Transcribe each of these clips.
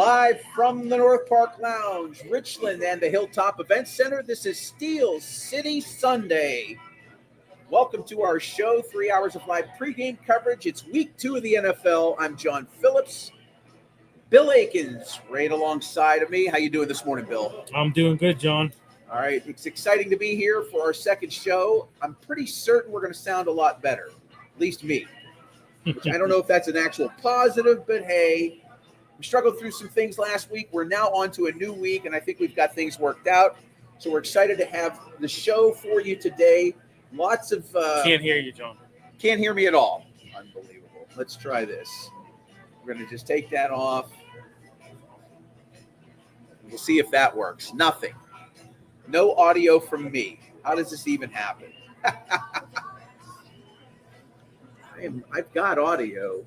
Live from the North Park Lounge, Richland, and the Hilltop Event Center, this is Steel City Sunday. Welcome to our show, 3 hours of live pregame coverage. It's week 2 of the NFL. I'm John Phillips. Bill Akins right alongside of me. How you doing this morning, Bill? I'm doing good, John. All right. It's exciting to be here for our second show. I'm pretty certain we're going to sound a lot better, at least me. Which I don't know if that's an actual positive, but hey, we struggled through some things last week. We're now on to a new week, and I think we've got things worked out. So we're excited to have the show for you today. Lots of can't hear you, John. Can't hear me at all. Unbelievable. Let's try this. We're going to just take that off. We'll see if that works. Nothing. No audio from me. How does this even happen? I've got audio.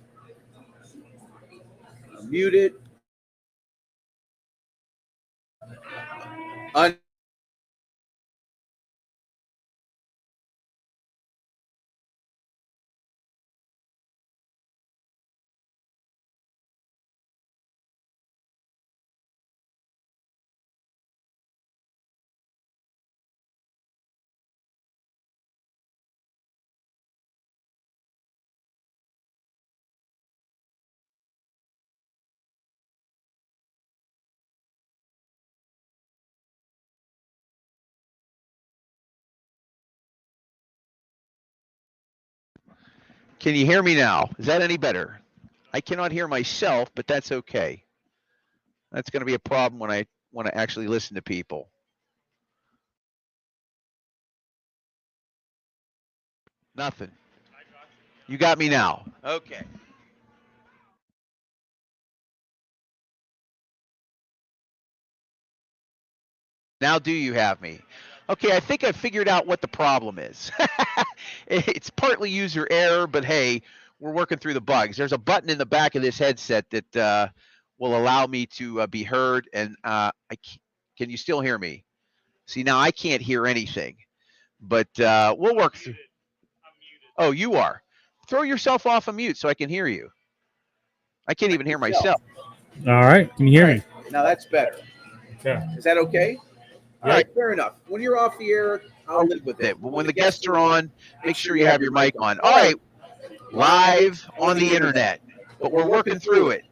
I'm muted. Can you hear me now? Is that any better? I cannot hear myself, but that's okay. That's going to be a problem when I want to actually listen to people. Nothing. You got me now. Okay. Now do you have me? Okay, I think I figured out what the problem is. It's partly user error, but hey, we're working through the bugs. There's a button in the back of this headset that will allow me to be heard, and can you still hear me? See, now I can't hear anything, but we'll work through. Oh, you are. Throw yourself off of mute so I can hear you. I can't even hear myself. All right, can you hear me? Now that's better. Okay. Is that okay? All right, fair enough. When you're off the air, I'll live with it. When the guests are on, make sure you have your mic on. All right, live on the internet, but we're working through it.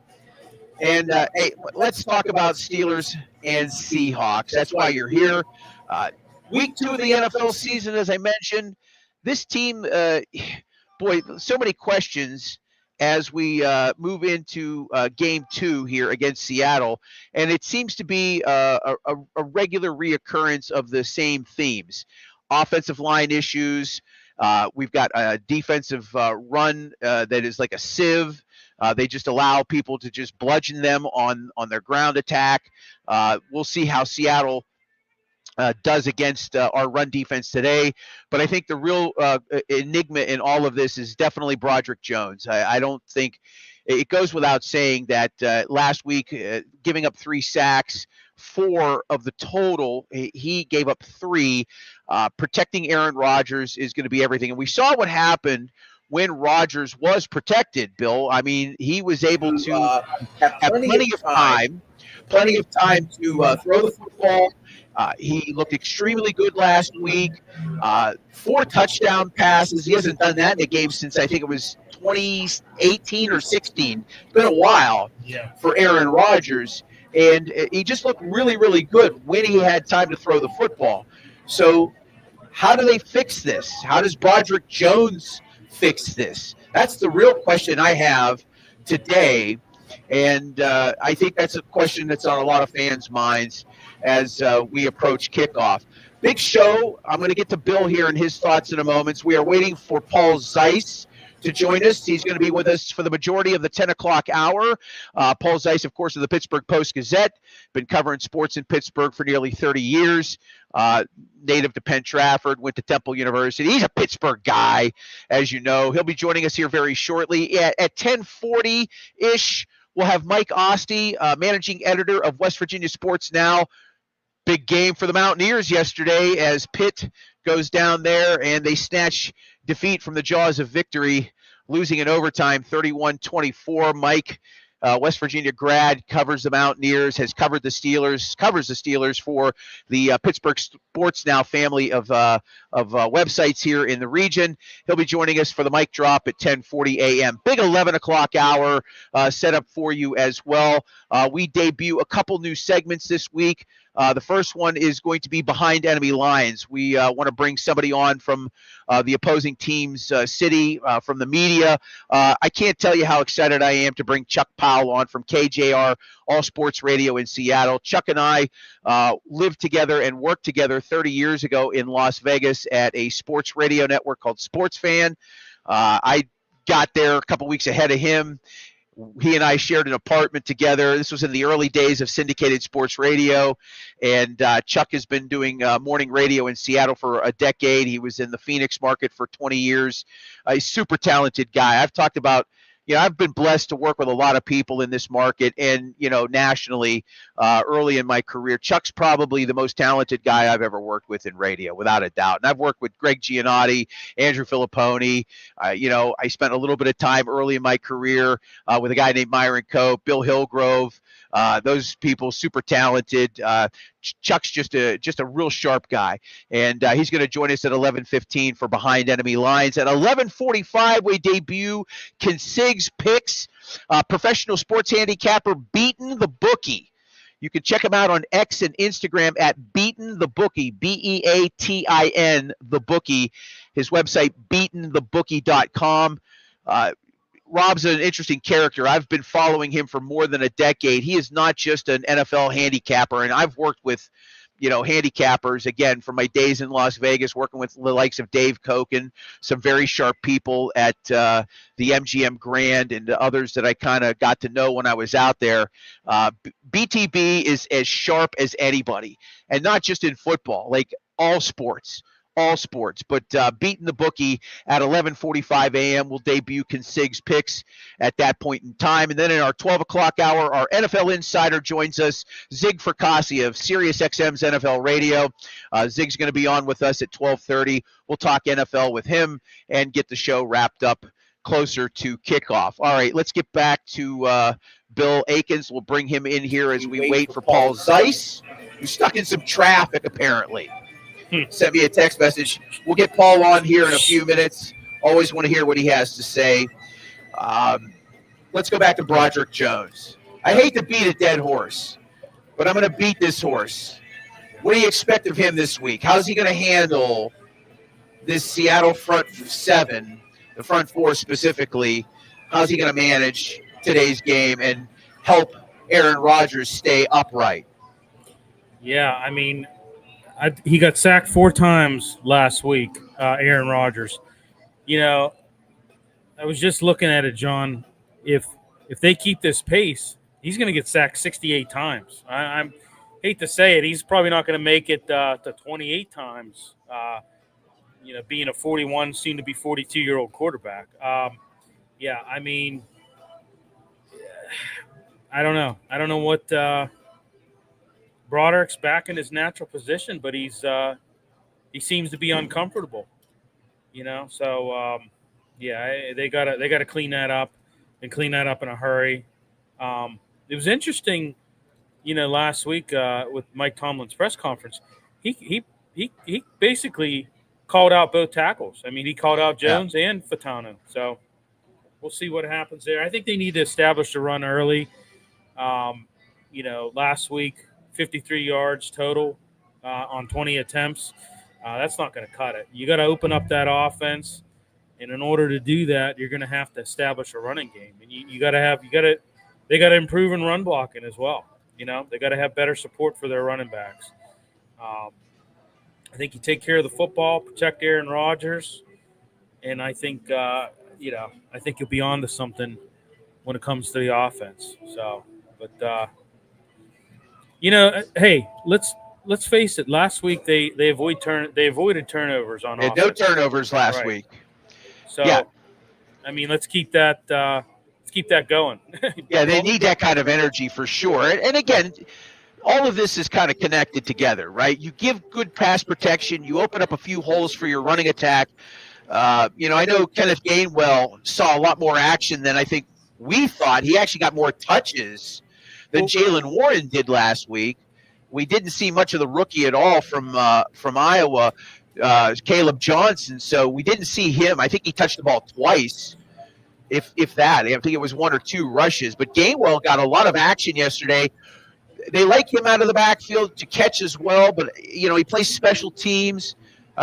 And hey, let's talk about Steelers and Seahawks. That's why you're here. Week 2 of the NFL season, as I mentioned. This team, boy, so many questions as we move into game 2 here against Seattle. And it seems to be a regular reoccurrence of the same themes. Offensive line issues. We've got a defensive run that is like a sieve. They just allow people to just bludgeon them on their ground attack. We'll see how Seattle does against our run defense today. But I think the real enigma in all of this is definitely Broderick Jones. I don't think it goes without saying that last week, giving up 3 sacks, 4 of the total, he gave up 3. Protecting Aaron Rodgers is going to be everything. And we saw what happened when Rodgers was protected, Bill. I mean, he was able to have plenty of time to throw the football. He looked extremely good last week. 4 touchdown passes. He hasn't done that in a game since I think it was 2018 or 16. It's been a while for Aaron Rodgers. And he just looked really, really good when he had time to throw the football. So how do they fix this? How does Broderick Jones fix this? That's the real question I have today. And I think that's a question that's on a lot of fans' minds as we approach kickoff. Big show. I'm going to get to Bill here and his thoughts in a moment. We are waiting for Paul Zeiss to join us. He's going to be with us for the majority of the 10 o'clock hour. Paul Zeiss, of course, of the Pittsburgh Post-Gazette, been covering sports in Pittsburgh for nearly 30 years. Native to Penn Trafford, went to Temple University. He's a Pittsburgh guy, as you know. He'll be joining us here very shortly. At 10:40-ish, we'll have Mike Ostie, managing editor of West Virginia Sports Now. Big game for the Mountaineers yesterday as Pitt goes down there and they snatch defeat from the jaws of victory, losing in overtime 31-24. Mike West Virginia grad, covers the Mountaineers, has covered the Steelers, covers the Steelers for the Pittsburgh Sports Now family of websites here in the region. He'll be joining us for the mic drop at 10:40 a.m. Big 11 o'clock hour set up for you as well. We debut a couple new segments this week. The first one is going to be Behind Enemy Lines. We want to bring somebody on from the opposing team's city, from the media. I can't tell you how excited I am to bring Chuck Powell on from KJR All Sports Radio in Seattle. Chuck and I lived together and worked together 30 years ago in Las Vegas at a sports radio network called Sports Fan. I got there a couple weeks ahead of him. He and I shared an apartment together. This was in the early days of syndicated sports radio, and Chuck has been doing morning radio in Seattle for a decade. He was in the Phoenix market for 20 years. He's a super talented guy. I've talked about, I've been blessed to work with a lot of people in this market and, nationally early in my career. Chuck's probably the most talented guy I've ever worked with in radio, without a doubt. And I've worked with Greg Giannotti, Andrew Filipponi. I spent a little bit of time early in my career with a guy named Myron Cope, Bill Hillgrove. Those people, super talented. Chuck's just a real sharp guy, and he's going to join us at 11:15 for Behind Enemy Lines. At 11:45, we debut Consig's Picks, professional sports handicapper Beaten the Bookie. You can check him out on X and Instagram at Beaten the Bookie, Beatin the Bookie. His website, beatenthebookie.com. Rob's an interesting character. I've been following him for more than a decade. He is not just an NFL handicapper, and I've worked with, handicappers, again, from my days in Las Vegas, working with the likes of Dave Koken, some very sharp people at the MGM Grand and others that I kind of got to know when I was out there. BTB is as sharp as anybody, and not just in football, like all sports. But Beaten the Bookie at 11:45 a.m. will debut Consig's Picks at that point in time. And then in our 12 o'clock hour, our NFL insider joins us, Zig Fracassi of SiriusXM's NFL Radio. Zig's going to be on with us at 12:30. We'll talk NFL with him and get the show wrapped up closer to kickoff. All right, let's get back to Bill Akins. We'll bring him in here as we wait for Paul Zeiss, who's stuck in some traffic apparently. Sent me a text message. We'll get Paul on here in a few minutes. Always want to hear what he has to say. Let's go back to Broderick Jones. I hate to beat a dead horse, but I'm going to beat this horse. What do you expect of him this week? How's he going to handle this Seattle front seven, the front four specifically? How's he going to manage today's game and help Aaron Rodgers stay upright? Yeah, I mean, he got sacked 4 times last week, Aaron Rodgers. I was just looking at it, John. If they keep this pace, he's going to get sacked 68 times. I hate to say it, he's probably not going to make it to 28 times, being a 41, soon to be 42-year-old quarterback. Yeah, I mean, I don't know. I don't know what Broderick's back in his natural position, but he seems to be uncomfortable, So they gotta clean that up and clean that up in a hurry. It was interesting, last week with Mike Tomlin's press conference. He basically called out both tackles. I mean, he called out Jones and Fatano. So we'll see what happens there. I think they need to establish the run early. Last week, 53 yards total on 20 attempts. That's not going to cut it. You got to open up that offense, and in order to do that, you're going to have to establish a running game. And they got to improve in run blocking as well. They got to have better support for their running backs. I think you take care of the football, protect Aaron Rodgers, and I think I think you'll be on to something when it comes to the offense. So, but. Hey, let's face it. Last week they avoided turnovers on offense. No turnovers last week. So, I mean, let's keep that going. Yeah, they need that kind of energy for sure. And again, all of this is kind of connected together, right? You give good pass protection, you open up a few holes for your running attack. I know Kenneth Gainwell saw a lot more action than I think we thought he actually got more touches than Jalen Warren did last week. We didn't see much of the rookie at all from Iowa, Caleb Johnson. So we didn't see him. I think he touched the ball twice, if that. I think it was 1 or 2 rushes. But Gainwell got a lot of action yesterday. They like him out of the backfield to catch as well, but he plays special teams.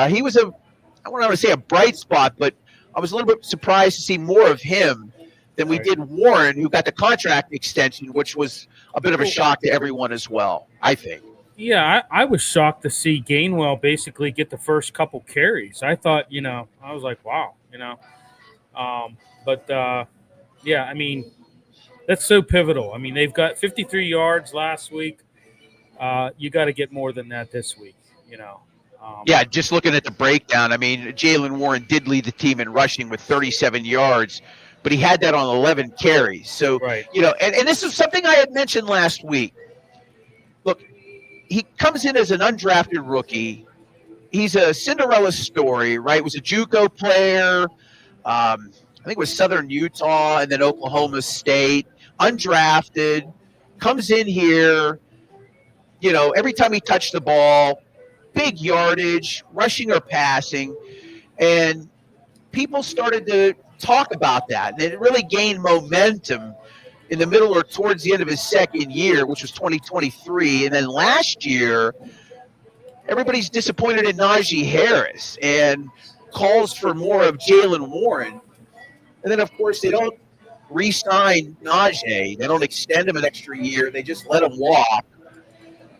He was I don't want to say a bright spot, but I was a little bit surprised to see more of him than we did Warren, who got the contract extension, which was a bit of a shock to everyone as well, I think. Yeah, I was shocked to see Gainwell basically get the first couple carries. I thought, I was like, wow, yeah, I mean, that's so pivotal. I mean, they've got 53 yards last week. You got to get more than that this week, Yeah, just looking at the breakdown, I mean, Jalen Warren did lead the team in rushing with 37 yards, but he had that on 11 carries. So, and this is something I had mentioned last week. Look, he comes in as an undrafted rookie. He's a Cinderella story, right? Was a JUCO player. I think it was Southern Utah and then Oklahoma State. Undrafted, comes in here. Every time he touched the ball, big yardage, rushing or passing, and people started to talk about that. And it really gained momentum in the middle or towards the end of his second year, which was 2023. And then last year, everybody's disappointed in Najee Harris and calls for more of Jalen Warren. And then, of course, they don't re-sign Najee. They don't extend him an extra year. They just let him walk.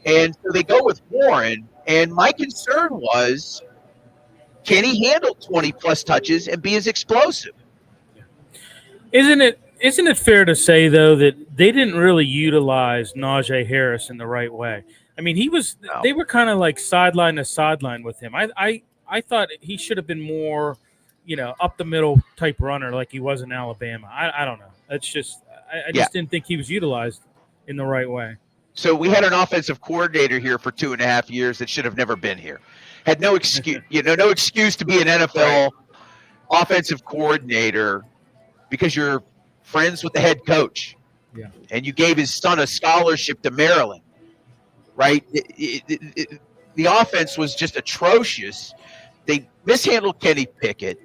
And so they go with Warren. And my concern was, can he handle 20-plus touches and be as explosive? Isn't it fair to say, though, that they didn't really utilize Najee Harris in the right way? I mean, they were kind of like sideline to sideline with him. I thought he should have been more, up the middle type runner like he was in Alabama. I don't know. That's just I just didn't think he was utilized in the right way. So we had an offensive coordinator here for 2.5 years that should have never been here. Had no excuse, no excuse to be an NFL offensive coordinator because you're friends with the head coach. Yeah. And you gave his son a scholarship to Maryland, right? The offense was just atrocious. They mishandled Kenny Pickett.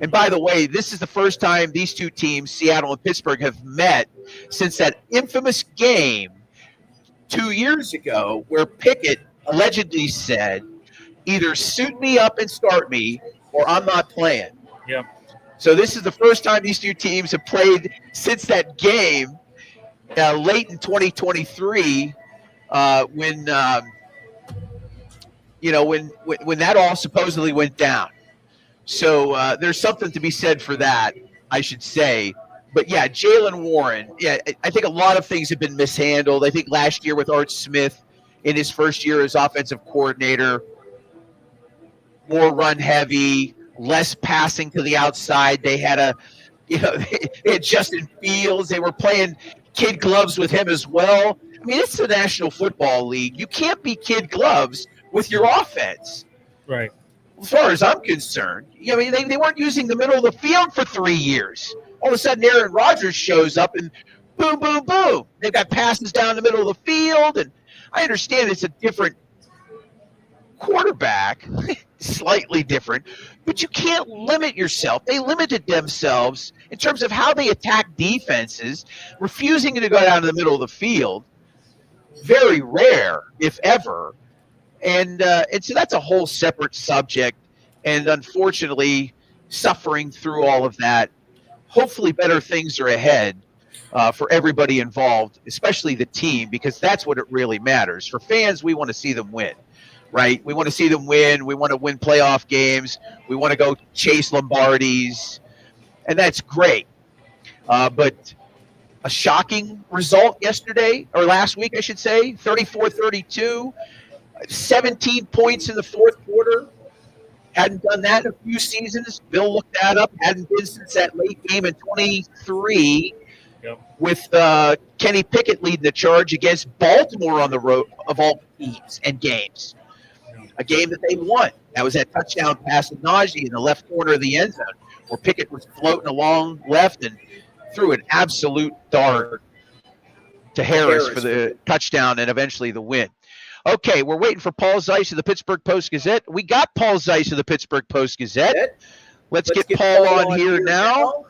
And by the way, this is the first time these two teams, Seattle and Pittsburgh, have met since that infamous game 2 years ago where Pickett allegedly said, either suit me up and start me or I'm not playing. Yep. So this is the first time these two teams have played since that game late in 2023 when that all supposedly went down. So there's something to be said for that, I should say. But, yeah, Jalen Warren, I think a lot of things have been mishandled. I think last year with Art Smith in his first year as offensive coordinator, more run heavy, less passing to the outside. They had they had Justin Fields. They were playing kid gloves with him as well. I mean, it's the National Football League. You can't be kid gloves with your offense. Right. As far as I'm concerned, I mean, they weren't using the middle of the field for 3 years. All of a sudden, Aaron Rodgers shows up and boom, boom, boom. They've got passes down the middle of the field. And I understand it's a different quarterback, slightly different, but you can't limit yourself. They limited themselves in terms of how they attack defenses, refusing to go down to the middle of the field. Very rare, if ever. And so that's a whole separate subject. And unfortunately, suffering through all of that, hopefully better things are ahead for everybody involved, especially the team, because that's what it really matters. For fans, we want to see them win, right? We want to see them win. We want to win playoff games. We want to go chase Lombardis, and that's great. But a shocking result yesterday, or last week, I should say, 34-32, 17 points in the fourth quarter. Hadn't done that in a few seasons. Bill looked that up. Hadn't been since that late game in 23 with Kenny Pickett leading the charge against Baltimore on the road of all teams and games. A game that they won. That was that touchdown pass to Najee in the left corner of the end zone where Pickett was floating along left and threw an absolute dart to Harris for the touchdown and eventually the win. Okay, we're waiting for Paul Zeiss of the Pittsburgh Post-Gazette. We got Paul Zeiss of the Pittsburgh Post-Gazette. Let's get Paul on here now.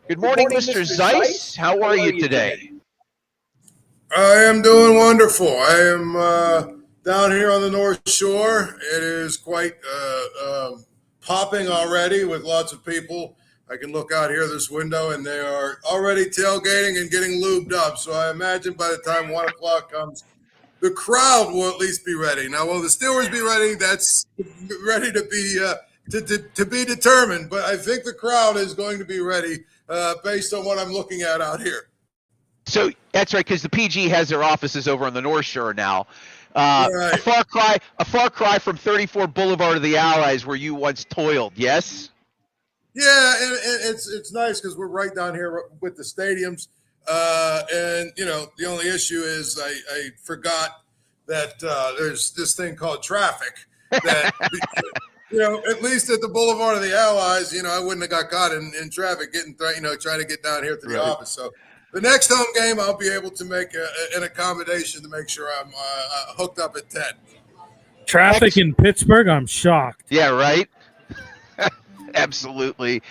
Good morning, Mr. Zeiss. How are you today? I am doing wonderful. I am down here on the North Shore. It is quite popping already with lots of people. I can look out here this window, and they are already tailgating and getting lubed up. So I imagine by the time 1 o'clock comes, the crowd will at least be ready. Now, will the Steelers be ready? That's ready to be determined. But I think the crowd is going to be ready based on what I'm looking at out here. So that's right, because the PG has their offices over on the North Shore now. Right. A far cry from 34 Boulevard of the Allies, where you once toiled. Yes. Yeah, and it's nice because we're right down here with the stadiums. And, you know, the only issue is I forgot that there's this thing called traffic that, you know, at least at the Boulevard of the Allies, you know, I wouldn't have got caught in traffic trying to get down here to the office. So the next home game, I'll be able to make an accommodation to make sure I'm hooked up at 10. Traffic in Pittsburgh, I'm shocked. Yeah, right? Absolutely.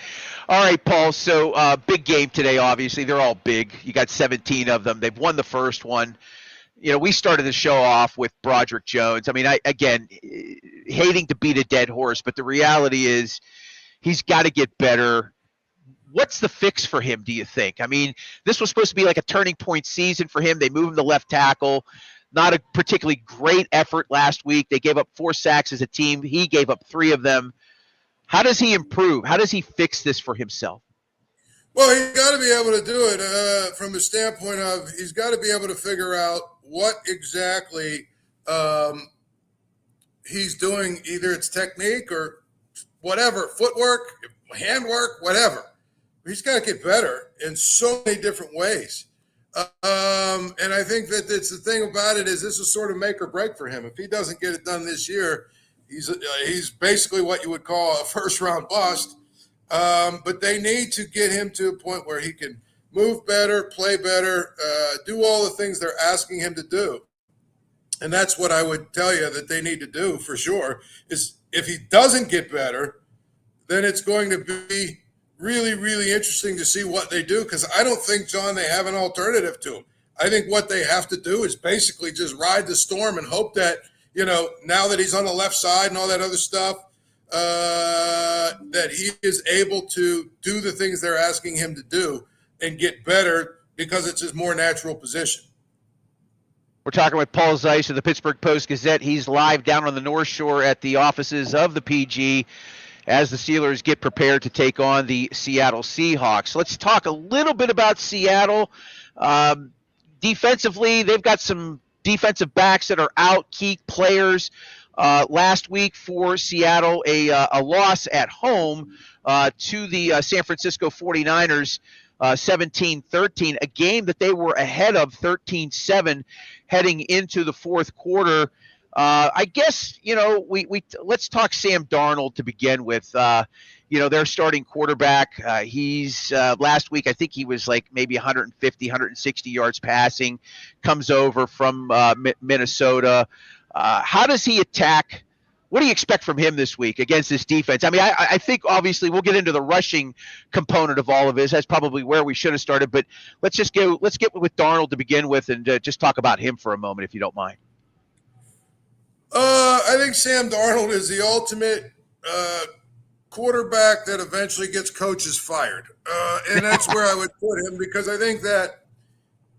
All right, Paul. So big game today, obviously. They're all big. You got 17 of them. They've won the first one. You know, we started the show off with Broderick Jones. I mean, again, hating to beat a dead horse, but the reality is he's got to get better. What's the fix for him, do you think? I mean, this was supposed to be like a turning point season for him. They moved him to left tackle. Not a particularly great effort last week. They gave up 4 sacks as a team. He gave up 3 of them. How does he improve? How does he fix this for himself? Well, he's got to be able to do it from the standpoint of he's got to be able to figure out what exactly he's doing. Either it's technique or whatever, footwork, handwork, whatever. He's got to get better in so many different ways. And I think that it's the thing about it is this is sort of make or break for him. If he doesn't get it done this year, he's basically what you would call a first-round bust. But they need to get him to a point where he can move better, play better, do all the things they're asking him to do. And that's what I would tell you that they need to do for sure, is if he doesn't get better, then it's going to be really, really interesting to see what they do, because I don't think, John, they have an alternative to him. I think what they have to do is basically just ride the storm and hope that, you know, now that he's on the left side and all that other stuff, that he is able to do the things they're asking him to do and get better because it's his more natural position. We're talking with Paul Zeiss of the Pittsburgh Post-Gazette. He's live down on the North Shore at the offices of the PG as the Steelers get prepared to take on the Seattle Seahawks. Let's talk a little bit about Seattle. Defensively, they've got some defensive backs that are out, key players. Last week for Seattle, a loss at home to the San Francisco 49ers, 17-13, a game that they were ahead of 13-7 heading into the fourth quarter. I guess, you know, we let's talk Sam Darnold to begin with. You know, their starting quarterback, he's last week, I think he was like maybe 150, 160 yards passing, comes over from Minnesota. How does he attack? What do you expect from him this week against this defense? I mean, I think obviously we'll get into the rushing component of all of this. That's probably where we should have started. But let's get with Darnold to begin with and just talk about him for a moment, if you don't mind. I think Sam Darnold is the ultimate quarterback that eventually gets coaches fired. And that's where I would put him, because I think that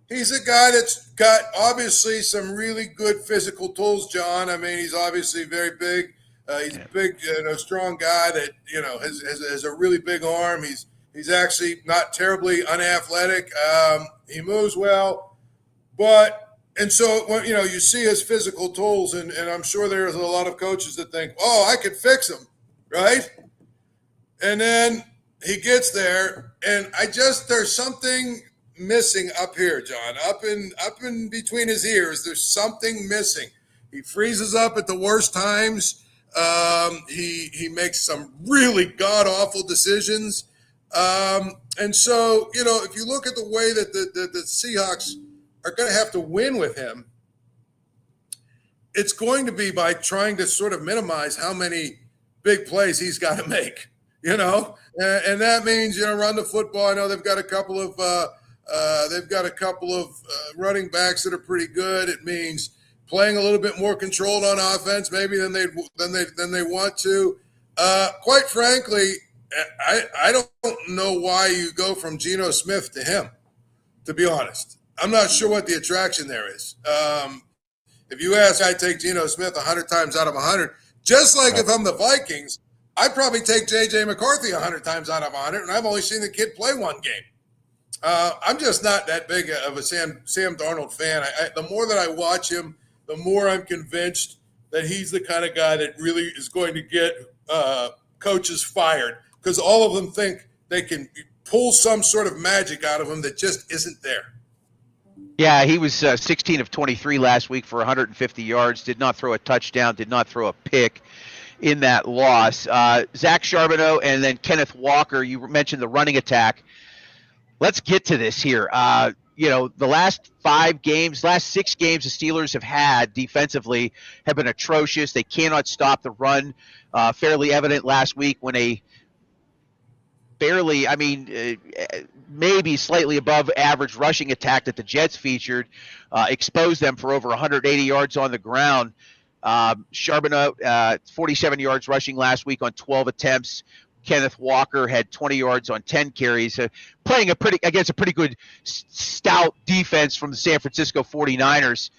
he's a guy that's got obviously some really good physical tools, John. I mean, he's obviously very big. He's a big, strong guy that, you know, has a really big arm. He's actually not terribly unathletic. He moves well. And so, when, you know, you see his physical tools, and I'm sure there's a lot of coaches that think, oh, I could fix him, right? And then he gets there, and there's something missing up here, John, up in between his ears. There's something missing. He freezes up at the worst times. He makes some really god-awful decisions. And so, if you look at the way that the Seahawks are going to have to win with him, it's going to be by trying to sort of minimize how many big plays he's got to make, and that means, run the football. I know they've got a couple of running backs that are pretty good. It means playing a little bit more controlled on offense, maybe than they want to. Quite frankly, I don't know why you go from Geno Smith to him, to be honest. I'm not sure what the attraction there is. If you ask, I'd take Geno Smith 100 times out of 100. Just like if I'm the Vikings, I'd probably take J.J. McCarthy 100 times out of 100, and I've only seen the kid play one game. I'm just not that big of a Sam Darnold fan. The more that I watch him, the more I'm convinced that he's the kind of guy that really is going to get coaches fired, because all of them think they can pull some sort of magic out of him that just isn't there. Yeah, he was 16 of 23 last week for 150 yards, did not throw a touchdown, did not throw a pick in that loss. Zach Charbonneau and then Kenneth Walker, you mentioned the running attack. Let's get to this here. The last 6 games the Steelers have had defensively have been atrocious. They cannot stop the run. Fairly evident last week when maybe slightly above average rushing attack that the Jets featured exposed them for over 180 yards on the ground. Charbonneau, 47 yards rushing last week on 12 attempts. Kenneth Walker had 20 yards on 10 carries, playing against a pretty good stout defense from the San Francisco 49ers.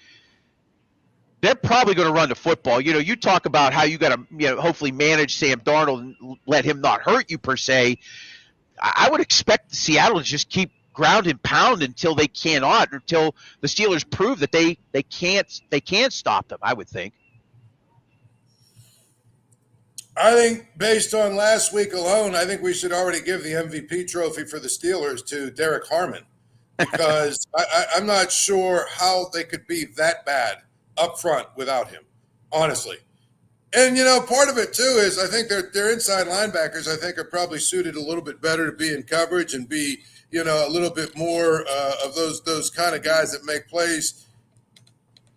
They're probably going to run the football. You talk about how you got to, hopefully manage Sam Darnold and let him not hurt you per se. I would expect Seattle to just keep ground and pound until they cannot, until the Steelers prove that they can't stop them, I would think. I think based on last week alone, I think we should already give the MVP trophy for the Steelers to Derek Harmon, because I'm not sure how they could be that bad up front without him, honestly. And, part of it, too, is I think their inside linebackers, I think, are probably suited a little bit better to be in coverage and be, a little bit more of those kind of guys that make plays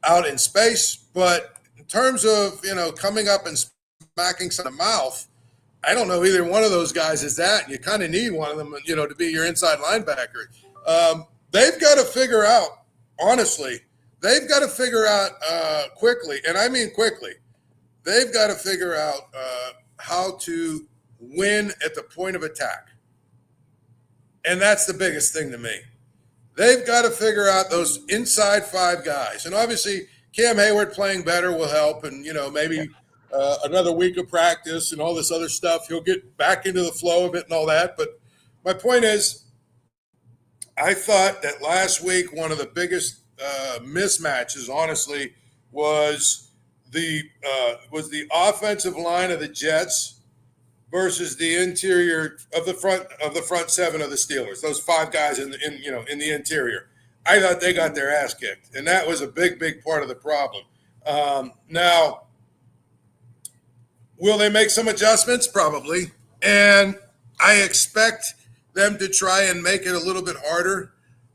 out in space. But in terms of, coming up and smacking some in the mouth, I don't know either one of those guys is that. You kind of need one of them, to be your inside linebacker. They've got to figure out, honestly, quickly, and I mean quickly, they've got to figure out how to win at the point of attack. And that's the biggest thing to me. They've got to figure out those inside 5 guys. And obviously, Cam Hayward playing better will help, and, maybe another week of practice and all this other stuff. He'll get back into the flow of it and all that. But my point is, I thought that last week one of the biggest mismatches, honestly, was the offensive line of the Jets versus the interior of the front 7 of the Steelers. Those 5 guys in the interior. I thought they got their ass kicked, and that was a big part of the problem. Now, will they make some adjustments? Probably. And I expect them to try and make it a little bit harder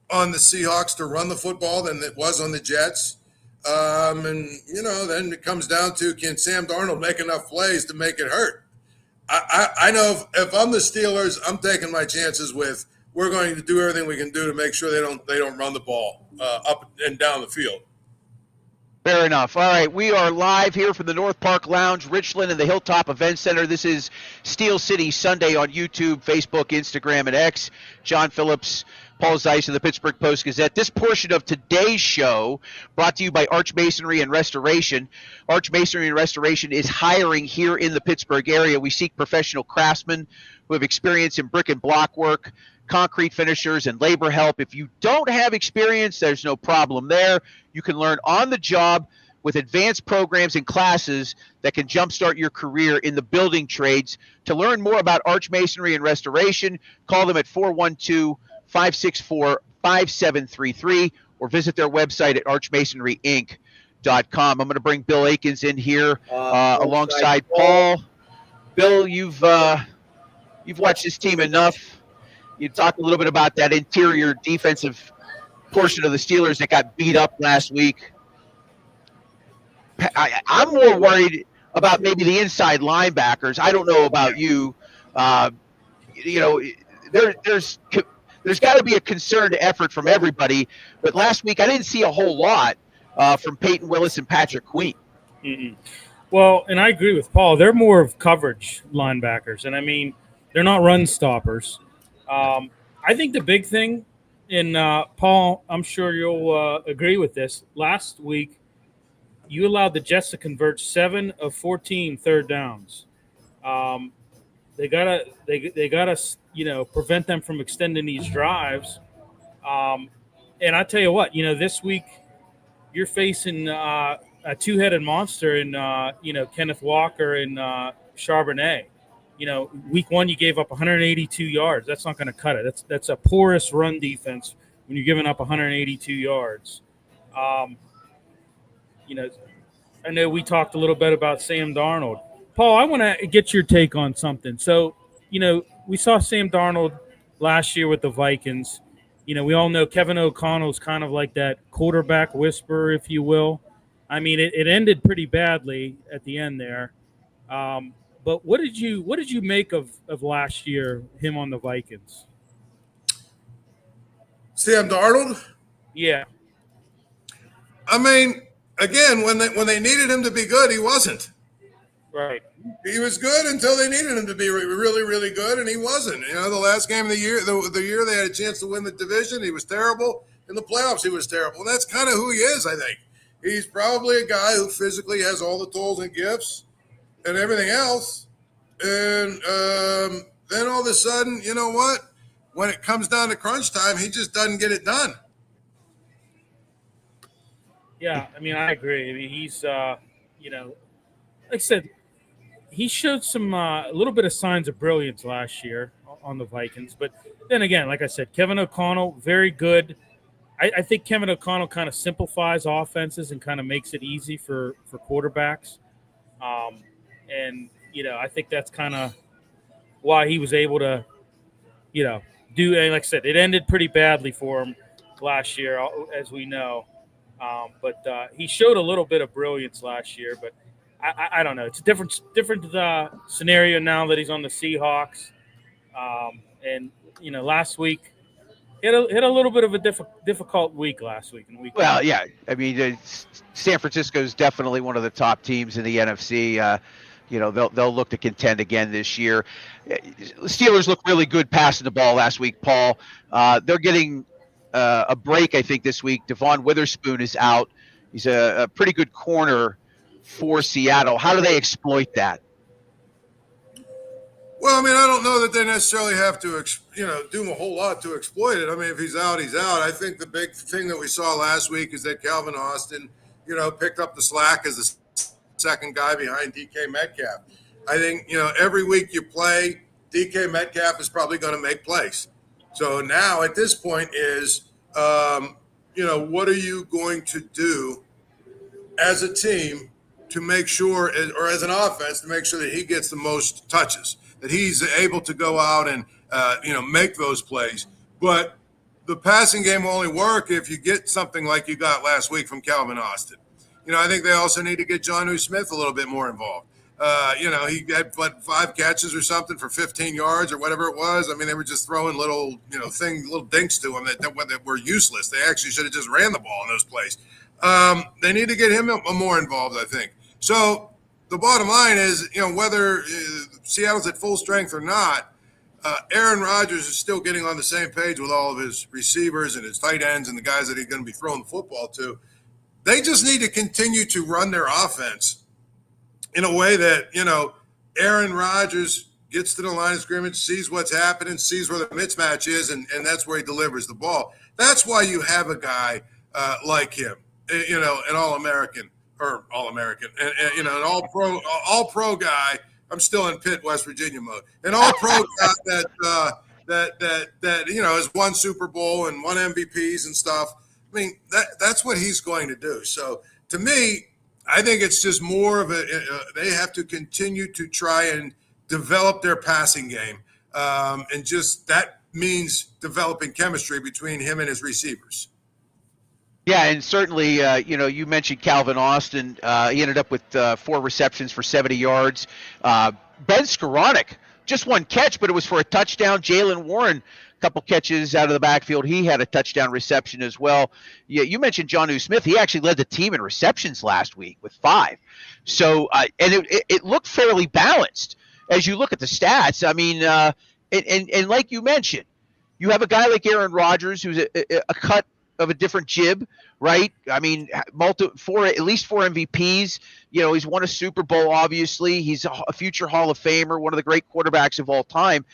on the Seahawks to run the football than it was on the Jets. And, then it comes down to, can Sam Darnold make enough plays to make it hurt? I know if I'm the Steelers, I'm taking my chances with, we're going to do everything we can do to make sure they don't run the ball up and down the field. Fair enough. All right, we are live here from the North Park Lounge, Richland, and the Hilltop Event Center. This is Steel City Sunday on YouTube, Facebook, Instagram, and X. John Phillips, Paul Zeiss of the Pittsburgh Post-Gazette. This portion of today's show brought to you by Arch Masonry and Restoration. Arch Masonry and Restoration is hiring here in the Pittsburgh area. We seek professional craftsmen who have experience in brick and block work, concrete finishers, and labor help. If you don't have experience, there's no problem there. You can learn on the job with advanced programs and classes that can jumpstart your career in the building trades. To learn more about Arch Masonry and Restoration, call them at 412-564-5733 or visit their website at archmasonryinc.com. I'm going to bring Bill Akins in here alongside Paul. Bill, you've watched this team enough. You talked a little bit about that interior defensive portion of the Steelers that got beat up last week. I'm more worried about maybe the inside linebackers. I don't know about you. You know, there's got to be a concerted effort from everybody. But last week I didn't see a whole lot from Peyton Willis and Patrick Queen. Mm-mm. Well, and I agree with Paul. They're more of coverage linebackers, and I mean they're not run stoppers. I think the big thing, and Paul, I'm sure you'll agree with this. Last week, you allowed the Jets to convert 7 of 14 third downs. They gotta prevent them from extending these drives. And I tell you what, this week you're facing a two-headed monster in Kenneth Walker and Charbonnet. Week 1 you gave up 182 yards. That's not going to cut it. That's a porous run defense when you're giving up 182 yards. I know we talked a little bit about Sam Darnold. Paul, I want to get your take on something. So, we saw Sam Darnold last year with the Vikings. We all know Kevin O'Connell's kind of like that quarterback whisperer, if you will. I mean, it ended pretty badly at the end there. But what did you make of last year, him on the Vikings? Sam Darnold? Yeah. I mean, again, when they needed him to be good, he wasn't. Right. He was good until they needed him to be really, really good, and he wasn't. The last game of the year, the year they had a chance to win the division, he was terrible. In the playoffs, he was terrible. And that's kind of who he is, I think. He's probably a guy who physically has all the tools and gifts and everything else. And then all of a sudden, you know what? When it comes down to crunch time, he just doesn't get it done. Yeah, I mean, I agree. I mean, he's, like I said, he showed some a little bit of signs of brilliance last year on the Vikings. But then again, like I said, Kevin O'Connell, very good. I think Kevin O'Connell kind of simplifies offenses and kind of makes it easy for quarterbacks. And, I think that's kind of why he was able to, do. And like I said, it ended pretty badly for him last year, as we know. But he showed a little bit of brilliance last year. But I don't know. It's a different scenario now that he's on the Seahawks. And, last week, hit a little bit of a difficult week last week. Well, yeah. I mean, San Francisco is definitely one of the top teams in the NFC. They'll look to contend again this year. The Steelers look really good passing the ball last week, Paul. They're getting a break, I think, this week. Devon Witherspoon is out. He's a pretty good corner for Seattle. How do they exploit that? Well, I mean, I don't know that they necessarily have to, do a whole lot to exploit it. I mean, if he's out, he's out. I think the big thing that we saw last week is that Calvin Austin, picked up the slack as the second guy behind DK Metcalf. I think, every week you play, DK Metcalf is probably going to make plays. So now at this point is, what are you going to do as a team to make sure, or as an offense, to make sure that he gets the most touches, that he's able to go out and, make those plays. But the passing game will only work if you get something like you got last week from Calvin Austin. I think they also need to get Jonnu Smith a little bit more involved. He had 5 catches or something for 15 yards or whatever it was. I mean, they were just throwing little dinks to him that were useless. They actually should have just ran the ball in those plays. They need to get him more involved, I think. So the bottom line is, whether Seattle's at full strength or not, Aaron Rodgers is still getting on the same page with all of his receivers and his tight ends and the guys that he's going to be throwing the football to. They just need to continue to run their offense in a way that, Aaron Rodgers gets to the line of scrimmage, sees what's happening, sees where the mismatch is, and that's where he delivers the ball. That's why you have a guy like him, an All-American, and an all-pro guy. I'm still in Pitt, West Virginia mode. An all-pro guy that has won Super Bowl and won MVPs and stuff. I mean, that's what he's going to do. So to me, I think it's just more of they have to continue to try and develop their passing game. And just that means developing chemistry between him and his receivers. Yeah, and certainly, you mentioned Calvin Austin. He ended up with 4 receptions for 70 yards. Ben Skoranek, just 1 catch, but it was for a touchdown. Jalen Warren, a couple catches out of the backfield. He had a touchdown reception as well. Yeah, you mentioned Jonnu Smith. He actually led the team in receptions last week with 5. So, and it looked fairly balanced as you look at the stats. I mean, and like you mentioned, you have a guy like Aaron Rodgers who's a cut of a different jib, right? I mean, at least 4 MVPs. He's won a Super Bowl, obviously. He's a future Hall of Famer, one of the great quarterbacks of all time.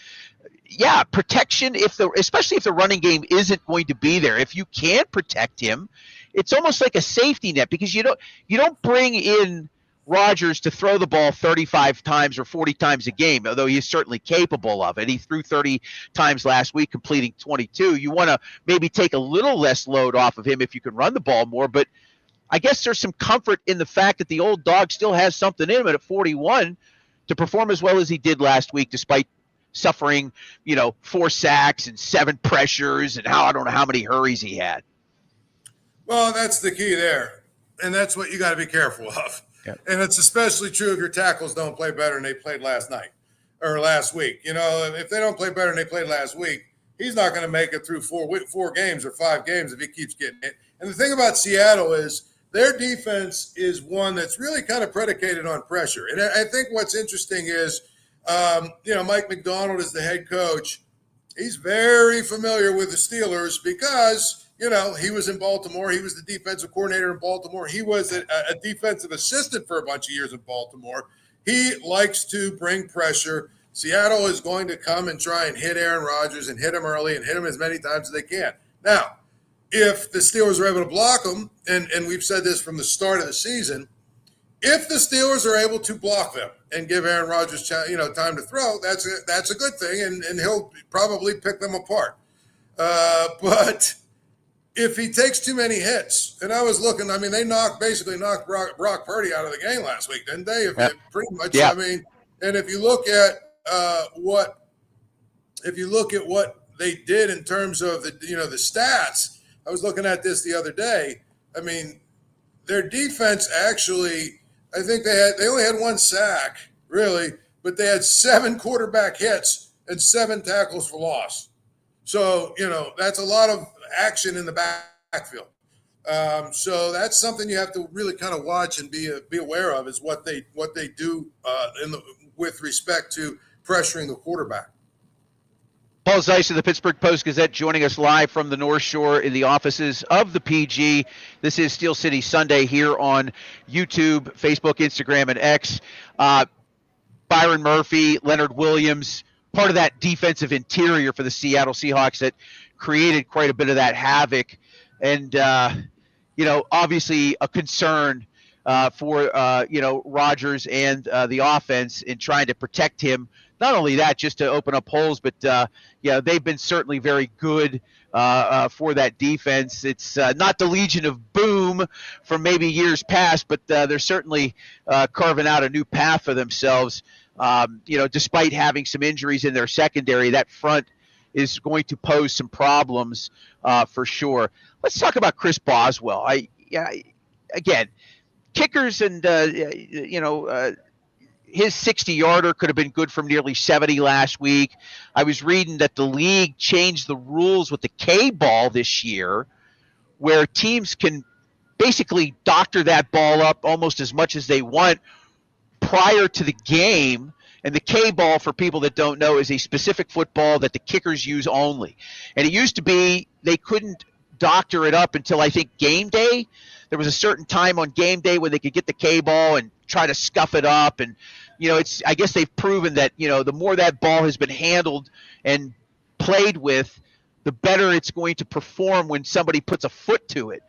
Yeah, protection, especially if the running game isn't going to be there. If you can't protect him, it's almost like a safety net, because you don't bring in Rodgers to throw the ball 35 times or 40 times a game, although he's certainly capable of it. He threw 30 times last week, completing 22. You want to maybe take a little less load off of him if you can run the ball more, but I guess there's some comfort in the fact that the old dog still has something in him at 41 to perform as well as he did last week, despite suffering, 4 sacks and 7 pressures and I don't know how many hurries he had. Well, that's the key there, and that's what you got to be careful of. Yep. And it's especially true if your tackles don't play better than they played last night or last week. If they don't play better than they played last week, he's not going to make it through 4 games or 5 games if he keeps getting it. And the thing about Seattle is their defense is one that's really kind of predicated on pressure. And I think what's interesting is, Mike McDonald is the head coach. He's very familiar with the Steelers because – he was in Baltimore. He was the defensive coordinator in Baltimore. He was a defensive assistant for a bunch of years in Baltimore. He likes to bring pressure. Seattle is going to come and try and hit Aaron Rodgers and hit him early and hit him as many times as they can. Now, if the Steelers are able to block them, and we've said this from the start of the season, if the Steelers are able to block them and give Aaron Rodgers time to throw, that's a good thing, and he'll probably pick them apart. But if he takes too many hits, and I was looking, they basically knocked Brock Purdy out of the game last week, didn't they? Pretty much. Yeah. And if you look at what they did in terms of the stats, I was looking at this the other day. Their defense actually, I think they only had 1 sack, really, but they had 7 quarterback hits and 7 tackles for loss. So, that's a lot of action in the backfield. So that's something you have to really kind of watch and be aware of, is what they do with respect to pressuring the quarterback. Paul Zeiss of the Pittsburgh Post-Gazette joining us live from the North Shore in the offices of the PG. This is Steel City Sunday here on YouTube, Facebook, Instagram, and X. Byron Murphy, Leonard Williams, part of that defensive interior for the Seattle Seahawks that created quite a bit of that havoc. And, obviously a concern for Rodgers and the offense in trying to protect him. Not only that, just to open up holes, but, they've been certainly very good for that defense. It's not the Legion of Boom from maybe years past, but they're certainly carving out a new path for themselves. Despite having some injuries in their secondary, that front is going to pose some problems for sure. Let's talk about Chris Boswell. Again, kickers and, his 60-yarder could have been good from nearly 70 last week. I was reading that the league changed the rules with the K-ball this year, where teams can basically doctor that ball up almost as much as they want prior to the game. And the K-ball, for people that don't know, is a specific football that the kickers use only. And it used to be they couldn't doctor it up until, I think, game day. There was a certain time on game day when they could get the K-ball and try to scuff it up. And, I guess they've proven that, the more that ball has been handled and played with, the better it's going to perform when somebody puts a foot to it.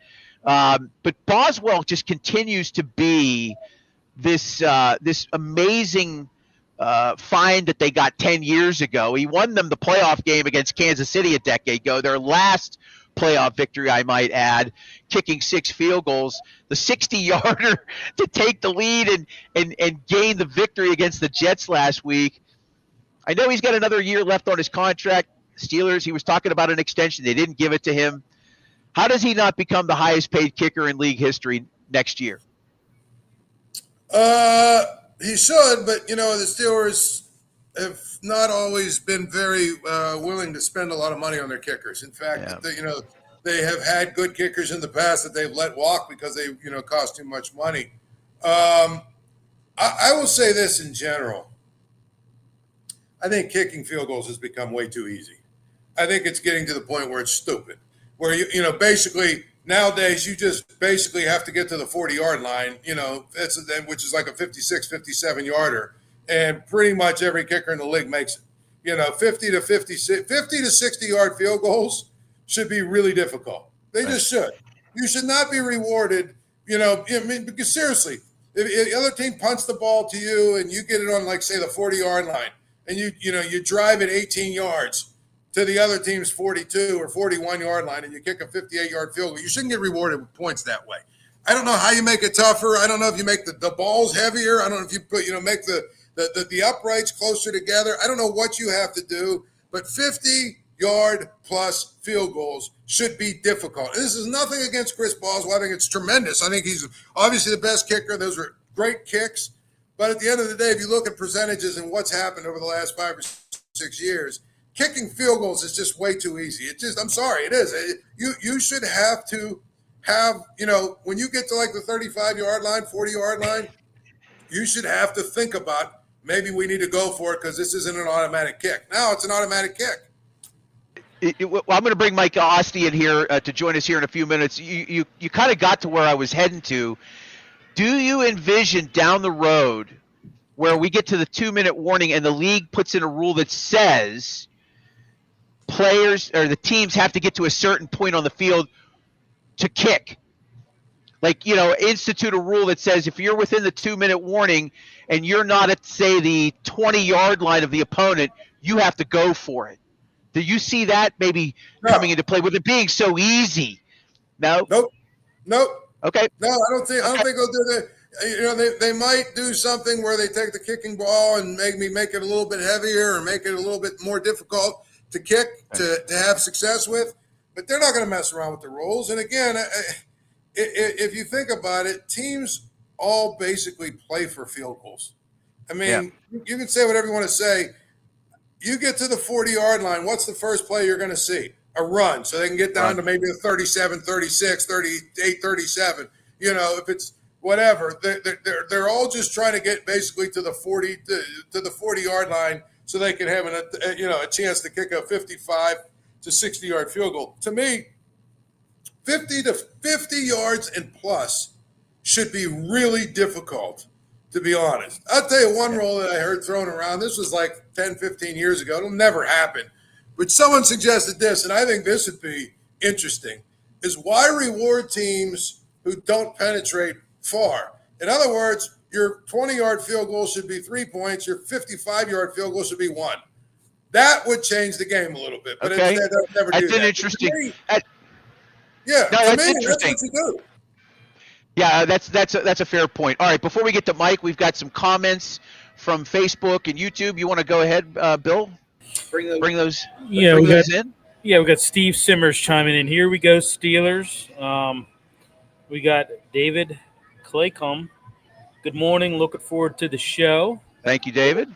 But Boswell just continues to be this amazing find that they got 10 years ago. He won them the playoff game against Kansas City a decade ago, their last playoff victory, I might add, kicking 6 field goals, the 60-yarder to take the lead and gain the victory against the Jets last week. I know he's got another year left on his contract. Steelers, he was talking about an extension. They didn't give it to him. How does he not become the highest paid kicker in league history next year? He should, but the Steelers have not always been very willing to spend a lot of money on their kickers. In fact, they have had good kickers in the past that they've let walk because they cost too much money. I will say this in general. I think kicking field goals has become way too easy. I think it's getting to the point where it's stupid. Where basically nowadays you just basically have to get to the 40-yard line, which is like a 56, 57-yarder, and pretty much every kicker in the league makes it. 50 to 60-yard field goals should be really difficult. They just should. You should not be rewarded, because seriously, if the other team punts the ball to you and you get it on, like, say, the 40-yard line, and you drive it 18 yards to the other team's 42 or 41-yard line, and you kick a 58-yard field goal, you shouldn't get rewarded with points that way. I don't know how you make it tougher. I don't know if you make the balls heavier. I don't know if you make the uprights closer together. I don't know what you have to do, but 50-yard plus field goals should be difficult. And this is nothing against Chris Boswell. I think it's tremendous. I think he's obviously the best kicker. Those were great kicks. But at the end of the day, if you look at percentages and what's happened over the last 5 or 6 years, kicking field goals is just way too easy. I'm sorry, it is. You should have to have, when you get to like the 35-yard line, 40-yard line, you should have to think about maybe we need to go for it because this isn't an automatic kick. Now it's an automatic kick. Well, I'm going to bring Mike Ostie in here to join us here in a few minutes. You kind of got to where I was heading to. Do you envision down the road where we get to the 2-minute warning and the league puts in a rule that says players or the teams have to get to a certain point on the field to kick? Like, institute a rule that says if you're within the 2-minute warning and you're not at, say, the 20-yard line of the opponent, you have to go for it. Do you see that maybe coming into play with it being so easy? No? Nope. Okay. No, I don't think they'll do that. They might do something where they take the kicking ball and make it a little bit heavier or make it a little bit more difficult to kick to have success with. But they're not going to mess around with the rules. And again, if you think about it, teams all basically play for field goals. I mean, you can say whatever you want to say. You get to the 40-yard line, what's the first play you're going to see? A run, so they can get down to maybe a 37, 36, 38, 37. If it's whatever, they're all just trying to get basically to the 40 to the 40-yard line so they can have a chance to kick a 55 to 60-yard field goal. To me, 50 yards and plus should be really difficult, to be honest. I'll tell you one rule that I heard thrown around. This was like 10, 15 years ago. It'll never happen. But someone suggested this, and I think this would be interesting, is why reward teams who don't penetrate far? In other words, your 20-yard field goal should be 3 points. Your 55-yard field goal should be 1. That would change the game a little bit. But instead, they'll never do that. That's interesting. That's interesting. That's what you do. Yeah, that's a fair point. All right, before we get to Mike, we've got some comments from Facebook and YouTube. You want to go ahead, Bill? Bring those in. Yeah, we got Steve Simmers chiming in. Here we go, Steelers. We got David Claycomb. Good morning. Looking forward to the show. Thank you, David.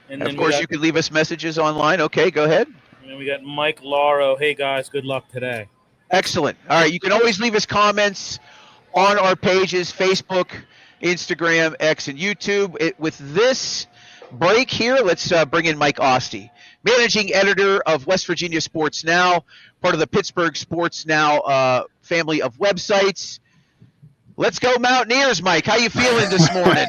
And of course, you can leave us messages online. Okay, go ahead. And then we got Mike Lauro. Hey, guys, good luck today. Excellent. All right, you can always leave us comments on our pages, Facebook, Instagram, X, and YouTube. With this break here, let's bring in Mike Ostie, managing editor of West Virginia Sports Now, part of the Pittsburgh Sports Now family of websites. Let's go Mountaineers, Mike. How you feeling this morning?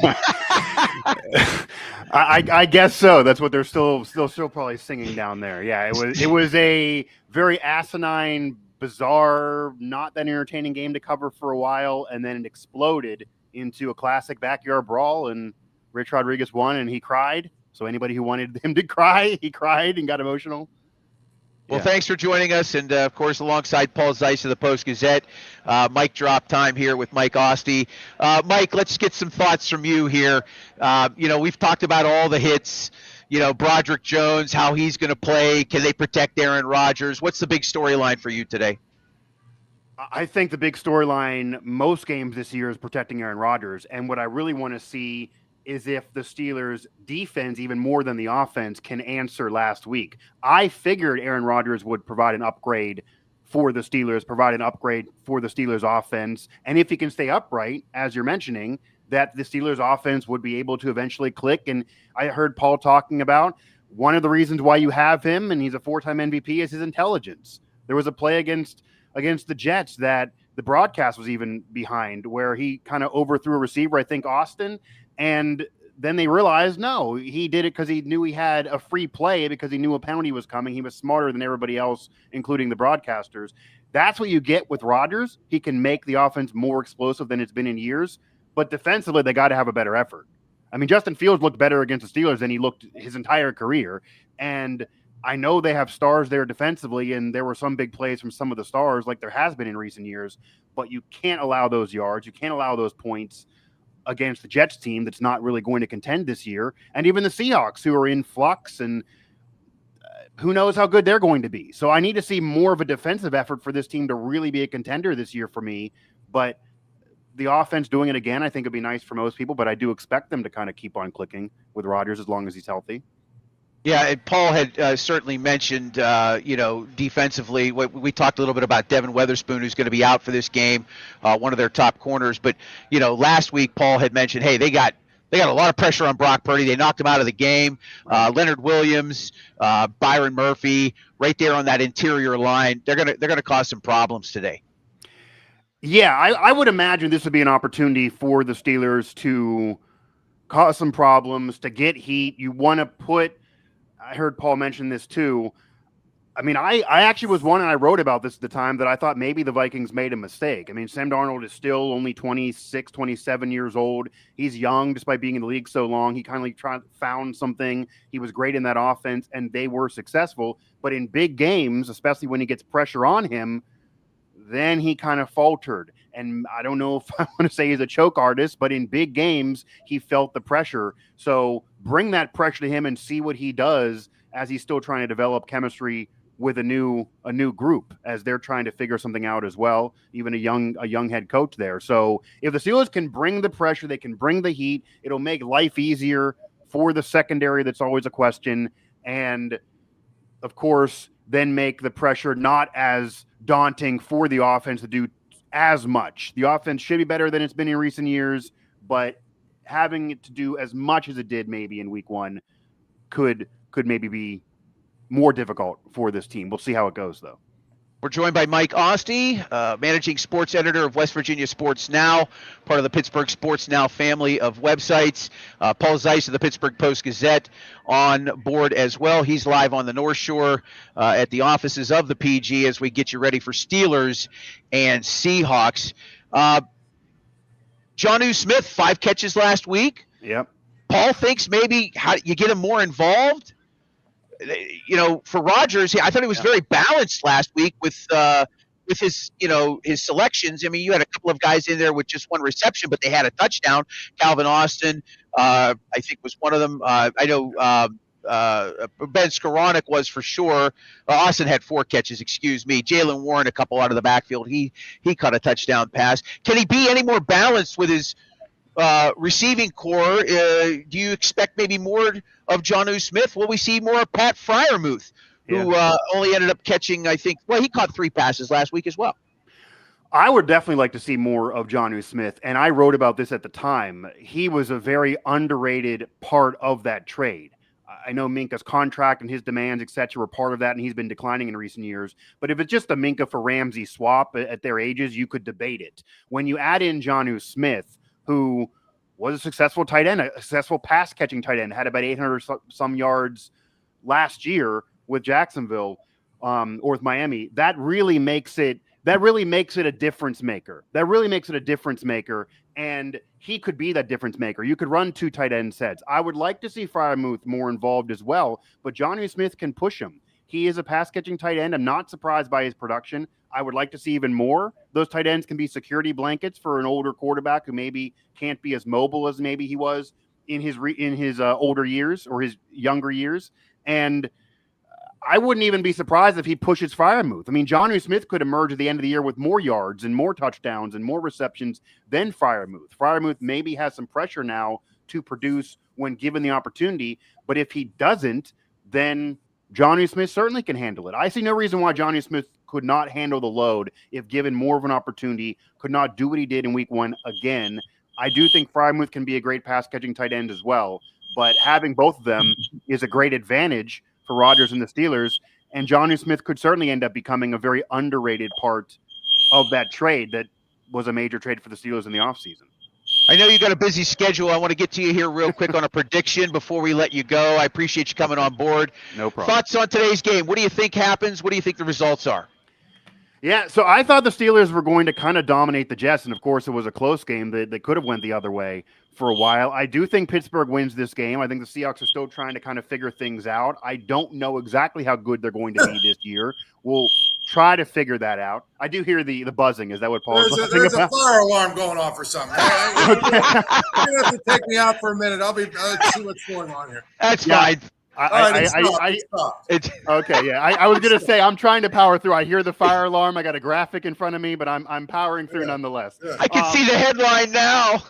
I guess so. That's what they're still probably singing down there. Yeah, it was a very asinine, bizarre, not that entertaining game to cover for a while, and then it exploded into a classic backyard brawl, and Rich Rodriguez won, and he cried. So anybody who wanted him to cry, he cried and got emotional. Well, thanks for joining us, and of course, alongside Paul Zeiss of the Post-Gazette, Mike drop time here with Mike Ostie. Mike, let's get some thoughts from you here. We've talked about all the hits Broderick Jones, how he's going to play. Can they protect Aaron Rodgers? What's the big storyline for you today? I think the big storyline most games this year is protecting Aaron Rodgers. And what I really want to see is if the Steelers' defense, even more than the offense, can answer last week. I figured Aaron Rodgers would provide an upgrade for the Steelers, provide an upgrade for the Steelers' offense. And if he can stay upright, as you're mentioning, that the Steelers' offense would be able to eventually click. And I heard Paul talking about one of the reasons why you have him, and he's a 4-time MVP, is his intelligence. There was a play against the Jets that the broadcast was even behind, where he kind of overthrew a receiver, I think Austin, and then they realized, no, he did it because he knew he had a free play because he knew a penalty was coming. He was smarter than everybody else, including the broadcasters. That's what you get with Rodgers. He can make the offense more explosive than it's been in years, but defensively, they got to have a better effort. I mean, Justin Fields looked better against the Steelers than he looked his entire career, and I know they have stars there defensively, and there were some big plays from some of the stars like there has been in recent years, but you can't allow those yards. You can't allow those points against the Jets team that's not really going to contend this year, and even the Seahawks, who are in flux, and who knows how good they're going to be. So I need to see more of a defensive effort for this team to really be a contender this year for me, but the offense doing it again, I think would be nice for most people, but I do expect them to kind of keep on clicking with Rodgers as long as he's healthy. Yeah, and Paul had certainly mentioned, defensively. We talked a little bit about Devin Weatherspoon, who's going to be out for this game, one of their top corners. But last week Paul had mentioned, hey, they got a lot of pressure on Brock Purdy. They knocked him out of the game. Leonard Williams, Byron Murphy, right there on that interior line. They're gonna cause some problems today. Yeah, I would imagine this would be an opportunity for the Steelers to cause some problems, to get heat. You want to put. I heard Paul mention this too. I mean, I actually was one, and I wrote about this at the time, that I thought maybe the Vikings made a mistake. I mean, Sam Darnold is still only 26, 27 years old. He's young despite being in the league so long. He kind of found something. He was great in that offense, and they were successful. But in big games, especially when he gets pressure on him, then he kind of faltered. And I don't know if I want to say he's a choke artist, but in big games, he felt the pressure. So bring that pressure to him and see what he does as he's still trying to develop chemistry with a new group, as they're trying to figure something out as well. Even a young head coach there. So if the Steelers can bring the pressure, they can bring the heat, it'll make life easier for the secondary. That's always a question. And of course, then make the pressure not as daunting for the offense to do as much. The offense should be better than it's been in recent years, but having it to do as much as it did maybe in week one could maybe be more difficult for this team. We'll see how it goes, though. We're joined by Mike Ostie, managing sports editor of West Virginia Sports Now, part of the Pittsburgh Sports Now family of websites. Paul Zeiss of the Pittsburgh Post-Gazette on board as well. He's live on the North Shore at the offices of the PG as we get you ready for Steelers and Seahawks. Jonnu Smith, 5 catches last week. Yep. Paul thinks maybe you get him more involved. For Rodgers, I thought he was very balanced last week with his selections. I mean, you had a couple of guys in there with just one reception, but they had a touchdown. Calvin Austin, I think, was one of them. I know Ben Skoranek was for sure. Austin had 4 catches, excuse me. Jalen Warren, a couple out of the backfield. He caught a touchdown pass. Can he be any more balanced with his receiving core? Do you expect maybe more of Jonnu Smith? Will we see more of Pat Freiermuth, who only ended up catching, I think, he caught 3 passes last week as well. I would definitely like to see more of Jonnu Smith, and I wrote about this at the time. He was a very underrated part of that trade. I know Minka's contract and his demands, et cetera, were part of that, and he's been declining in recent years. But if it's just a Minka for Ramsey swap at their ages, you could debate it. When you add in Jonnu Smith, who was a successful tight end, a successful pass-catching tight end, had about 800 some yards last year with Jacksonville or with Miami. That really makes it a difference maker. And he could be that difference maker. You could run 2 tight end sets. I would like to see Freiermuth more involved as well, but Jonnu Smith can push him. He is a pass-catching tight end. I'm not surprised by his production. I would like to see even more. Those tight ends can be security blankets for an older quarterback who maybe can't be as mobile as maybe he was in his older years or his younger years, and I wouldn't even be surprised if he pushes Freiermuth. I mean, Jonnu Smith could emerge at the end of the year with more yards and more touchdowns and more receptions than Freiermuth. Freiermuth maybe has some pressure now to produce when given the opportunity, but if he doesn't, then Jonnu Smith certainly can handle it. I see no reason why Jonnu Smith could not handle the load if given more of an opportunity, could not do what he did in week 1 again. I do think Freiermuth can be a great pass-catching tight end as well, but having both of them is a great advantage for Rodgers and the Steelers, and Jonnu Smith could certainly end up becoming a very underrated part of that trade that was a major trade for the Steelers in the offseason. I know you got a busy schedule. I want to get to you here real quick on a prediction before we let you go. I appreciate you coming on board. No problem. Thoughts on today's game? What do you think happens? What do you think the results are? Yeah, so I thought the Steelers were going to kind of dominate the Jets, and of course it was a close game. They could have went the other way for a while. I do think Pittsburgh wins this game. I think the Seahawks are still trying to kind of figure things out. I don't know exactly how good they're going to be this year. We'll try to figure that out. I do hear the buzzing. Is that what Paul is buzzing about? There's a fire alarm going off or something. You're going to have to take me out for a minute. I'll see what's going on here. That's fine. It's okay, yeah. I was gonna say I'm trying to power through. I hear the fire alarm. I got a graphic in front of me, but I'm powering through nonetheless. Yeah. I can see the headline now.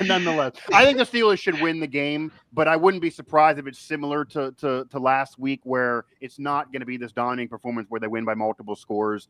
Nonetheless, I think the Steelers should win the game, but I wouldn't be surprised if it's similar to last week, where it's not going to be this dominating performance where they win by multiple scores.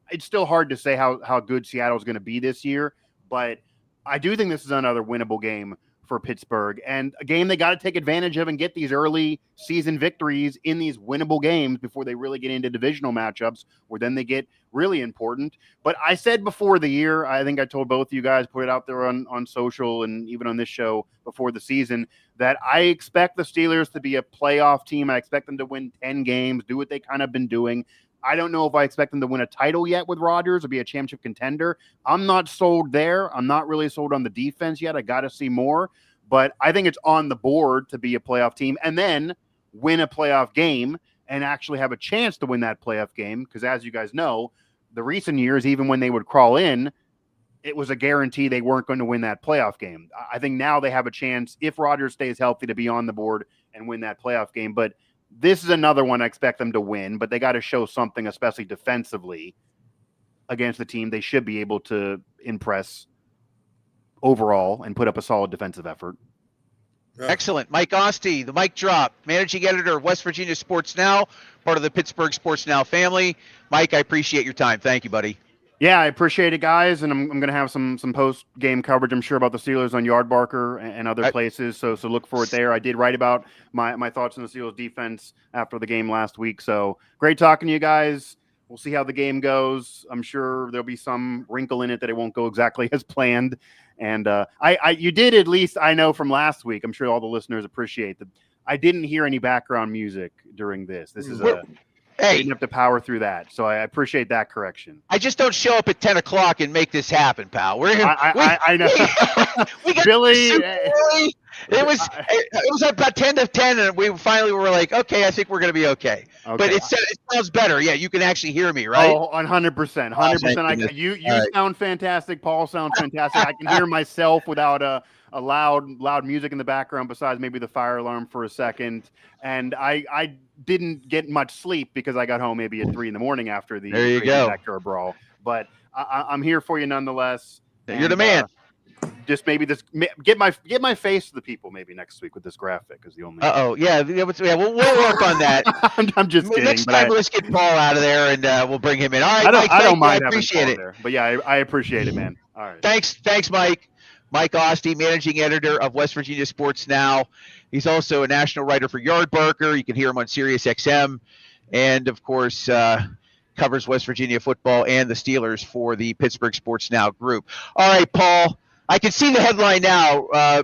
It's still hard to say how good Seattle's going to be this year, but I do think this is another winnable game for Pittsburgh, and a game they got to take advantage of and get these early season victories in these winnable games before they really get into divisional matchups where then they get really important. But I said before the year, I think I told both of you guys, put it out there on social and even on this show before the season, that I expect the Steelers to be a playoff team. I expect them to win 10 games, do what they kind of been doing. I don't know if I expect them to win a title yet with Rodgers or be a championship contender. I'm not sold there. I'm not really sold on the defense yet. I got to see more. But I think it's on the board to be a playoff team and then win a playoff game and actually have a chance to win that playoff game. Because as you guys know, the recent years, even when they would crawl in, it was a guarantee they weren't going to win that playoff game. I think now they have a chance, if Rodgers stays healthy, to be on the board and win that playoff game. But this is another one I expect them to win, but they got to show something, especially defensively, against the team. They should be able to impress overall and put up a solid defensive effort. Excellent. Mike Oste, the mic drop, managing editor of West Virginia Sports Now, part of the Pittsburgh Sports Now family. Mike, I appreciate your time. Thank you, buddy. Yeah, I appreciate it, guys, and I'm going to have some post-game coverage, I'm sure, about the Steelers on Yardbarker and other places, so look for it there. I did write about my thoughts on the Steelers defense after the game last week, so great talking to you guys. We'll see how the game goes. I'm sure there'll be some wrinkle in it that it won't go exactly as planned, and you did, at least I know from last week, I'm sure all the listeners appreciate that I didn't hear any background music during this. This is I didn't have to power through that, so I appreciate that correction. I just don't show up at 10 o'clock and make this happen, pal. I know. We got Billy. It was about 10 to 10, and we finally were like, okay, I think we're going to be okay. But it sounds better. Yeah, you can actually hear me, right? Oh, 100%. 100%. You sound fantastic. Paul sounds fantastic. I can hear myself without a loud music in the background besides maybe the fire alarm for a second. And I didn't get much sleep because I got home maybe at 3 a.m. after the Vector brawl. But I'm here for you nonetheless. You're the man. Just maybe get my face to the people maybe next week with this graphic is the only. Yeah, we'll work on that. I'm just kidding. Next time, let's get Paul out of there and we'll bring him in. All right, I don't mind. I appreciate it. There. But yeah, I appreciate it, man. All right. Thanks, Mike. Mike Oste, managing editor of West Virginia Sports Now. He's also a national writer for Yardbarker. You can hear him on Sirius XM, and of course covers West Virginia football and the Steelers for the Pittsburgh Sports Now group. All right, Paul. I can see the headline now.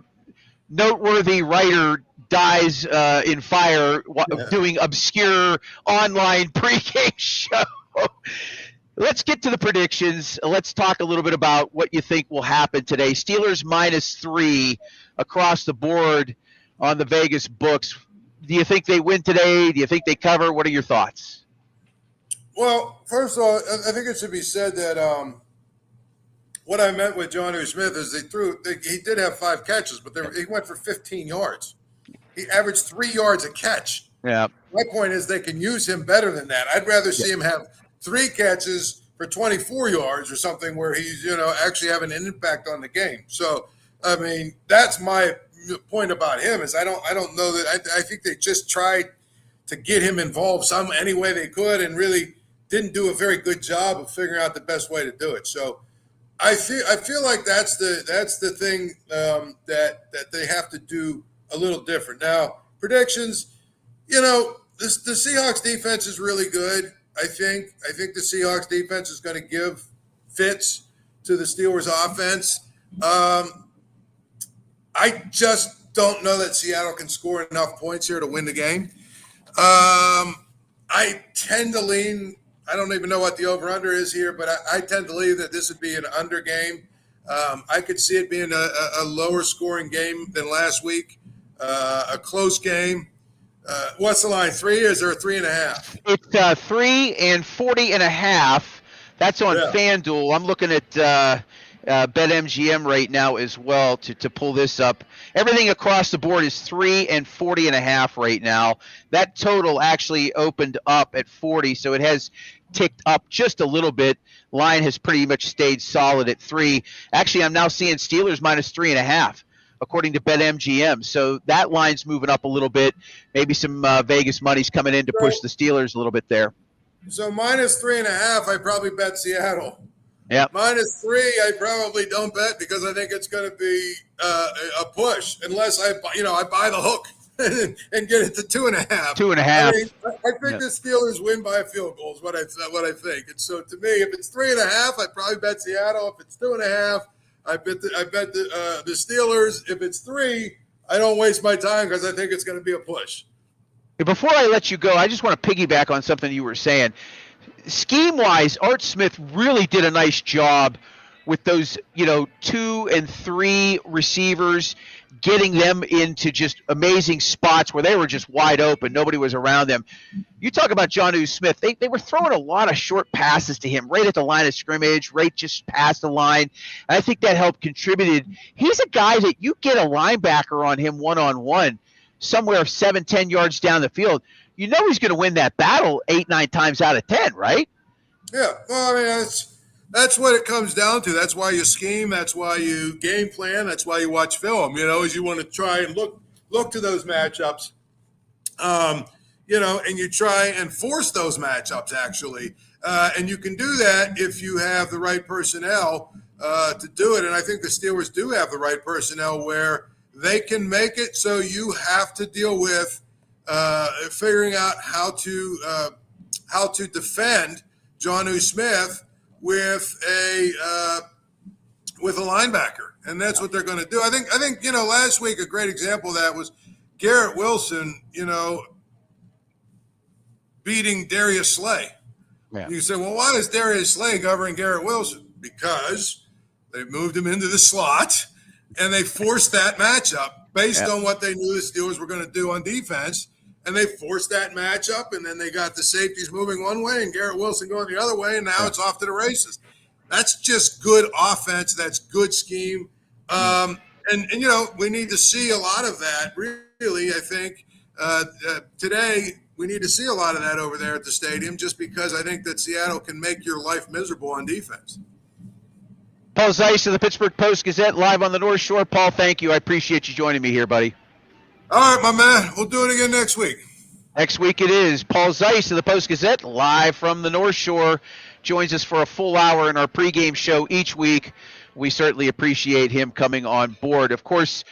Noteworthy writer dies in fire doing obscure online pregame show. Let's get to the predictions. Let's talk a little bit about what you think will happen today. Steelers -3 across the board on the Vegas books. Do you think they win today? Do you think they cover? What are your thoughts? Well, first of all, I think it should be said that what I meant with Jonnu Smith is he did have 5 catches, but he went for 15 yards. He averaged 3 yards a catch. Yeah. My point is they can use him better than that. I'd rather see him have 3 catches for 24 yards or something where he's, actually having an impact on the game. So, I mean, that's my point about him is I don't know that I think they just tried to get him involved any way they could and really didn't do a very good job of figuring out the best way to do it. So I feel like that's the thing that they have to do a little different. Now, predictions, the Seahawks defense is really good. I think the Seahawks defense is going to give fits to the Steelers offense. I just don't know that Seattle can score enough points here to win the game. I tend to lean, I don't even know what the over-under is here, but I tend to believe that this would be an under game. I could see it being a lower scoring game than last week, a close game. What's the line? 3? Is there a 3.5? It's 3 and 40.5. That's on FanDuel. I'm looking at BetMGM right now as well to pull this up. Everything across the board is 3 and 40.5 right now. That total actually opened up at 40, so it has ticked up just a little bit. Line has pretty much stayed solid at 3. Actually, I'm now seeing Steelers minus 3.5. According to BetMGM. So that line's moving up a little bit. Maybe some Vegas money's coming in to push the Steelers a little bit there. So minus 3.5, I probably bet Seattle. Yeah. Minus 3, I probably don't bet because I think it's going to be a push unless I buy the hook and get it to 2.5. 2.5. I think the Steelers win by a field goal is what I think. And so to me, if it's 3.5, I probably bet Seattle. If it's 2.5, I bet the Steelers. If it's 3, I don't waste my time because I think it's going to be a push. Before I let you go, I just want to piggyback on something you were saying. Scheme-wise, Art Smith really did a nice job with those, 2 and 3 receivers, getting them into just amazing spots where they were just wide open. Nobody was around them. You talk about Jonnu Smith. They were throwing a lot of short passes to him right at the line of scrimmage, right just past the line. And I think that helped contributed. He's a guy that you get a linebacker on him one-on-one somewhere 7-10 yards down the field. You know he's going to win that battle 8-9 times out of 10, right? Yeah. Well, I mean, that's what it comes down to. That's why you scheme. That's why you game plan. That's why you watch film, is you want to try and look to those matchups, and you try and force those matchups actually. And you can do that if you have the right personnel to do it. And I think the Steelers do have the right personnel where they can make it so you have to deal with figuring out how to defend Jonnu Smith with a linebacker, and that's what they're going to do. I think last week a great example of that was Garrett Wilson, beating Darius Slay. Yeah. You say, well, why is Darius Slay covering Garrett Wilson? Because they moved him into the slot and they forced that matchup based on what they knew the Steelers were going to do on defense. And they forced that matchup, and then they got the safeties moving one way and Garrett Wilson going the other way, and now it's off to the races. That's just good offense. That's good scheme. And we need to see a lot of that, really, I think. Today, we need to see a lot of that over there at the stadium just because I think that Seattle can make your life miserable on defense. Paul Zeiss of the Pittsburgh Post-Gazette, live on the North Shore. Paul, thank you. I appreciate you joining me here, buddy. All right, my man. We'll do it again next week. Next week it is. Paul Zeiss of the Post-Gazette, live from the North Shore, joins us for a full hour in our pregame show each week. We certainly appreciate him coming on board. Of course,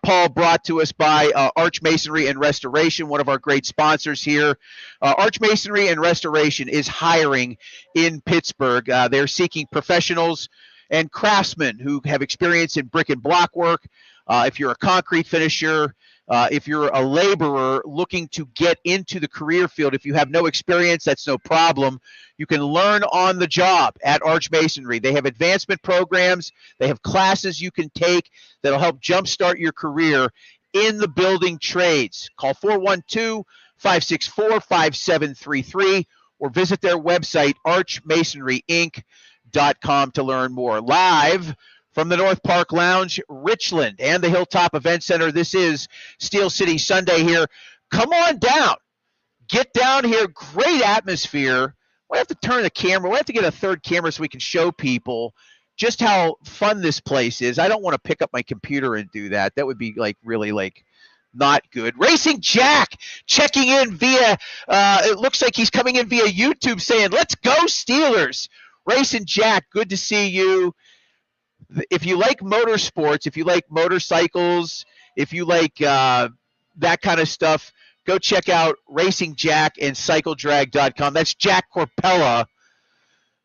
Paul brought to us by Arch Masonry and Restoration, one of our great sponsors here. Arch Masonry and Restoration is hiring in Pittsburgh. They're seeking professionals and craftsmen who have experience in brick and block work. If you're a concrete finisher, if you're a laborer looking to get into the career field, if you have no experience, that's no problem. You can learn on the job at Arch Masonry. They have advancement programs. They have classes you can take that'll help jumpstart your career in the building trades. Call 412-564-5733 or visit their website, archmasoryinc.com. SteelCitySunday.com to learn more. Live from the North Park Lounge, Richland, and the Hilltop Event Center, this is Steel City Sunday here. Come on down. Get down here. Great atmosphere. We have to turn the camera. We have to get a third camera so we can show people just how fun this place is. I don't want to pick up my computer and do that. That would be really not good. Racing Jack checking in via, it looks like he's coming in via YouTube saying, let's go Steelers. Racing Jack, good to see you. If you like motorsports, if you like motorcycles, if you like that kind of stuff, go check out Racing Jack and CycleDrag.com. That's Jack Corpella,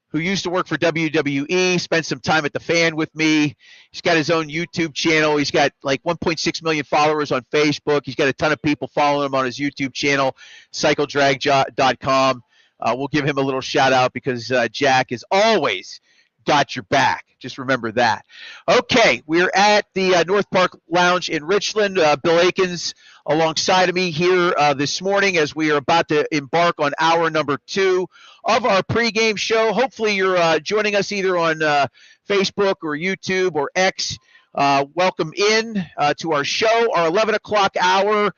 who used to work for WWE, spent some time at the Fan with me. He's got his own YouTube channel. He's got like 1.6 million followers on Facebook. He's got a ton of people following him on his YouTube channel, CycleDrag.com. We'll give him a little shout out because Jack has always got your back. Just remember that. Okay, we're at the North Park Lounge in Richland. Bill Akins alongside of me here this morning as we are about to embark on hour number 2 of our pregame show. Hopefully you're joining us either on Facebook or YouTube or X. Welcome in to our show, our 11 o'clock hour,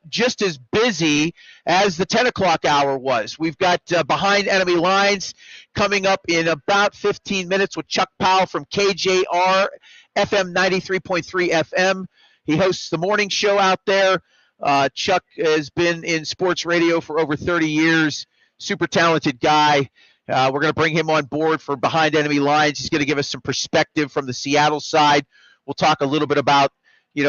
just as busy as the 10 o'clock hour was. We've got Behind Enemy Lines coming up in about 15 minutes with Chuck Powell from KJR FM 93.3 FM. He hosts the morning show out there. Chuck has been in sports radio for over 30 years. Super talented guy. We're going to bring him on board for Behind Enemy Lines. He's going to give us some perspective from the Seattle side. We'll talk a little bit about,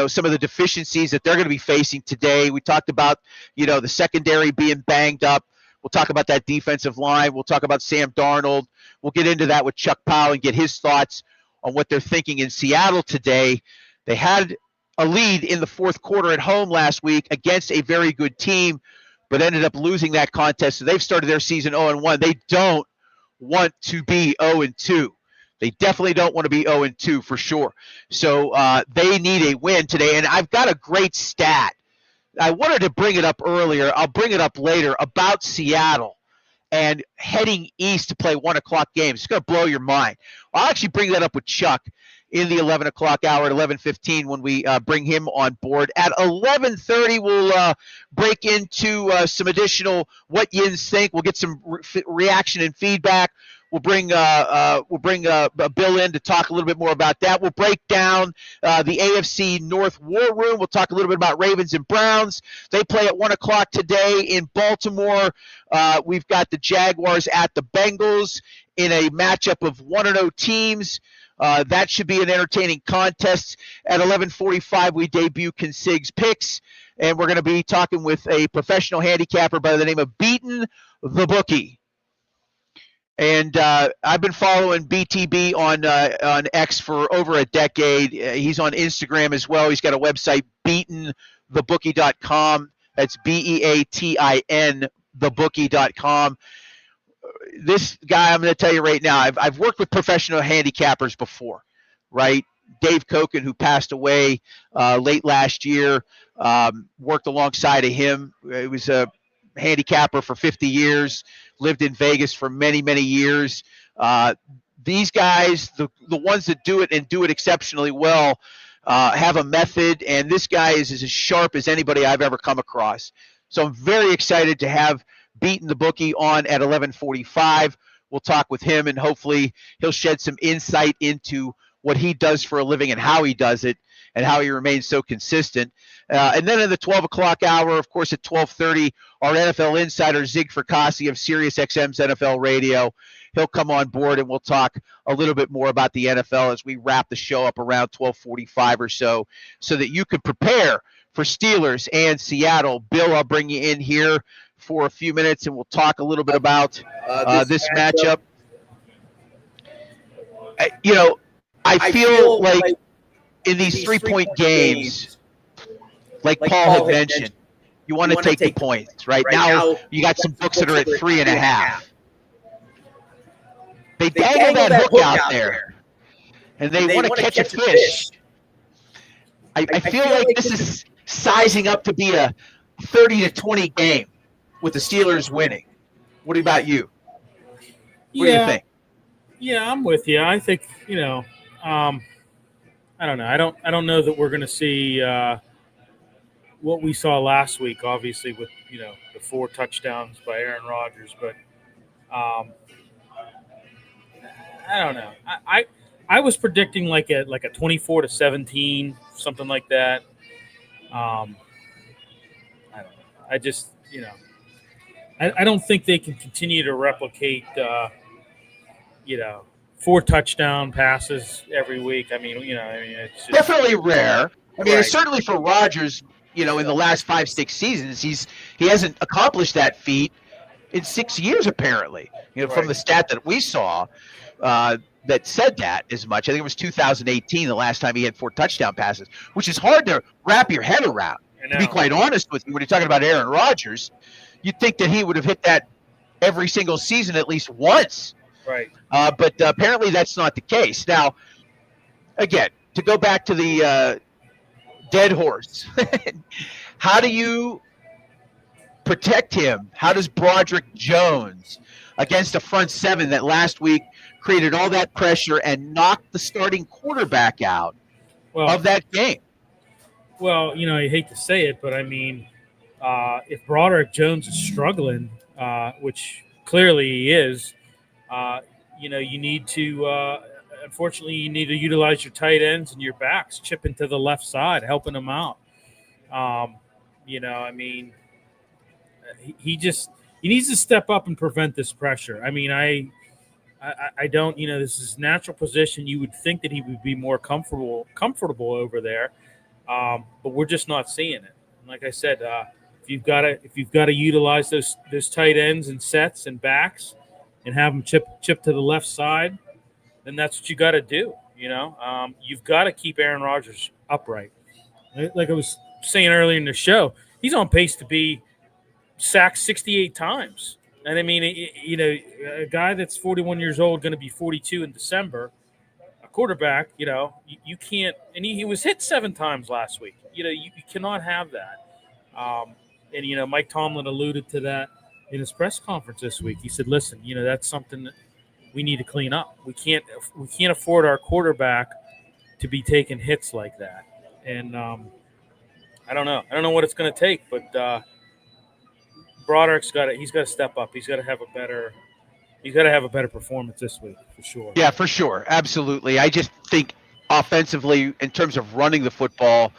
some of the deficiencies that they're going to be facing today. We talked about, the secondary being banged up. We'll talk about that defensive line. We'll talk about Sam Darnold. We'll get into that with Chuck Powell and get his thoughts on what they're thinking in Seattle today. They had a lead in the fourth quarter at home last week against a very good team, but ended up losing that contest. So they've started their season 0-1. They don't want to be 0-2. They definitely don't want to be 0-2 for sure. So they need a win today. And I've got a great stat. I wanted to bring it up earlier. I'll bring it up later about Seattle and heading east to play 1 o'clock games. It's going to blow your mind. I'll actually bring that up with Chuck in the 11 o'clock hour at 11:15 when we bring him on board. At 11:30, we'll break into some additional what Yins think. We'll get some reaction and feedback. We'll bring Bill in to talk a little bit more about that. We'll break down the AFC North War Room. We'll talk a little bit about Ravens and Browns. They play at 1 o'clock today in Baltimore. We've got the Jaguars at the Bengals in a matchup of 1-0 teams. That should be an entertaining contest. At 11:45, we debut Consig's Picks, and we're going to be talking with a professional handicapper by the name of Beaton the Bookie. And I've been following BTB on X for over a decade. He's on Instagram as well. He's got a website, beatonthebookie.com. That's BEATIN, thebookie.com. This guy, I'm going to tell you right now, I've worked with professional handicappers before, right? Dave Koken, who passed away late last year, worked alongside of him. He was a handicapper for 50 years, lived in Vegas for many, many years. These guys, the ones that do it and do it exceptionally well, have a method, and this guy is as sharp as anybody I've ever come across. So I'm very excited to have Beaton the Bookie on at 11:45. We'll talk with him, and hopefully he'll shed some insight into what he does for a living and how he does it and how he remains so consistent. And then in the 12 o'clock hour, of course, at 12:30, our NFL insider, Zig Fracassi of SiriusXM's NFL Radio. He'll come on board, and we'll talk a little bit more about the NFL as we wrap the show up around 12:45 or so that you can prepare for Steelers and Seattle. Bill, I'll bring you in here for a few minutes, and we'll talk a little bit about this matchup. I feel like in these three-point games, like Paul had mentioned, you want to take the points, right? Now you got some books that are at 3.5. They dangle that hook out there, and they want to catch a fish. I feel like this is sizing up to be a 30-20 game with the Steelers winning. What about you? What do you think? Yeah, I'm with you. I think I don't know. I don't know that we're going to see what we saw last week. Obviously, with the 4 touchdowns by Aaron Rodgers, but I don't know. I was predicting like a 24-17, something like that. I don't know. I just I don't think they can continue to replicate 4 touchdown passes every week. I mean, it's just Definitely rare. I mean, Right. certainly for Rodgers, in the last 5-6 seasons, he hasn't accomplished that feat in 6 years apparently. From Right. the stat that we saw that said that as much. I think it was 2018 the last time he had 4 touchdown passes, which is hard to wrap your head around. I To be know. quite honest with you, when you're talking about Aaron Rodgers, you'd think that he would have hit that every single season at least once. Right. But apparently that's not the case. Now, again, to go back to the dead horse, how do you protect him? How does Broderick Jones against a front 7 that last week created all that pressure and knocked the starting quarterback out Well, of that game? Well, I hate to say it, but I mean, if Broderick Jones is struggling, which clearly he is, you need to. Unfortunately, you need to utilize your tight ends and your backs, chipping to the left side, helping them out. I mean, he needs to step up and prevent this pressure. I mean, I don't. This is his natural position. You would think that he would be more comfortable over there. But we're just not seeing it. And like I said, if you've got to utilize those tight ends and sets and backs, and have them chip to the left side, then that's what you got to do. You've got to keep Aaron Rodgers upright. Like I was saying earlier in the show, he's on pace to be sacked 68 times. And I mean, a guy that's 41 years old, going to be 42 in December. Quarterback, you can't, and he was hit 7 times last week. You cannot have that. And Mike Tomlin alluded to that in his press conference this week. He said, "Listen, that's something that we need to clean up. We can't afford our quarterback to be taking hits like that." And I don't know. I don't know what it's going to take, but Broderick's he's got to step up. He's got to have a better performance this week, for sure. Yeah, for sure. Absolutely. I just think offensively, in terms of running the football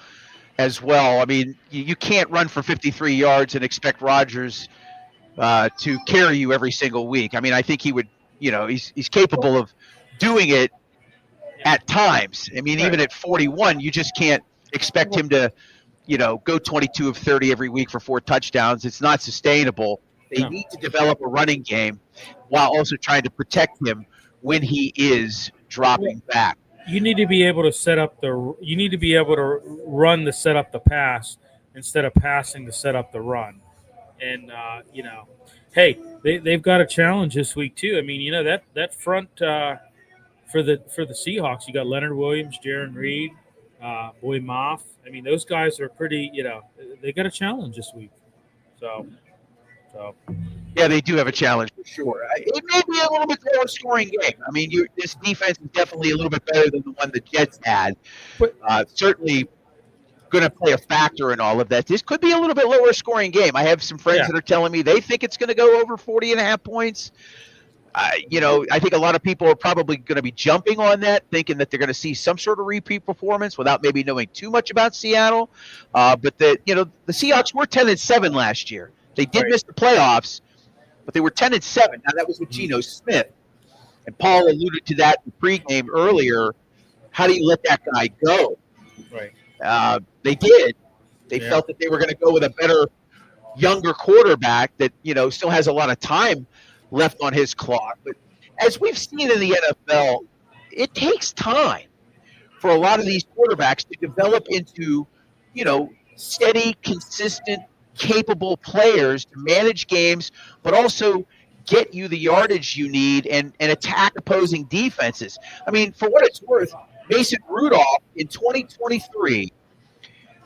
as well, I mean, you can't run for 53 yards and expect Rodgers to carry you every single week. I mean, I think he would, he's capable of doing it at times. I mean, even at 41, you just can't expect him to, go 22 of 30 every week for 4 touchdowns. It's not sustainable. They need to develop a running game while also trying to protect him when he is dropping back. You need to be able to you need to be able to run to set up the pass instead of passing to set up the run. And hey, they've got a challenge this week too. I mean, that front for the Seahawks, you got Leonard Williams, Jaron Reed, Boy Moff. I mean, those guys are pretty. They got a challenge this week. So. Yeah, they do have a challenge for sure. It may be a little bit lower scoring game. I mean, this defense is definitely a little bit better than the one the Jets had. Certainly going to play a factor in all of that. This could be a little bit lower scoring game. I have some friends that are telling me they think it's going to go over 40.5 points. I think a lot of people are probably going to be jumping on that, thinking that they're going to see some sort of repeat performance without maybe knowing too much about Seattle. But the Seahawks were 10-7 last year. They did miss the playoffs, but they were 10-7. Now that was with Geno Smith, and Paul alluded to that in the pregame earlier. How do you let that guy go? Right. They did. They felt that they were going to go with a better, younger quarterback that still has a lot of time left on his clock. But as we've seen in the NFL, it takes time for a lot of these quarterbacks to develop into, steady, consistent, capable players to manage games, but also get you the yardage you need and attack opposing defenses. I mean, for what it's worth, Mason Rudolph in 2023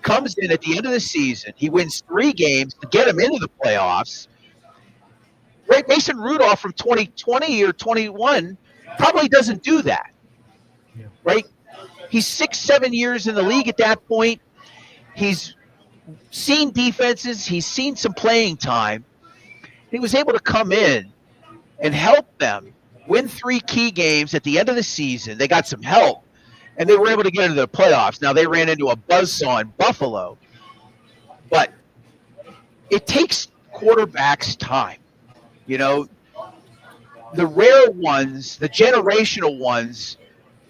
comes in at the end of the season. He wins 3 games to get him into the playoffs. Mason Rudolph from 2020 or 21 probably doesn't do that, Yeah. right? He's 6-7 years in the league at that point. He's seen defenses. He's seen some playing time. He was able to come in and help them win 3 key games at the end of the season. They got some help, and they were able to get into the playoffs. Now, they ran into a buzzsaw in Buffalo, but it takes quarterbacks time. You know, the rare ones, the generational ones,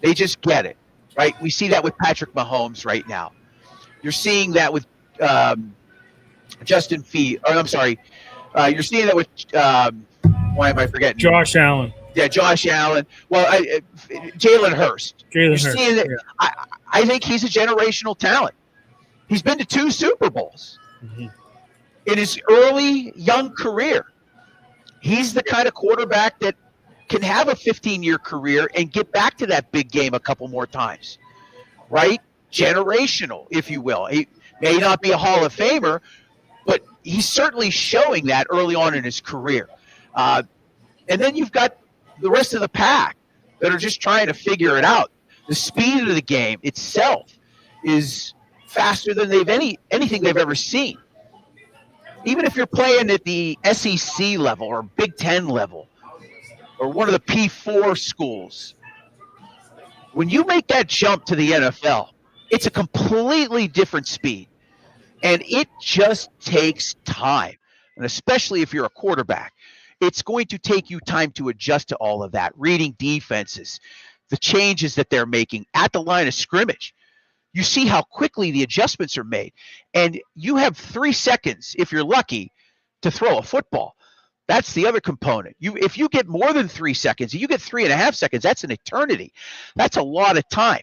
they just get it, right? We see that with Patrick Mahomes right now. You're seeing that with Justin Fields. I'm sorry. You're seeing that with why am I forgetting? Josh Allen. Yeah, Josh Allen. Well, Jalen Hurst. You're seeing that. Yeah. I think he's a generational talent. He's been to 2 Super Bowls in his early young career. He's the kind of quarterback that can have a 15-year career and get back to that big game a couple more times, right? Generational, if you will. He may not be a Hall of Famer, but he's certainly showing that early on in his career. And then you've got the rest of the pack that are just trying to figure it out. The speed of the game itself is faster than anything they've ever seen. Even if you're playing at the SEC level or Big Ten level or one of the P4 schools, when you make that jump to the NFL, it's a completely different speed. And it just takes time. And especially if you're a quarterback, it's going to take you time to adjust to all of that, reading defenses, the changes that they're making at the line of scrimmage. You see how quickly the adjustments are made. And you have 3 seconds, if you're lucky, to throw a football. That's the other component. If you get more than 3 seconds, you get 3.5 seconds, that's an eternity. That's a lot of time.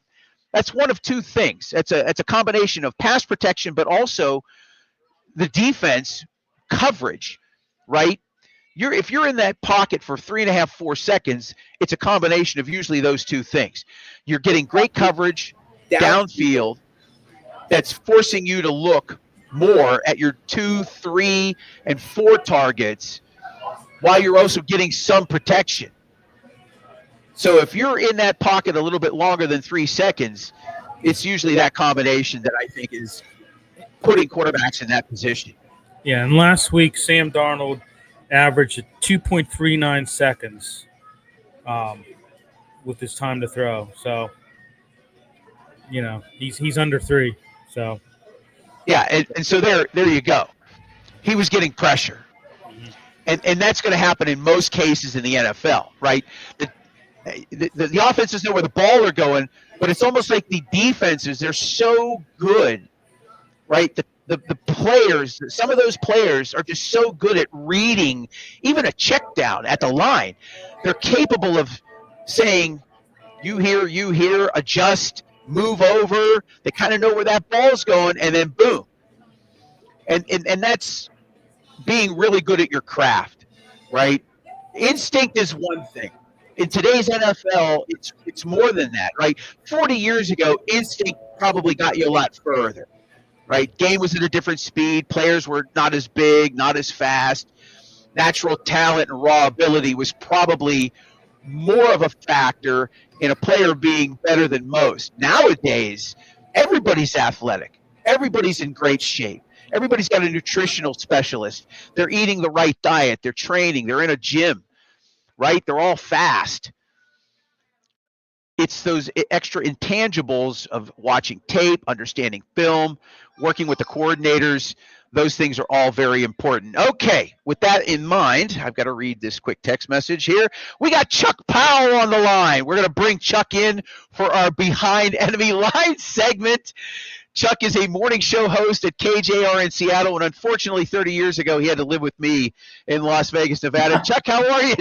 That's one of 2 things. It's a combination of pass protection, but also the defense coverage, right? If you're in that pocket for 3.5, 4 seconds, it's a combination of usually those 2 things. You're getting great coverage downfield that's forcing you to look more at your 2, 3, and 4 targets while you're also getting some protection. So if you're in that pocket a little bit longer than 3 seconds, it's usually that combination that I think is putting quarterbacks in that position. Yeah, and last week Sam Darnold averaged 2.39 seconds with his time to throw. So, you know, he's under 3. So yeah, and so there you go. He was getting pressure, and that's going to happen in most cases in the NFL, right? The offenses know where the ball are going, but it's almost like the defenses, they're so good, right? The players, some of those players are just so good at reading even a check down at the line. They're capable of saying, you here, adjust, move over. They kind of know where that ball's going, and then boom. And that's being really good at your craft, right? Instinct is one thing. In today's NFL, it's more than that, right? 40 years ago, instinct probably got you a lot further, right? Game was at a different speed. Players were not as big, not as fast. Natural talent and raw ability was probably more of a factor in a player being better than most. Nowadays, everybody's athletic. Everybody's in great shape. Everybody's got a nutritional specialist. They're eating the right diet. They're training. They're in a gym, right? They're all fast. It's those extra intangibles of watching tape, understanding film, working with the coordinators. Those things are all very important. Okay, with that in mind, I've got to read this quick text message here. We got Chuck Powell on the line. We're going to bring Chuck in for our Behind Enemy Lines segment. Chuck is a morning show host at KJR in Seattle, and unfortunately 30 years ago he had to live with me in Las Vegas, Nevada. Chuck, how are you?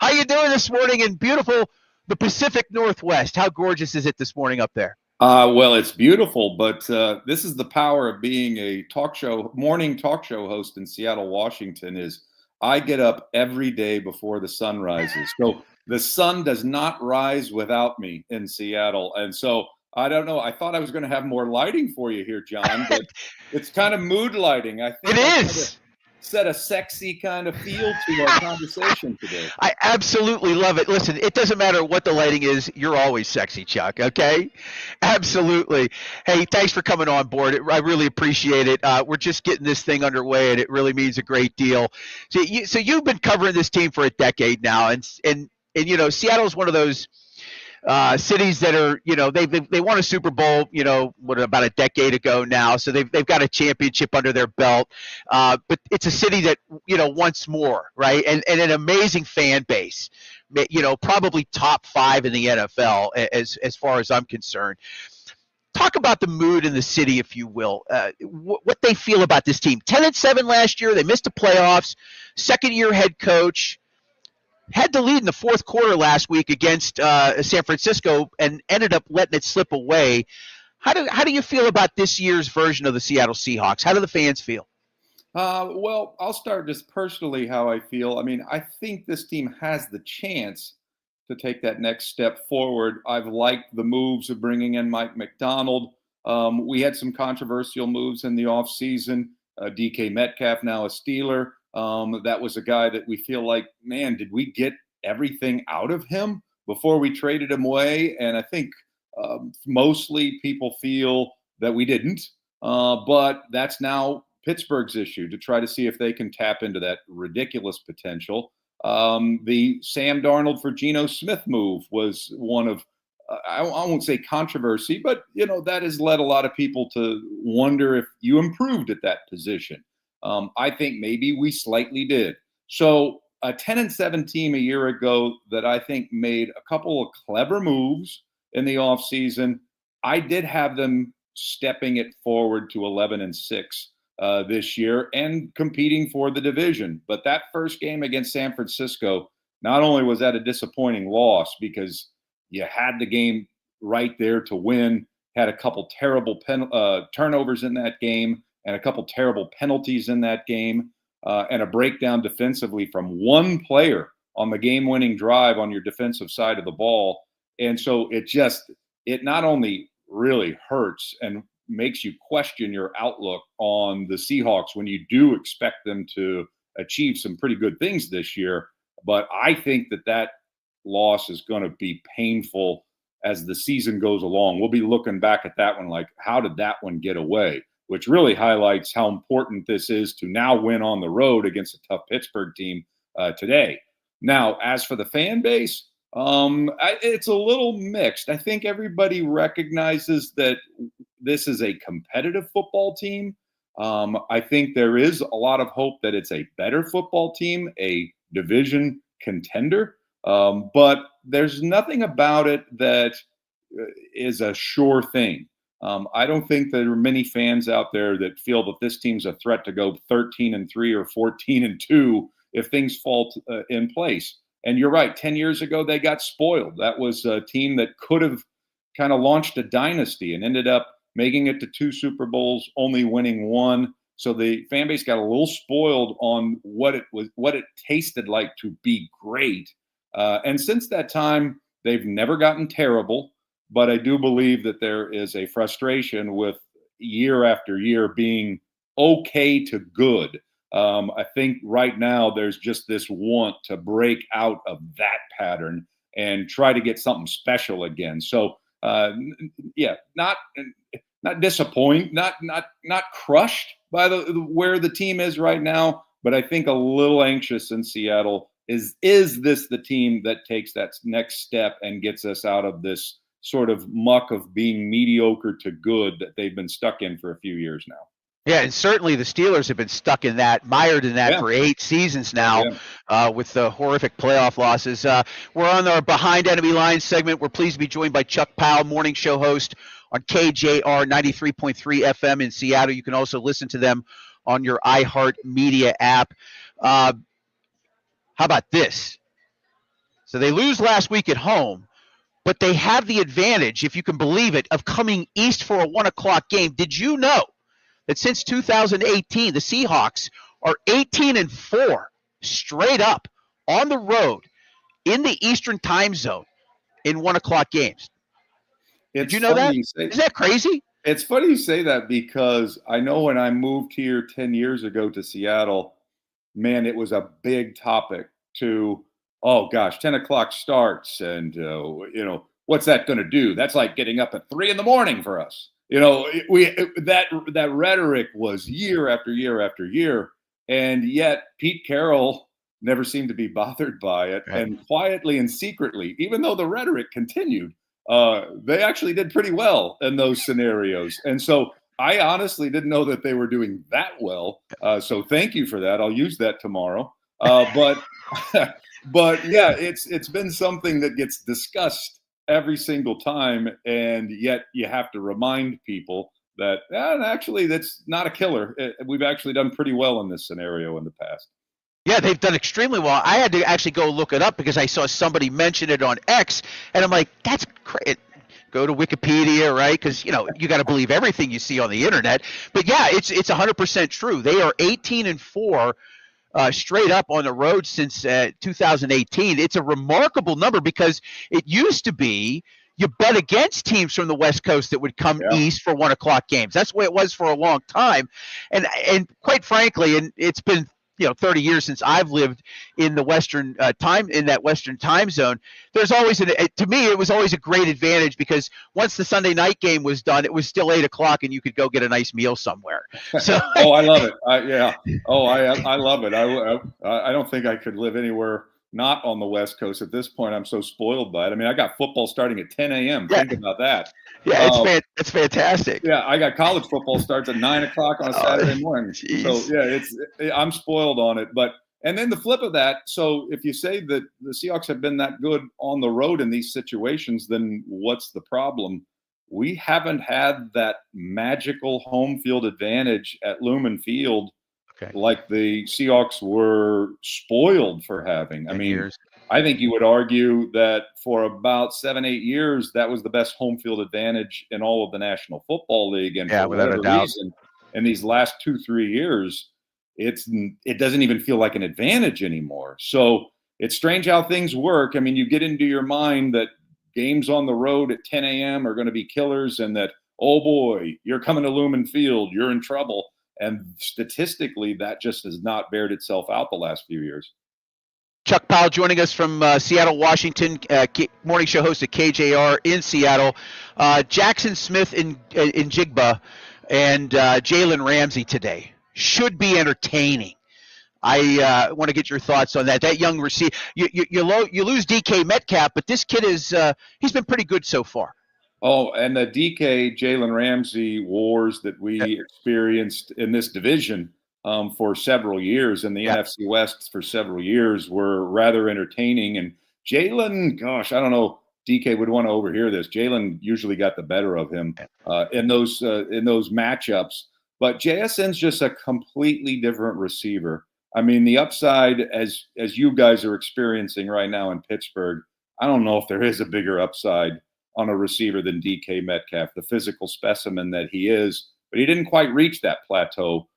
How you doing this morning in beautiful the Pacific Northwest? How gorgeous is it this morning up there? Well, it's beautiful, but this is the power of being a morning talk show host in Seattle, Washington, is I get up every day before the sun rises. So the sun does not rise without me in Seattle. And so I don't know. I thought I was going to have more lighting for you here, John, but it's kind of mood lighting. I think it is. set a sexy kind of feel to our conversation today. I absolutely love it. Listen, it doesn't matter what the lighting is. You're always sexy, Chuck. Okay? Absolutely. Hey, thanks for coming on board. I really appreciate it. We're just getting this thing underway, and it really means a great deal. So you've been covering this team for a decade now, and you know, Seattle is one of those cities that are, you know, they won a Super Bowl, you know, about a decade ago now. So they've got a championship under their belt. But it's a city that, you know, wants more, right? And an amazing fan base, you know, probably top 5 in the NFL as far as I'm concerned. Talk about the mood in the city, if you will. What they feel about this team. 10-7 last year. They missed the playoffs. Second-year head coach. Had the lead in the fourth quarter last week against San Francisco and ended up letting it slip away. How do you feel about this year's version of the Seattle Seahawks? How do the fans feel? Well, I'll start just personally how I feel. I mean, I think this team has the chance to take that next step forward. I've liked the moves of bringing in Mike McDonald. We had some controversial moves in the offseason. DK Metcalf, now a Steeler. That was a guy that we feel like, man, did we get everything out of him before we traded him away? And I think mostly people feel that we didn't. But that's now Pittsburgh's issue to try to see if they can tap into that ridiculous potential. The Sam Darnold for Geno Smith move was one of, I won't say controversy, but, you know, that has led a lot of people to wonder if you improved at that position. I think maybe we slightly did. So a 10-7 team a year ago that I think made a couple of clever moves in the offseason, I did have them stepping it forward to 11-6 this year and competing for the division. But that first game against San Francisco, not only was that a disappointing loss because you had the game right there to win, had a couple terrible turnovers in that game, and a couple terrible penalties in that game, and a breakdown defensively from one player on the game-winning drive on your defensive side of the ball. And so it not only really hurts and makes you question your outlook on the Seahawks when you do expect them to achieve some pretty good things this year, but I think that loss is going to be painful as the season goes along. We'll be looking back at that one like, how did that one get away? Which really highlights how important this is to now win on the road against a tough Pittsburgh team today. Now, as for the fan base, it's a little mixed. I think everybody recognizes that this is a competitive football team. I think there is a lot of hope that it's a better football team, a division contender. But there's nothing about it that is a sure thing. I don't think there are many fans out there that feel that this team's a threat to go 13-3 or 14-2 if things fall in place. And you're right, 10 years ago, they got spoiled. That was a team that could have kind of launched a dynasty and ended up making it to 2 Super Bowls, only winning 1. So the fan base got a little spoiled on what it tasted like to be great. And since that time, they've never gotten terrible. But I do believe that there is a frustration with year after year being okay to good. I think right now there's just this want to break out of that pattern and try to get something special again. So, not disappointed, not crushed by where the team is right now, but I think a little anxious in Seattle. Is this the team that takes that next step and gets us out of this sort of muck of being mediocre to good that they've been stuck in for a few years now? Yeah, and certainly the Steelers have been stuck in that, mired in that for 8 seasons now, with the horrific playoff losses. We're on our Behind Enemy Lines segment. We're pleased to be joined by Chuck Powell, morning show host on KJR 93.3 FM in Seattle. You can also listen to them on your iHeart Media app. How about this? So they lose last week at home, but they have the advantage, if you can believe it, of coming east for a 1 o'clock game. Did you know that since 2018, the Seahawks are 18-4 straight up on the road in the Eastern time zone in 1 o'clock games? Did you know that? Isn't that crazy? It's funny you say that because I know when I moved here 10 years ago to Seattle, man, it was a big topic to, oh gosh, 10 o'clock starts. And, what's that going to do? That's like getting up at 3 a.m. for us. That rhetoric was year after year after year. And yet Pete Carroll never seemed to be bothered by it. Right. And quietly and secretly, even though the rhetoric continued, they actually did pretty well in those scenarios. And so I honestly didn't know that they were doing that well. So thank you for that. I'll use that tomorrow. But yeah, it's been something that gets discussed every single time. And yet you have to remind people that actually that's not a killer. We've actually done pretty well in this scenario in the past. Yeah, they've done extremely well. I had to actually go look it up because I saw somebody mention it on X, and I'm like, that's great. Go to Wikipedia, right? Because, you got to believe everything you see on the internet. But yeah, it's 100% true. They are 18-4 straight up on the road since 2018. It's a remarkable number because it used to be you bet against teams from the West Coast that would come east for 1 o'clock games. That's the way it was for a long time. And quite frankly, and it's been 30 years since I've lived in the Western Western time zone. There's always to me, it was always a great advantage because once the Sunday night game was done, it was still 8 o'clock and you could go get a nice meal somewhere. So, I love it. I love it. I don't think I could live anywhere not on the West Coast at this point. I'm so spoiled by it. I mean, I got football starting at 10 a.m. Yeah. Think about that. Yeah, it's fantastic. Yeah, I got college football starts at 9 o'clock on a Saturday morning. Geez. So yeah, I'm spoiled on it. And then the flip of that. So if you say that the Seahawks have been that good on the road in these situations, then what's the problem? We haven't had that magical home field advantage at Lumen Field like the Seahawks were spoiled for having. I mean, I think you would argue that for about 7-8 years, that was the best home field advantage in all of the National Football League. And for without a doubt, reason, in these last 2-3 years, it doesn't even feel like an advantage anymore. So it's strange how things work. I mean, you get into your mind that games on the road at 10 a.m. are going to be killers and that, oh boy, you're coming to Lumen Field, you're in trouble. And statistically, that just has not bared itself out the last few years. Chuck Powell joining us from Seattle, Washington, morning show host at KJR in Seattle. Jackson Smith in Jigba and Jalen Ramsey today should be entertaining. I want to get your thoughts on that. That young receiver, you lose DK Metcalf, but this kid he's been pretty good so far. Oh, and the DK Jalen Ramsey wars that we experienced in this division for several years, and the NFC West for several years, were rather entertaining. And Jalen, gosh, I don't know, DK would want to overhear this. Jalen usually got the better of him in those matchups, but JSN's just a completely different receiver. I mean, the upside, as you guys are experiencing right now in Pittsburgh, I don't know if there is a bigger upside on a receiver than DK Metcalf, the physical specimen that he is, but he didn't quite reach that plateau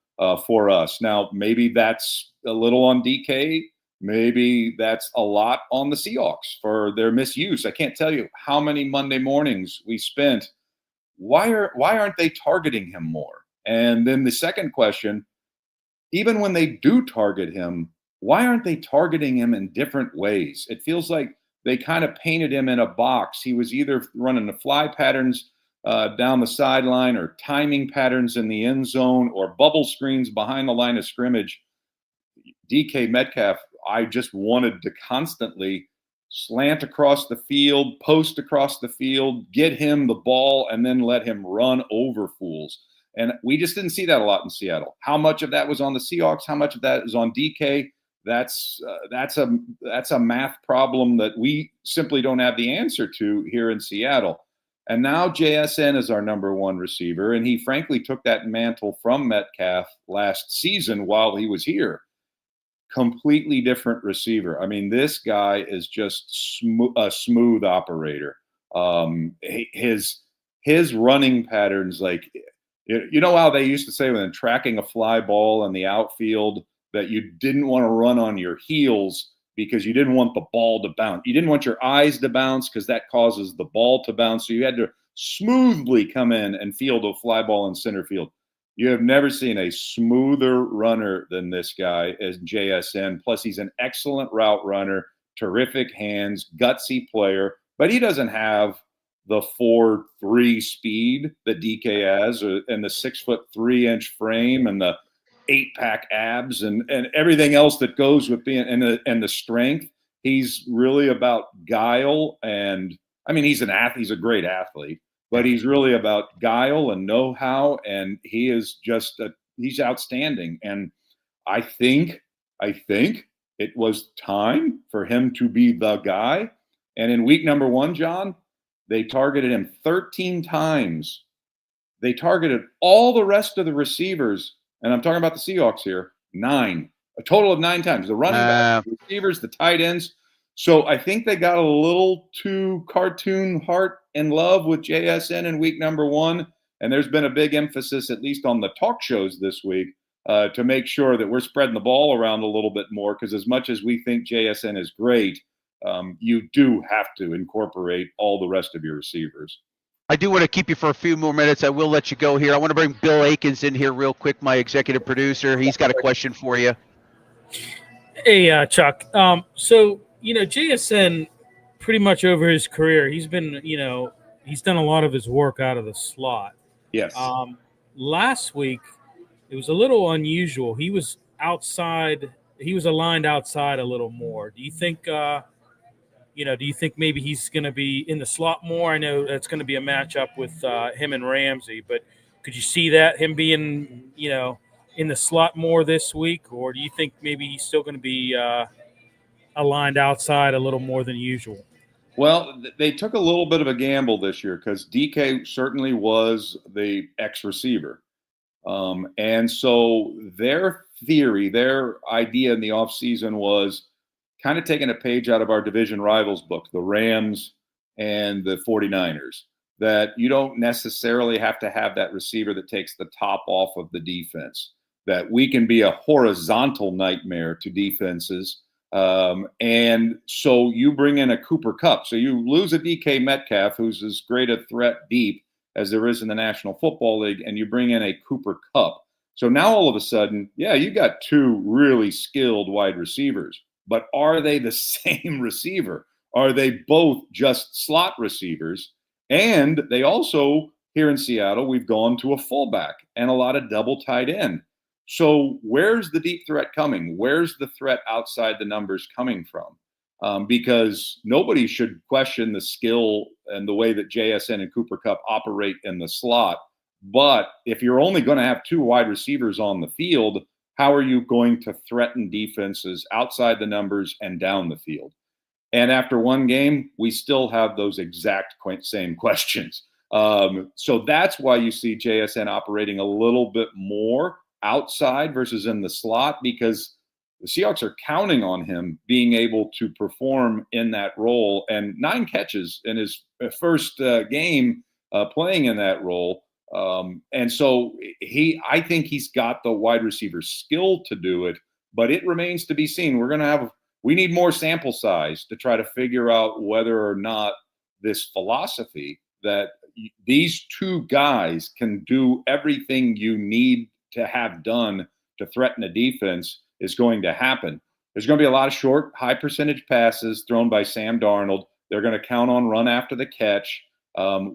for us. Now, maybe that's a little on DK. Maybe that's a lot on the Seahawks for their misuse. I can't tell you how many Monday mornings we spent. Why aren't they targeting him more? And then the second question, even when they do target him, why aren't they targeting him in different ways? It feels like they kind of painted him in a box. He was either running the fly patterns down the sideline or timing patterns in the end zone or bubble screens behind the line of scrimmage. DK Metcalf, I just wanted to constantly slant across the field, post across the field, get him the ball, and then let him run over fools. And we just didn't see that a lot in Seattle. How much of that was on the Seahawks? How much of that is on DK? That's a math problem that we simply don't have the answer to here in Seattle. And now JSN is our number one receiver, and he frankly took that mantle from Metcalf last season while he was here. Completely different receiver. I mean, this guy is just a smooth operator. His running patterns, like, you know how they used to say when tracking a fly ball in the outfield that you didn't want to run on your heels because you didn't want the ball to bounce. You didn't want your eyes to bounce because that causes the ball to bounce. So you had to smoothly come in and field a fly ball in center field. You have never seen a smoother runner than this guy as JSN. Plus, he's an excellent route runner, terrific hands, gutsy player, but he doesn't have the 4.3 speed that DK has, and the 6'3" frame, and the 8-pack abs, and everything else that goes with being and the strength. He's really about guile, and I mean, he's an athlete. He's a great athlete, but he's really about guile and know-how, and he is just he's outstanding. And I think it was time for him to be the guy. And in week number 1, John, they targeted him 13 times. They targeted all the rest of the receivers, and I'm talking about the Seahawks here, 9. A total of 9 times. The running backs, the receivers, the tight ends. So I think they got a little too cartoon heart in love with JSN in week number 1. And there's been a big emphasis, at least on the talk shows this week, to make sure that we're spreading the ball around a little bit more. Because as much as we think JSN is great, you do have to incorporate all the rest of your receivers. I do want to keep you for a few more minutes. I will let you go here. I want to bring Bill Akins in here real quick, my executive producer. He's got a question for you. Hey, Chuck. So, JSN pretty much over his career, he's been, he's done a lot of his work out of the slot. Yes. Last week, it was a little unusual. He was outside. He was aligned outside a little more. Do you think, do you think maybe he's going to be in the slot more? I know that's going to be a matchup with him and Ramsey, but could you see that, him being, in the slot more this week? Or do you think maybe he's still going to be aligned outside a little more than usual? Well, they took a little bit of a gamble this year because DK certainly was the ex-receiver. And so their theory, their idea in the offseason was kind of taking a page out of our division rivals book, the Rams and the 49ers, that you don't necessarily have to have that receiver that takes the top off of the defense, that we can be a horizontal nightmare to defenses. And so you bring in a Cooper Kupp. So you lose a DK Metcalf, who's as great a threat deep as there is in the National Football League, and you bring in a Cooper Kupp. So now all of a sudden, yeah, you got 2 really skilled wide receivers. But are they the same receiver? Are they both just slot receivers? And they also, here in Seattle, we've gone to a fullback and a lot of double tight end. So where's the deep threat coming? Where's the threat outside the numbers coming from? Because nobody should question the skill and the way that JSN and Cooper Kupp operate in the slot. But if you're only going to have 2 wide receivers on the field, how are you going to threaten defenses outside the numbers and down the field? And after one game, we still have those exact same questions. So that's why you see JSN operating a little bit more outside versus in the slot, because the Seahawks are counting on him being able to perform in that role. And 9 catches in his first game playing in that role. And so I think he's got the wide receiver skill to do it, but it remains to be seen. We need more sample size to try to figure out whether or not this philosophy that these 2 guys can do everything you need to have done to threaten a defense is going to happen. There's going to be a lot of short, high percentage passes thrown by Sam Darnold. They're going to count on run after the catch.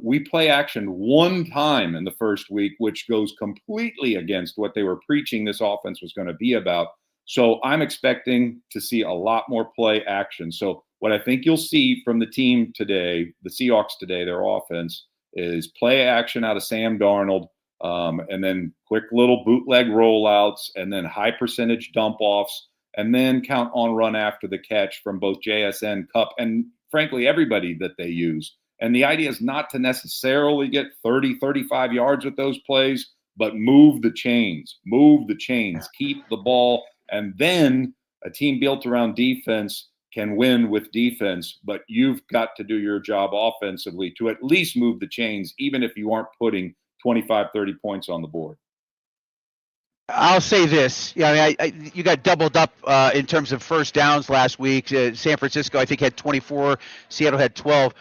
We play action 1 time in the first week, which goes completely against what they were preaching this offense was going to be about. So I'm expecting to see a lot more play action. So what I think you'll see from the team today, the Seahawks today, their offense, is play action out of Sam Darnold, and then quick little bootleg rollouts, and then high percentage dump offs, and then count on run after the catch from both JSN, Kupp, and frankly, everybody that they use. And the idea is not to necessarily get 30, 35 yards with those plays, but move the chains, keep the ball. And then a team built around defense can win with defense, but you've got to do your job offensively to at least move the chains, even if you aren't putting 25, 30 points on the board. I'll say this. You got doubled up in terms of first downs last week. San Francisco, I think, had 24. Seattle had 12.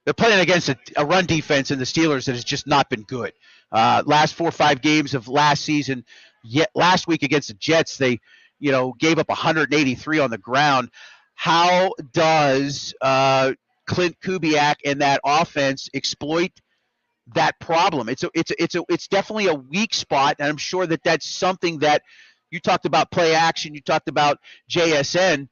They're playing against a run defense in the Steelers that has just not been good. last 4 or 5 games of last season. Yet last week against the Jets, they, gave up 183 on the ground. How does Clint Kubiak and that offense exploit that problem? It's definitely a weak spot, and I'm sure that that's something that you talked about play action. You talked about JSN.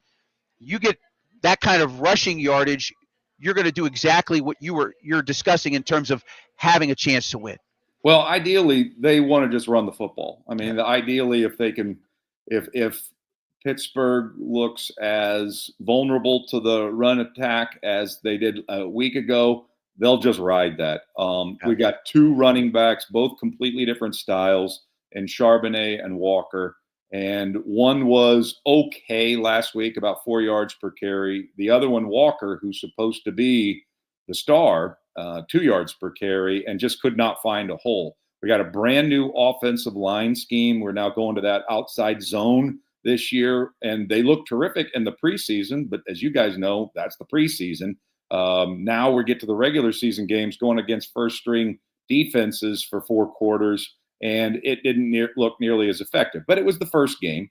You get that kind of rushing yardage, you're going to do exactly what you're discussing in terms of having a chance to win. Well, ideally, they want to just run the football. I mean, ideally, if they can, if Pittsburgh looks as vulnerable to the run attack as they did a week ago, they'll just ride that. We got 2 running backs, both completely different styles, in Charbonnet and Walker. And one was okay last week, about 4 yards per carry. The other one, Walker, who's supposed to be the star, 2 yards per carry, and just could not find a hole. We got a brand new offensive line scheme. We're now going to that outside zone this year, and they look terrific in the preseason. But as you guys know, that's the preseason. Now we get to the regular season games going against first-string defenses for 4 quarters, and it didn't look nearly as effective. But it was the first game.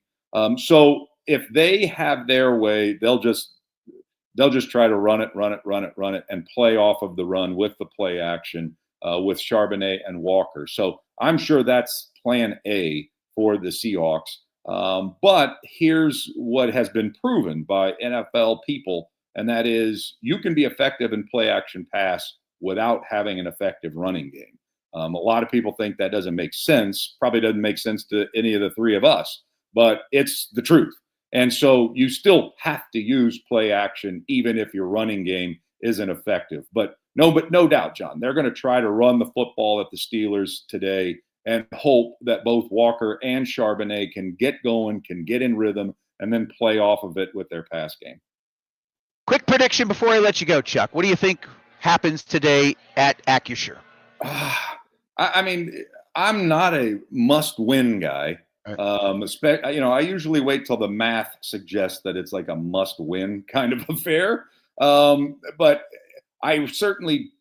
So if they have their way, they'll just try to run it, and play off of the run with the play action with Charbonnet and Walker. So I'm sure that's plan A for the Seahawks. But here's what has been proven by NFL people, and that is you can be effective in play action pass without having an effective running game. A lot of people think that doesn't make sense. Probably doesn't make sense to any of the 3 of us, but it's the truth. And so you still have to use play action even if your running game isn't effective. But no doubt, John, they're going to try to run the football at the Steelers today and hope that both Walker and Charbonnet can get going, can get in rhythm, and then play off of it with their pass game. Quick prediction before I let you go, Chuck. What do you think happens today at Acrisure? I mean, I'm not a must-win guy. I usually wait till the math suggests that it's like a must-win kind of affair. But I certainly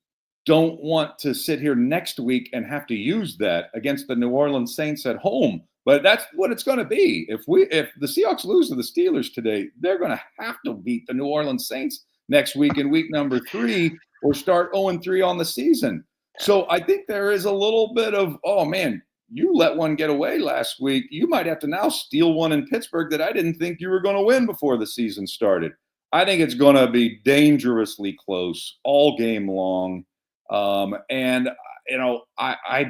don't want to sit here next week and have to use that against the New Orleans Saints at home. But that's what it's going to be. If the Seahawks lose to the Steelers today, they're going to have to beat the New Orleans Saints next week in week number 3 or start 0-3 on the season. So I think there is a little bit of, oh man, you let one get away last week. You might have to now steal one in Pittsburgh that I didn't think you were going to win before the season started. I think it's going to be dangerously close all game long. And I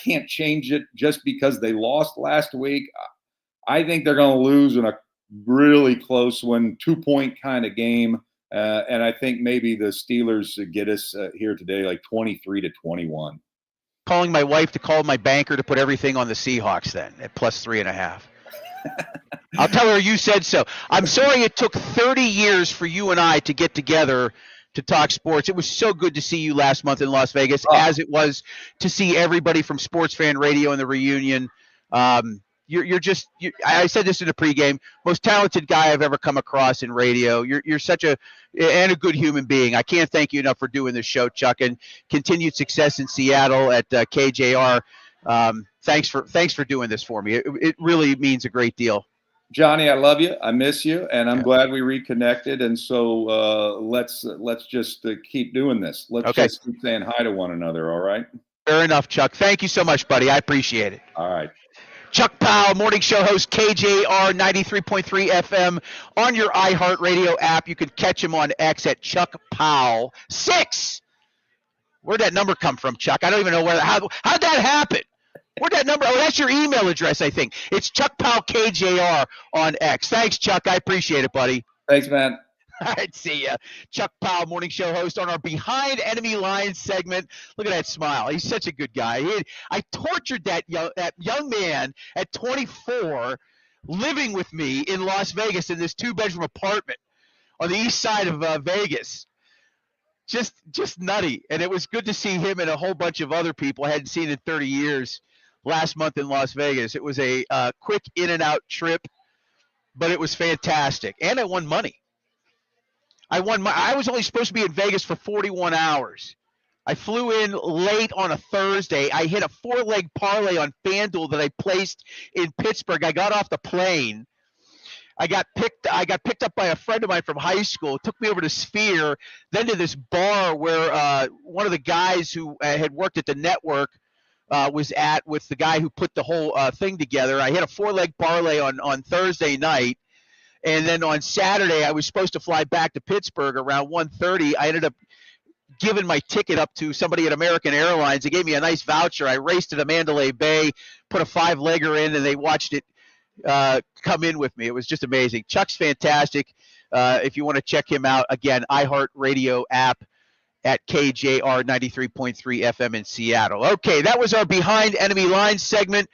can't change it just because they lost last week. I think they're going to lose in a really close one, 2-point kind of game. And I think maybe the Steelers get us here today like 23-21. Calling my wife to call my banker to put everything on the Seahawks then at +3.5. I'll tell her you said so. I'm sorry it took 30 years for you and I to get together to talk sports. It was so good to see you last month in Las Vegas, as it was to see everybody from Sports Fan Radio in the reunion. I said this in the pregame, most talented guy I've ever come across in radio. You're such a good human being. I can't thank you enough for doing this show, Chuck, and continued success in Seattle at KJR. Thanks for doing this for me. It really means a great deal. Johnny, I love you. I miss you, and I'm glad we reconnected. And so let's just keep doing this. Let's just keep saying hi to one another. All right. Fair enough, Chuck. Thank you so much, buddy. I appreciate it. All right. Chuck Powell, morning show host, KJR 93.3 FM on your iHeartRadio app. You can catch him on X at Chuck Powell 6. Where'd that number come from, Chuck? I don't even know how'd that happen? Where'd that number? Oh, that's your email address, I think. It's Chuck Powell KJR on X. Thanks, Chuck. I appreciate it, buddy. Thanks, man. All right, see ya. Chuck Powell, morning show host on our Behind Enemy Lines segment. Look at that smile. He's such a good guy. I tortured that young man at 24 living with me in Las Vegas in this 2-bedroom apartment on the east side of Vegas. Just nutty. And it was good to see him and a whole bunch of other people I hadn't seen in 30 years last month in Las Vegas. It was a quick in and out trip, but it was fantastic. And I won money. I was only supposed to be in Vegas for 41 hours. I flew in late on a Thursday. I hit a 4-leg parlay on FanDuel that I placed in Pittsburgh. I got off the plane. I got picked up by a friend of mine from high school. It took me over to Sphere, then to this bar where one of the guys who had worked at the network was at with the guy who put the whole thing together. I hit a 4-leg parlay on Thursday night. And then on Saturday, I was supposed to fly back to Pittsburgh around 1:30. I ended up giving my ticket up to somebody at American Airlines. They gave me a nice voucher. I raced to the Mandalay Bay, put a 5-legger in, and they watched it come in with me. It was just amazing. Chuck's fantastic. If you want to check him out, again, iHeartRadio app at KJR 93.3 FM in Seattle. Okay, that was our Behind Enemy Lines segment.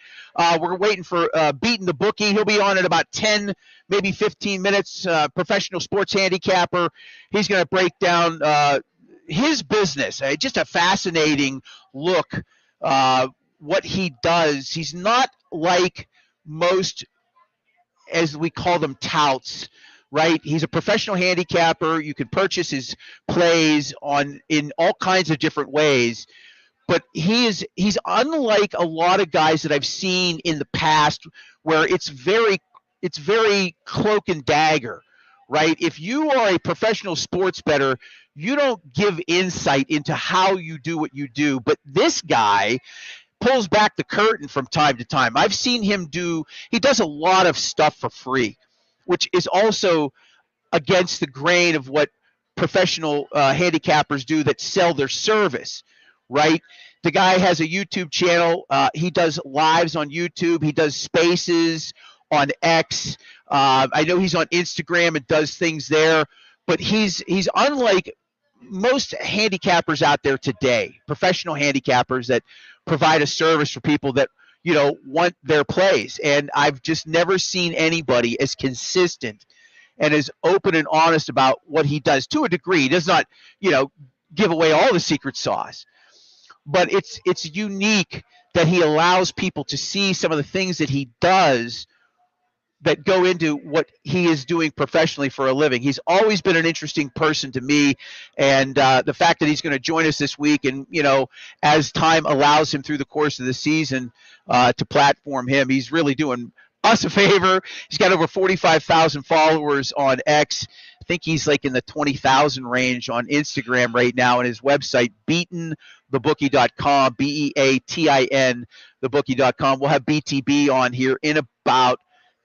We're waiting for Beating the Bookie. He'll be on in about 10, maybe 15 minutes. Professional sports handicapper. He's going to break down his business. Just a fascinating look what he does. He's not like most, as we call them, touts, right? He's a professional handicapper. You can purchase his plays in all kinds of different ways. But he's unlike a lot of guys that I've seen in the past where it's very cloak and dagger, right? If you are a professional sports bettor, you don't give insight into how you do what you do. But this guy pulls back the curtain from time to time. I've seen him he does a lot of stuff for free, which is also against the grain of what professional handicappers do that sell their service, right? The guy has a YouTube channel. He does lives on YouTube. He does spaces on X. I know he's on Instagram and does things there, but he's unlike most handicappers out there today, professional handicappers that provide a service for people that, want their plays. And I've just never seen anybody as consistent and as open and honest about what he does to a degree. He does not, give away all the secret sauce, but it's unique that he allows people to see some of the things that he does that go into what he is doing professionally for a living. He's always been an interesting person to me, and the fact that he's going to join us this week and, as time allows him through the course of the season to platform him, he's really doing us a favor. He's got over 45,000 followers on X. I think he's like in the 20,000 range on Instagram right now, and his website, beatinthebookie.com, BEATIN, thebookie.com. We'll have BTB on here in about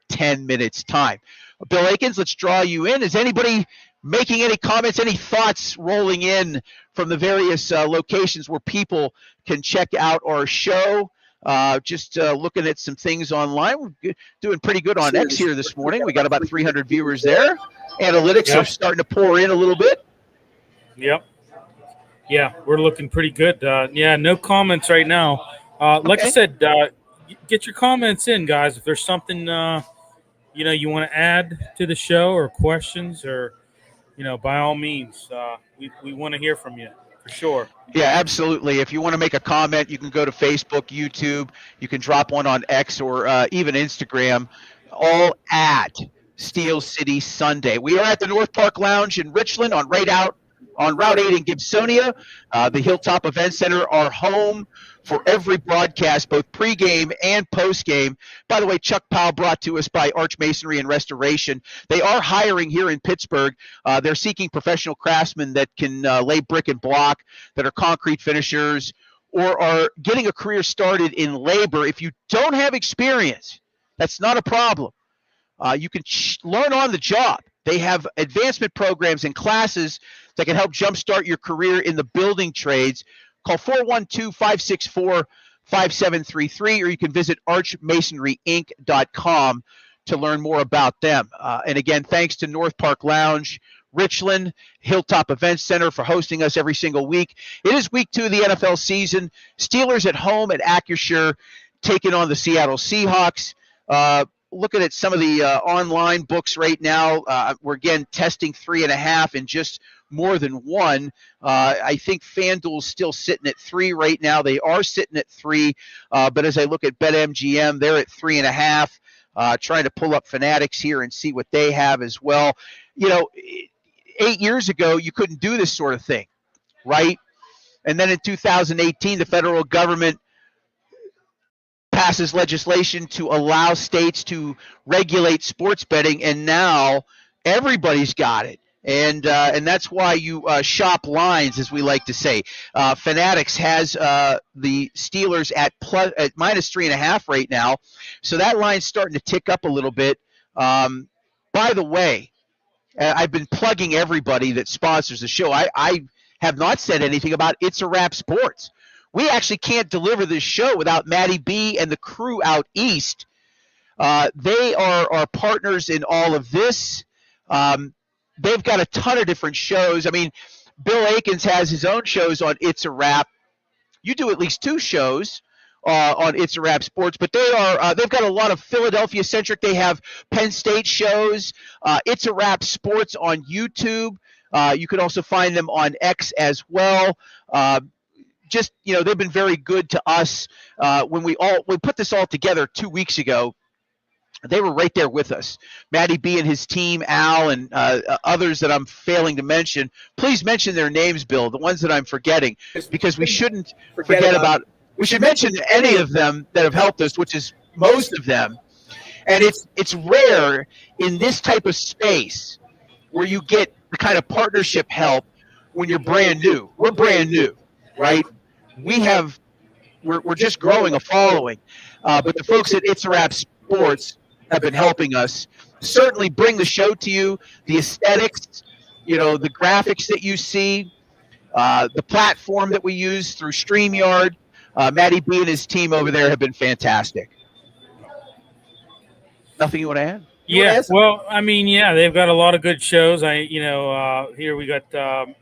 10 minutes time. Bill Akins, let's draw you in. Is anybody making any comments, any thoughts rolling in from the various locations where people can check out our show? Just looking at some things online. We're doing pretty good on X here this morning. We got about 300 viewers there. Analytics are starting to pour in a little bit. Yep. Yeah, we're looking pretty good. No comments right now. Like I said, get your comments in, guys. If there's something you want to add to the show or questions, or by all means, we want to hear from you for sure. Yeah, absolutely. If you want to make a comment, you can go to Facebook, YouTube. You can drop one on X or even Instagram, all at Steel City Sunday. We are at the North Park Lounge in Richland on Route 8 in Gibsonia. The Hilltop Event Center, our home for every broadcast, both pregame and postgame. By the way, Chuck Powell brought to us by Arch Masonry and Restoration. They are hiring here in Pittsburgh. They're seeking professional craftsmen that can lay brick and block, that are concrete finishers, or are getting a career started in labor. If you don't have experience, that's not a problem. You can learn on the job. They have advancement programs and classes that can help jumpstart your career in the building trades. Call 412-564-5733, or you can visit archmasonryinc.com to learn more about them. And again, thanks to North Park Lounge, Richland, Hilltop Event Center for hosting us every single week. It is week 2 of the NFL season. Steelers at home at Acrisure taking on the Seattle Seahawks. Looking at some of the online books right now, we're again testing 3.5 and just more than 1. I think FanDuel's still sitting at 3 right now. They are sitting at 3, but as I look at BetMGM, they're at 3.5. Trying to pull up Fanatics here and see what they have as well. 8 years ago, you couldn't do this sort of thing, right? And then in 2018, the federal government passes legislation to allow states to regulate sports betting, and now everybody's got it. And that's why you shop lines, as we like to say. Fanatics has the Steelers at -3.5 right now, so that line's starting to tick up a little bit. By the way, I've been plugging everybody that sponsors the show. I have not said anything about It's a Wrap Sports. We actually can't deliver this show without Matty B and the crew out east. They are our partners in all of this. They've got a ton of different shows. I mean, Bill Akins has his own shows on It's a Wrap. You do at least 2 shows on It's a Wrap Sports, but they've got a lot of Philadelphia-centric. They have Penn State shows. It's a Wrap Sports on YouTube. You can also find them on X as well. They've been very good to us. When we put this all together 2 weeks ago, they were right there with us. Matty B and his team, Al, and others that I'm failing to mention. Please mention their names, Bill, the ones that I'm forgetting, because we shouldn't forget about. We should mention any of them that have helped us, which is most of them. And it's rare in this type of space where you get the kind of partnership help when you're brand new. We're brand new, right? We're just growing a following. But the folks at It's a Wrap Sports have been helping us certainly bring the show to you, the aesthetics, the graphics that you see, the platform that we use through StreamYard. Matty B and his team over there have been fantastic. Nothing you want to add? Yeah, well, I mean, they've got a lot of good shows. Here we got the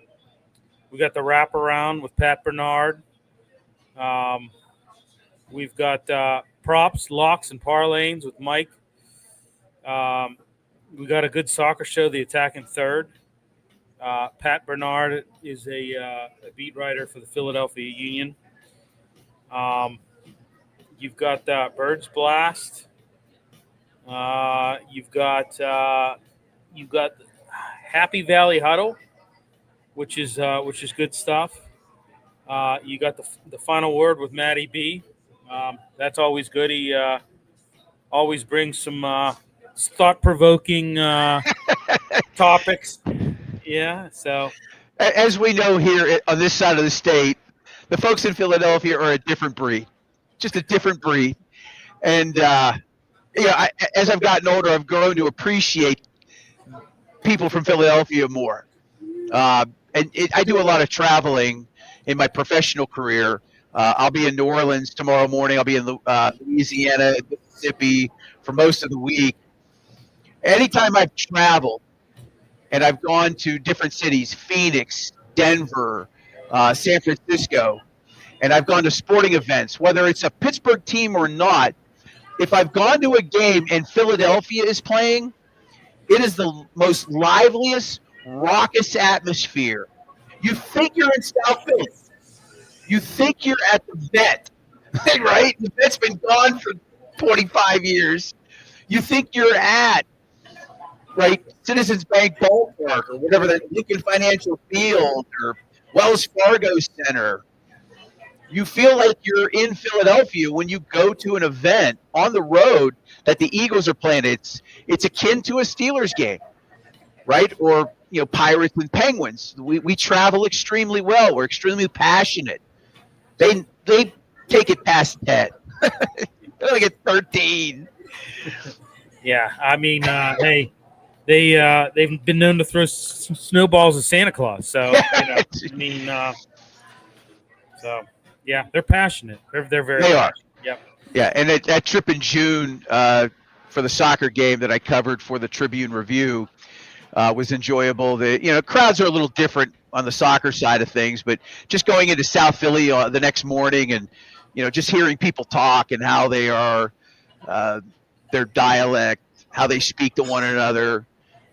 Wraparound with Pat Bernard. We've got Props, Locks, and Parlays with Mike. We got a good soccer show, The Attacking Third. Pat Bernard is a beat writer for the Philadelphia Union. You've got Birds Blast. You've got Happy Valley Huddle, which is good stuff. You got the Final Word with Matty B. That's always good. He always brings some thought-provoking topics. Yeah. So, as we know here on this side of the state, the folks in Philadelphia are a different breed, just a different breed. And as I've gotten older, I've grown to appreciate people from Philadelphia more. I do a lot of traveling in my professional career. I'll be in New Orleans tomorrow morning. I'll be in Louisiana, Mississippi for most of the week. Anytime I've traveled and I've gone to different cities, Phoenix, Denver, San Francisco, and I've gone to sporting events, whether it's a Pittsburgh team or not, if I've gone to a game and Philadelphia is playing, it is the most liveliest, raucous atmosphere. You think you're in South Philly. You think you're at the vet, right? The vet's been gone for 25 years. You think you're at, right, Citizens Bank Ballpark or whatever, the Lincoln Financial Field or Wells Fargo Center. You feel like you're in Philadelphia when you go to an event on the road that the Eagles are playing. It's akin to a Steelers game, right? Or Pirates and Penguins. We travel extremely well. We're extremely passionate. They take it past 10. They only get 13. Yeah, I mean, hey, they've been known to throw snowballs at Santa Claus. So yeah, they're passionate. They're very. They are. Yep. Yeah, and that trip in June for the soccer game that I covered for the Tribune Review was enjoyable. The crowds are a little different on the soccer side of things, but just going into South Philly the next morning and just hearing people talk and how they are, their dialect, how they speak to one another,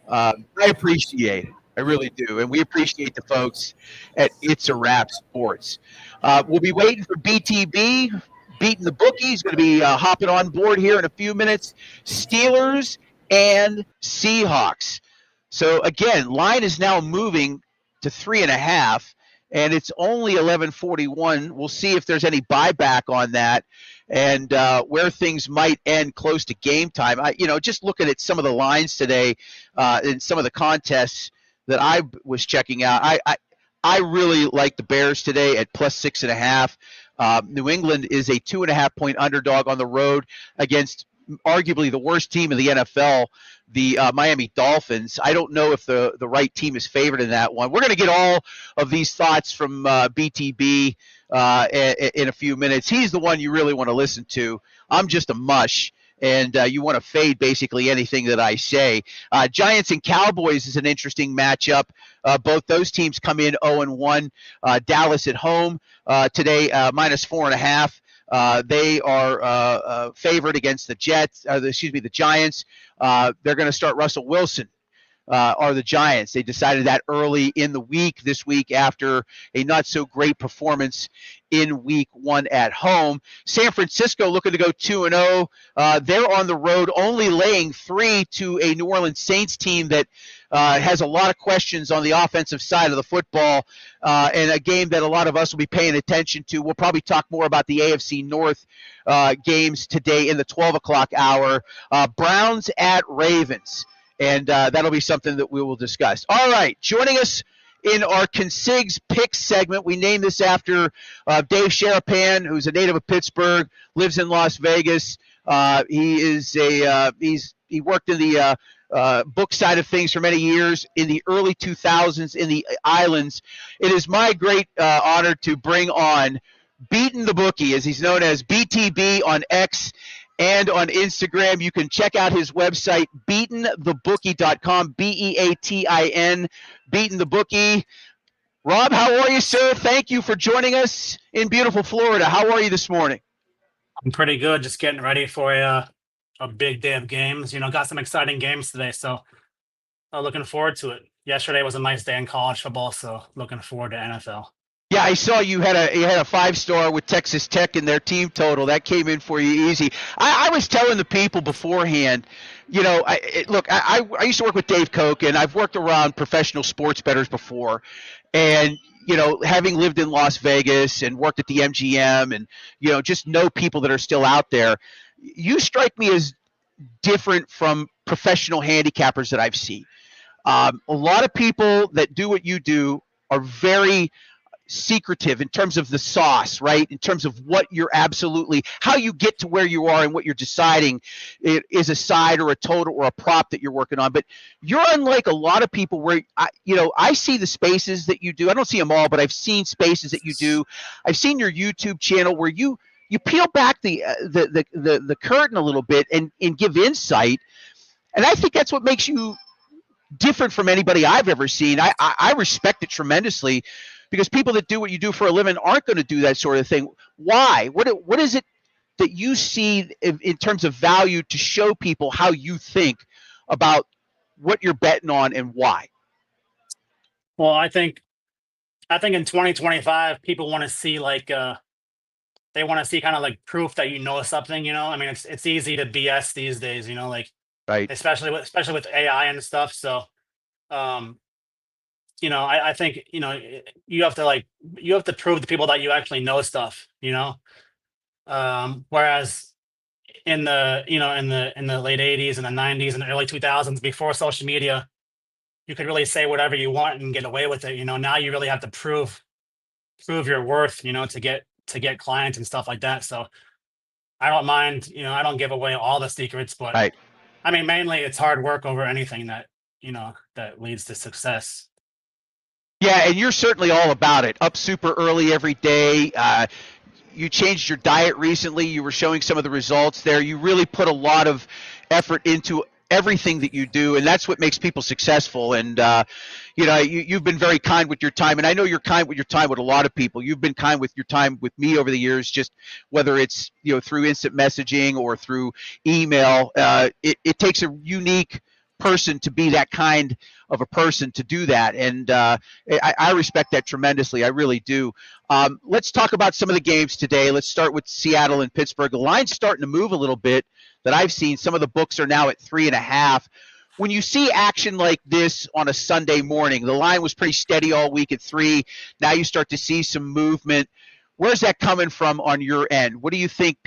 I appreciate it. I really do, and we appreciate the folks at It's a Wrap Sports. We'll be waiting for BTB, beating the bookie. He's going to be hopping on board here in a few minutes. Steelers and Seahawks. So, again, line is now moving to 3.5. and it's only 11:41. We'll see if there's any buyback on that, and where things might end close to game time. Just looking at some of the lines today in some of the contests that I was checking out, I really like the Bears today at plus 6.5. New England is a 2.5-point underdog on the road against arguably the worst team in the NFL, the Miami Dolphins. I don't know if the right team is favored in that one. We're going to get all of these thoughts from BTB in a few minutes. He's the one you really want to listen to. I'm just a mush, and you want to fade basically anything that I say. Giants and Cowboys is an interesting matchup. Both those teams come in 0-1. Dallas at home today, minus 4.5. They are favored against the Giants. They're going to start Russell Wilson. Are the Giants. They decided that early in the week, this week, after a not-so-great performance in week 1 at home. San Francisco looking to go 2-0. They're on the road, only laying 3 to a New Orleans Saints team that has a lot of questions on the offensive side of the football, and a game that a lot of us will be paying attention to. We'll probably talk more about the AFC North games today in the 12 o'clock hour. Browns at Ravens. And that'll be something that we will discuss. All right, joining us in our Consigs Picks segment, we named this after Dave Sharapan, who's a native of Pittsburgh, lives in Las Vegas. He worked in the book side of things for many years in the early 2000s in the islands. It is my great honor to bring on Beatin' the Bookie, as he's known as BTB on X and on Instagram. You can check out his website, beatinthebookie.com, BEATIN, Beatin' the Bookie. Rob, how are you, sir? Thank you for joining us in beautiful Florida. How are you this morning? I'm pretty good. Just getting ready for a big day of games. Got some exciting games today, so looking forward to it. Yesterday was a nice day in college football, so looking forward to NFL. Yeah, I saw you had a 5-star with Texas Tech in their team total. That came in for you easy. I was telling the people beforehand, I used to work with Dave Koch, and I've worked around professional sports bettors before. And, having lived in Las Vegas and worked at the MGM and, just know people that are still out there, you strike me as different from professional handicappers that I've seen. A lot of people that do what you do are very secretive in terms of the sauce, right? In terms of what you're how you get to where you are and what you're deciding is a side or a total or a prop that you're working on. But you're unlike a lot of people where, I see the spaces that you do. I don't see them all, but I've seen spaces that you do. I've seen your YouTube channel where you peel back the curtain a little bit and give insight. And I think that's what makes you different from anybody I've ever seen. I respect it tremendously, because people that do what you do for a living aren't going to do that sort of thing. Why? What is it that you see in terms of value to show people how you think about what you're betting on and why? Well, I think in 2025, people want to see they want to see kind of like proof that you know something. I mean, it's easy to BS these days. Right. Especially with AI and stuff. So, I think, you have to prove to people that you actually know stuff, whereas in the late 80s and the 90s and the early 2000s, before social media, you could really say whatever you want and get away with it. Now you really have to prove your worth, to get clients and stuff like that. So I don't mind, I don't give away all the secrets, but right. I mean, mainly it's hard work over anything that leads to success. Yeah, and you're certainly all about it. Up super early every day. You changed your diet recently. You were showing some of the results there. You really put a lot of effort into everything that you do, and that's what makes people successful. And you've been very kind with your time, and I know you're kind with your time with a lot of people. You've been kind with your time with me over the years, just whether it's through instant messaging or through email. It takes a unique person to be that kind of a person to do that, and I respect that tremendously. I really do. Let's talk about some of the games today. Let's start with Seattle and Pittsburgh. The line's starting to move a little bit that I've seen. Some of the books are now at 3.5. when you see action like this on a Sunday morning, the line was pretty steady all week at 3. Now you start to see some movement. Where's that coming from on your end? What do you think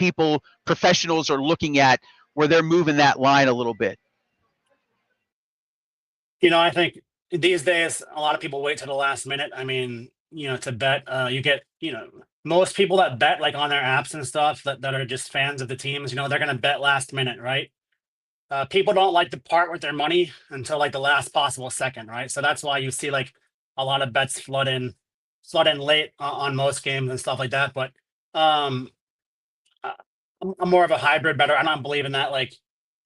professionals are looking at where they're moving that line a little bit? I think these days a lot of people wait to the last minute. I mean, to bet, you get, most people that bet like on their apps and stuff that are just fans of the teams, they're going to bet last minute, right? People don't like to part with their money until like the last possible second, right? So that's why you see like a lot of bets flood in late on most games and stuff like that. But I'm more of a hybrid bettor. I don't believe in that. Like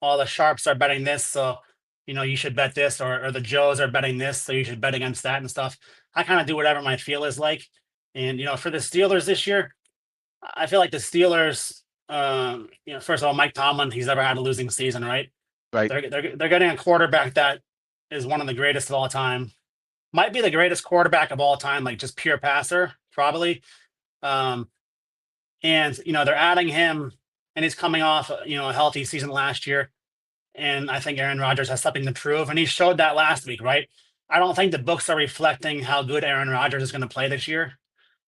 all the sharps are betting this, so you should bet this, or the Joes are betting this, so you should bet against that and stuff. I kind of do whatever my feel is like. And for the Steelers this year, I feel like the Steelers. First of all, Mike Tomlin, he's never had a losing season, right? Right. They're getting a quarterback that is one of the greatest of all time. Might be the greatest quarterback of all time, like just pure passer, probably. And they're adding him, and he's coming off a healthy season last year. And I think Aaron Rodgers has something to prove, and he showed that last week, right? I don't think the books are reflecting how good Aaron Rodgers is going to play this year.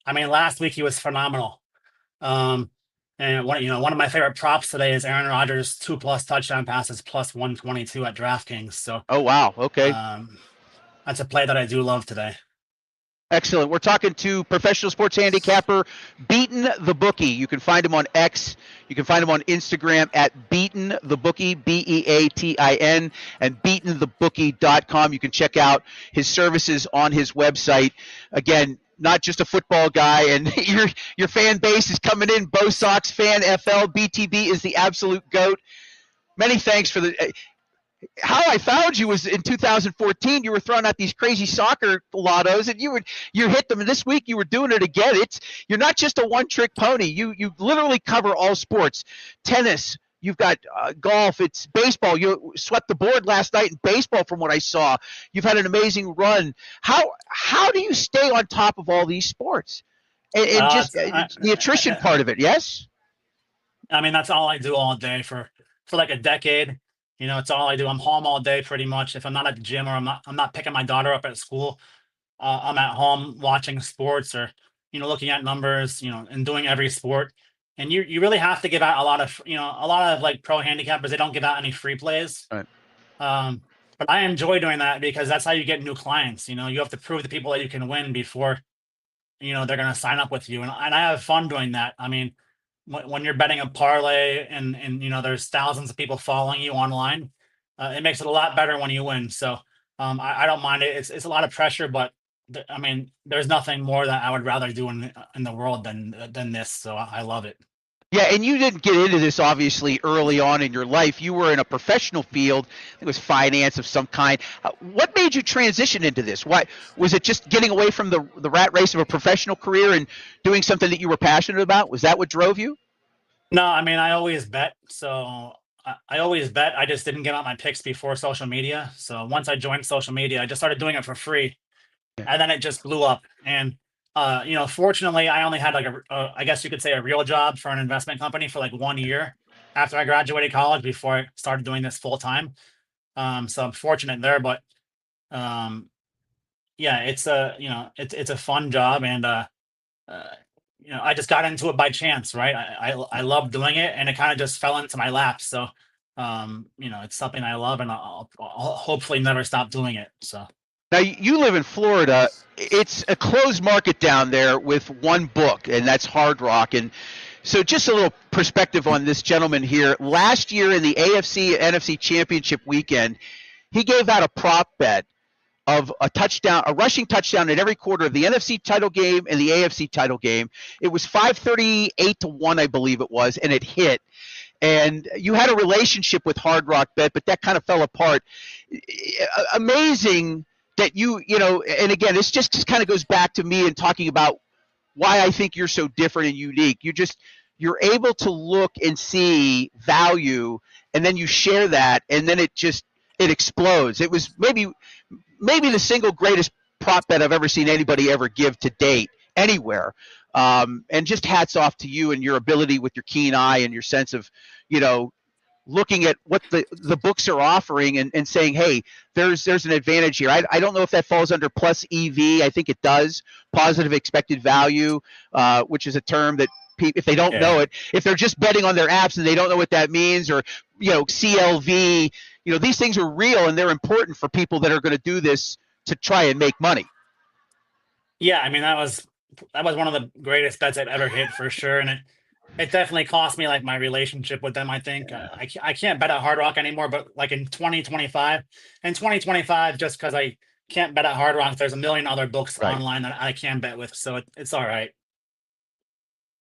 I mean, last week he was phenomenal. And one of my favorite props today is Aaron Rodgers 2+ touchdown passes plus 122 at DraftKings. So oh wow, okay, that's a play that I do love today. Excellent. We're talking to professional sports handicapper Beaten the Bookie. You can find him on X. You can find him on Instagram at Beaten the Bookie, BEATIN, and beatenthebookie.com. You can check out his services on his website. Again, not just a football guy, and your fan base is coming in. Bo Sox fan, FL, BTB is the absolute GOAT. Many thanks for the how I found you was in 2014. You were throwing out these crazy soccer lottos, and you hit them. And this week you were doing it again. You're not just a one-trick pony. You literally cover all sports. Tennis. You've got golf. It's baseball. You swept the board last night in baseball, from what I saw. You've had an amazing run. How do you stay on top of all these sports? And the attrition part of it, yes? I mean, that's all I do all day for like a decade. It's all I do. I'm home all day pretty much. If I'm not at the gym or I'm not picking my daughter up at school, I'm at home watching sports or looking at numbers, and doing every sport. And you really have to give out a lot of like pro handicappers. They don't give out any free plays. Right. But I enjoy doing that because that's how you get new clients. You have to prove to people that you can win before they're going to sign up with you. And I have fun doing that. I mean, when you're betting a parlay and there's thousands of people following you online, it makes it a lot better when you win. So I don't mind it. It's a lot of pressure, but I mean, there's nothing more that I would rather do in the world than this. So I love it. Yeah, and you didn't get into this obviously early on in your life. You were in a professional field. I think it was finance of some kind. What made you transition into this? Why was it just getting away from the rat race of a professional career and doing something that you were passionate about? Was that what drove you? No, I mean, I always bet. So I always bet. I just didn't give out my picks before social media. So once I joined social media, I just started doing it for free, and then it just blew up. And fortunately, I only had like I guess you could say a real job for an investment company for like 1 year after I graduated college before I started doing this full time. So I'm fortunate there, but it's a fun job, and I just got into it by chance, right? I love doing it, and it kind of just fell into my lap. So it's something I love, and I'll hopefully never stop doing it. So. Now, you live in Florida. It's a closed market down there with one book, and that's Hard Rock. And so just a little perspective on this gentleman here. Last year in the AFC NFC Championship weekend, he gave out a prop bet of a rushing touchdown in every quarter of the NFC title game and the AFC title game. It was 538-1, I believe it was, and it hit. And you had a relationship with Hard Rock Bet, but that kind of fell apart. Amazing that and again, this just kind of goes back to me and talking about why I think you're so different and unique. You're able to look and see value, and then you share that, and then it explodes. It was maybe the single greatest prop bet I've ever seen anybody ever give to date anywhere. And just hats off to you and your ability with your keen eye and your sense of, looking at what the books are offering and saying, hey, there's an advantage here. I don't know if that falls under plus EV. I think it does, positive expected value, which is a term that if they don't know it, if they're just betting on their apps and they don't know what that means, or, CLV, these things are real and they're important for people that are going to do this to try and make money. Yeah, I mean, that was one of the greatest bets I've ever hit for sure. And it definitely cost me like my relationship with them. I think I can't bet at Hard Rock anymore, but like in 2025, just because I can't bet at Hard Rock, there's a million other books online that I can bet with. So it's all right.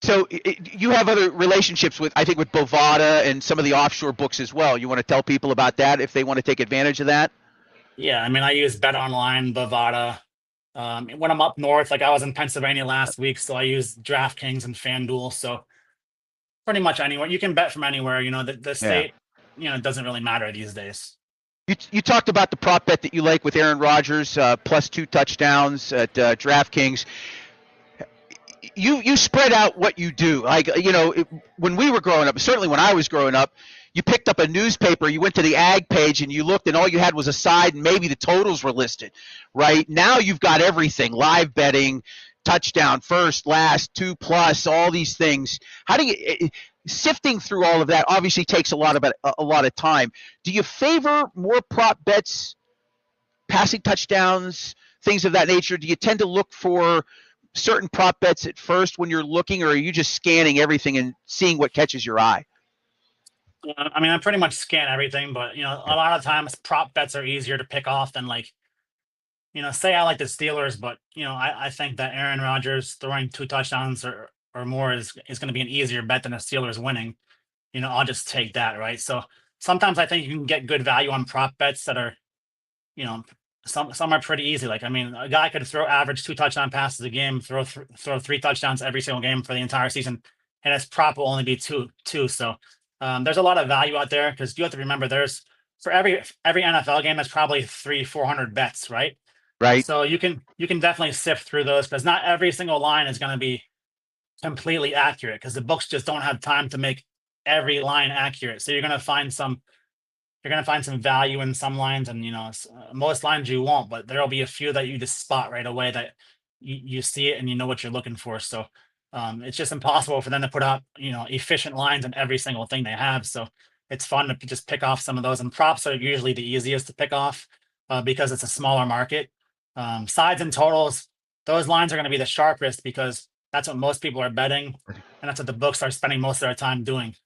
So you have other relationships with Bovada and some of the offshore books as well. You want to tell people about that if they want to take advantage of that? Yeah, I mean, I use Bet Online, Bovada. When I'm up north, like I was in Pennsylvania last week, so I use DraftKings and FanDuel. So pretty much anywhere you can bet from anywhere. The state, it doesn't really matter these days. You talked about the prop bet that you like with Aaron Rodgers, plus 2 touchdowns at DraftKings. You spread out what you do. Like, when we were growing up, certainly when I was growing up, you picked up a newspaper, you went to the ag page and you looked and all you had was a side and maybe the totals were listed, right? Now you've got everything, live betting, touchdown, first, last, 2+, all these things. How do you sifting through all of that obviously takes a lot of time. Do you favor more prop bets, passing touchdowns, things of that nature? Do you tend to look for certain prop bets at first when you're looking, or are you just scanning everything and seeing what catches your eye? I mean, I pretty much scan everything, but a lot of times prop bets are easier to pick off than say I like the Steelers, but I think that Aaron Rodgers throwing 2 touchdowns or more is going to be an easier bet than the Steelers winning. I'll just take that, right? So sometimes I think you can get good value on prop bets that are, some are pretty easy. Like, I mean, a guy could average 2 touchdown passes a game, throw 3 touchdowns every single game for the entire season, and his prop will only be two. So there's a lot of value out there because you have to remember for every NFL game, there's probably 300-400 bets, right? Right. So you can definitely sift through those because not every single line is going to be completely accurate because the books just don't have time to make every line accurate. So you're going to find some value in some lines, and most lines you won't, but there'll be a few that you just spot right away that you see it and you know what you're looking for. So it's just impossible for them to put out efficient lines in every single thing they have. So it's fun to just pick off some of those, and props are usually the easiest to pick off because it's a smaller market. Sides and totals, those lines are going to be the sharpest because that's what most people are betting, and that's what the books are spending most of their time doing.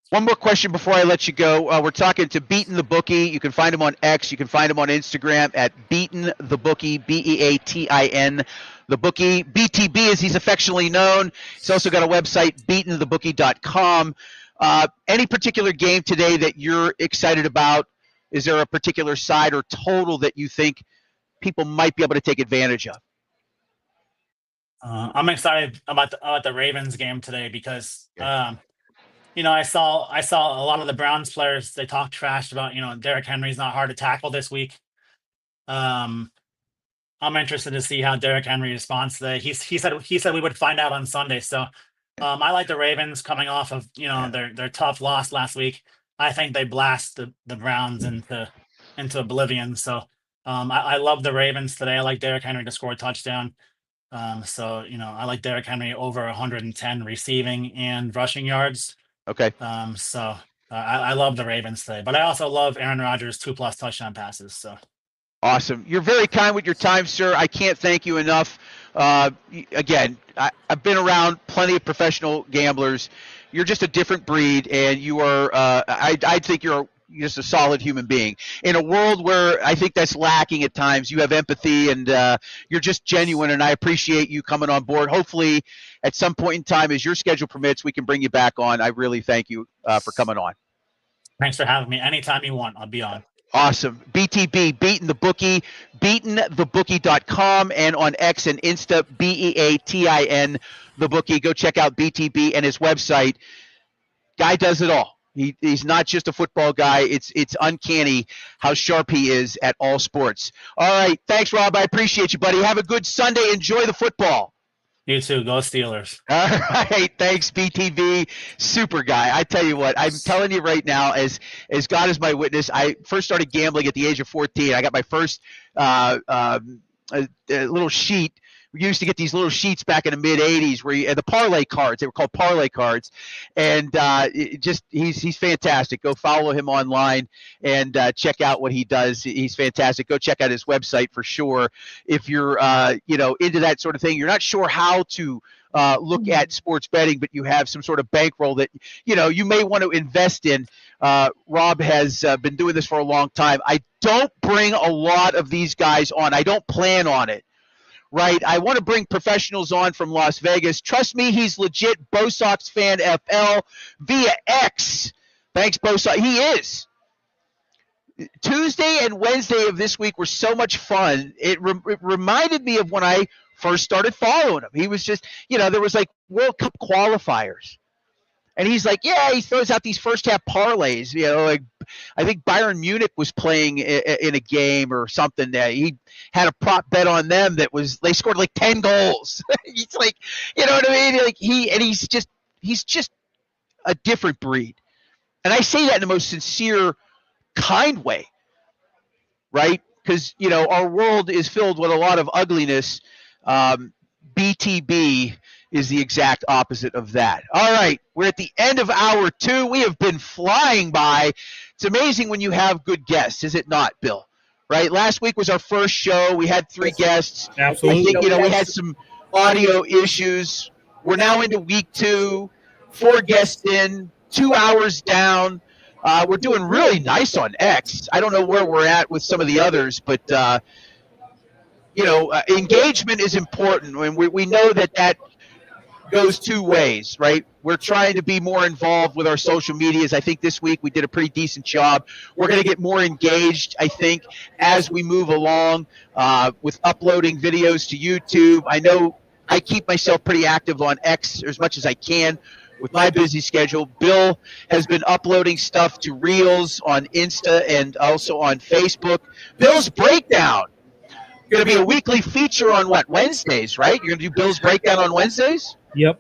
One more question before I let you go. We're talking to Beaten the Bookie. You can find him on X. You can find him on Instagram at Beaten the Bookie, Beatin the Bookie. BTB, as he's affectionately known. He's also got a website, beatenthebookie.com. Any particular game today that you're excited about? Is there a particular side or total that you think people might be able to take advantage of? I'm excited about the Ravens game today because I saw a lot of the Browns players, they talk trash about Derrick Henry's not hard to tackle this week. I'm interested to see how Derrick Henry responds today. He said we would find out on Sunday. So I like the Ravens coming off of their tough loss last week. I think they blast the Browns into oblivion. So I love the Ravens today. I like Derrick Henry to score a touchdown. I like Derrick Henry over 110 receiving and rushing yards. Okay. I love the Ravens today, but I also love Aaron Rodgers 2+ touchdown passes. So awesome. You're very kind with your time, sir. I can't thank you enough. Again, I've been around plenty of professional gamblers. You're just a different breed, and you are. I think you're just a solid human being. In a world where I think that's lacking at times, you have empathy, and you're just genuine, and I appreciate you coming on board. Hopefully, at some point in time, as your schedule permits, we can bring you back on. I really thank you for coming on. Thanks for having me. Anytime you want, I'll be on. Awesome. BTB, Beaten the Bookie, beatenthebookie.com, and on X and Insta, BEATIN, the Bookie. Go check out BTB and his website. Guy does it all. He's not just a football guy. It's uncanny how sharp he is at all sports. All right. Thanks, Rob. I appreciate you, buddy. Have a good Sunday. Enjoy the football. You too. Go Steelers. All right, thanks, BTV, super guy. I tell you what, I'm telling you right now, as God is my witness, I first started gambling at the age of 14. I got my first little sheet. We used to get these little sheets back in the mid '80s, where the parlay cards. They were called parlay cards, and he's fantastic. Go follow him online and check out what he does. He's fantastic. Go check out his website for sure. If you're into that sort of thing, you're not sure how to look at sports betting, but you have some sort of bankroll that you may want to invest in. Rob has been doing this for a long time. I don't bring a lot of these guys on. I don't plan on it. Right, I want to bring professionals on from Las Vegas. Trust me, he's legit. Bo Sox fan FL via X. Thanks, Bo Sox. He is. Tuesday and Wednesday of this week were so much fun. It reminded me of when I first started following him. He was just, there was like World Cup qualifiers. And he's like, he throws out these first half parlays. Like I think Bayern Munich was playing in a game or something. He had a prop bet on them they scored like 10 goals. He's like, you know what I mean? Like he's just a different breed. And I say that in the most sincere, kind way, right? Because our world is filled with a lot of ugliness. BTB is the exact opposite of that. All right, we're at the end of hour 2. We have been flying by. It's amazing when you have good guests, is it not, Bill? Right? Last week was our first show. We had 3 guests. Absolutely. I think, we had some audio issues. We're now into week 2. 4 guests in, 2 hours down. We're doing really nice on X. I don't know where we're at with some of the others, but engagement is important. And we know that goes 2 ways, right? We're trying to be more involved with our social medias. I think this week we did a pretty decent job. We're going to get more engaged, I think, as we move along with uploading videos to YouTube. I know I keep myself pretty active on X as much as I can with my busy schedule. Bill has been uploading stuff to Reels on Insta and also on Facebook. Bill's Breakdown. Going to be a weekly feature on Wednesdays, right? You're going to do Bill's Breakdown on Wednesdays? Yep.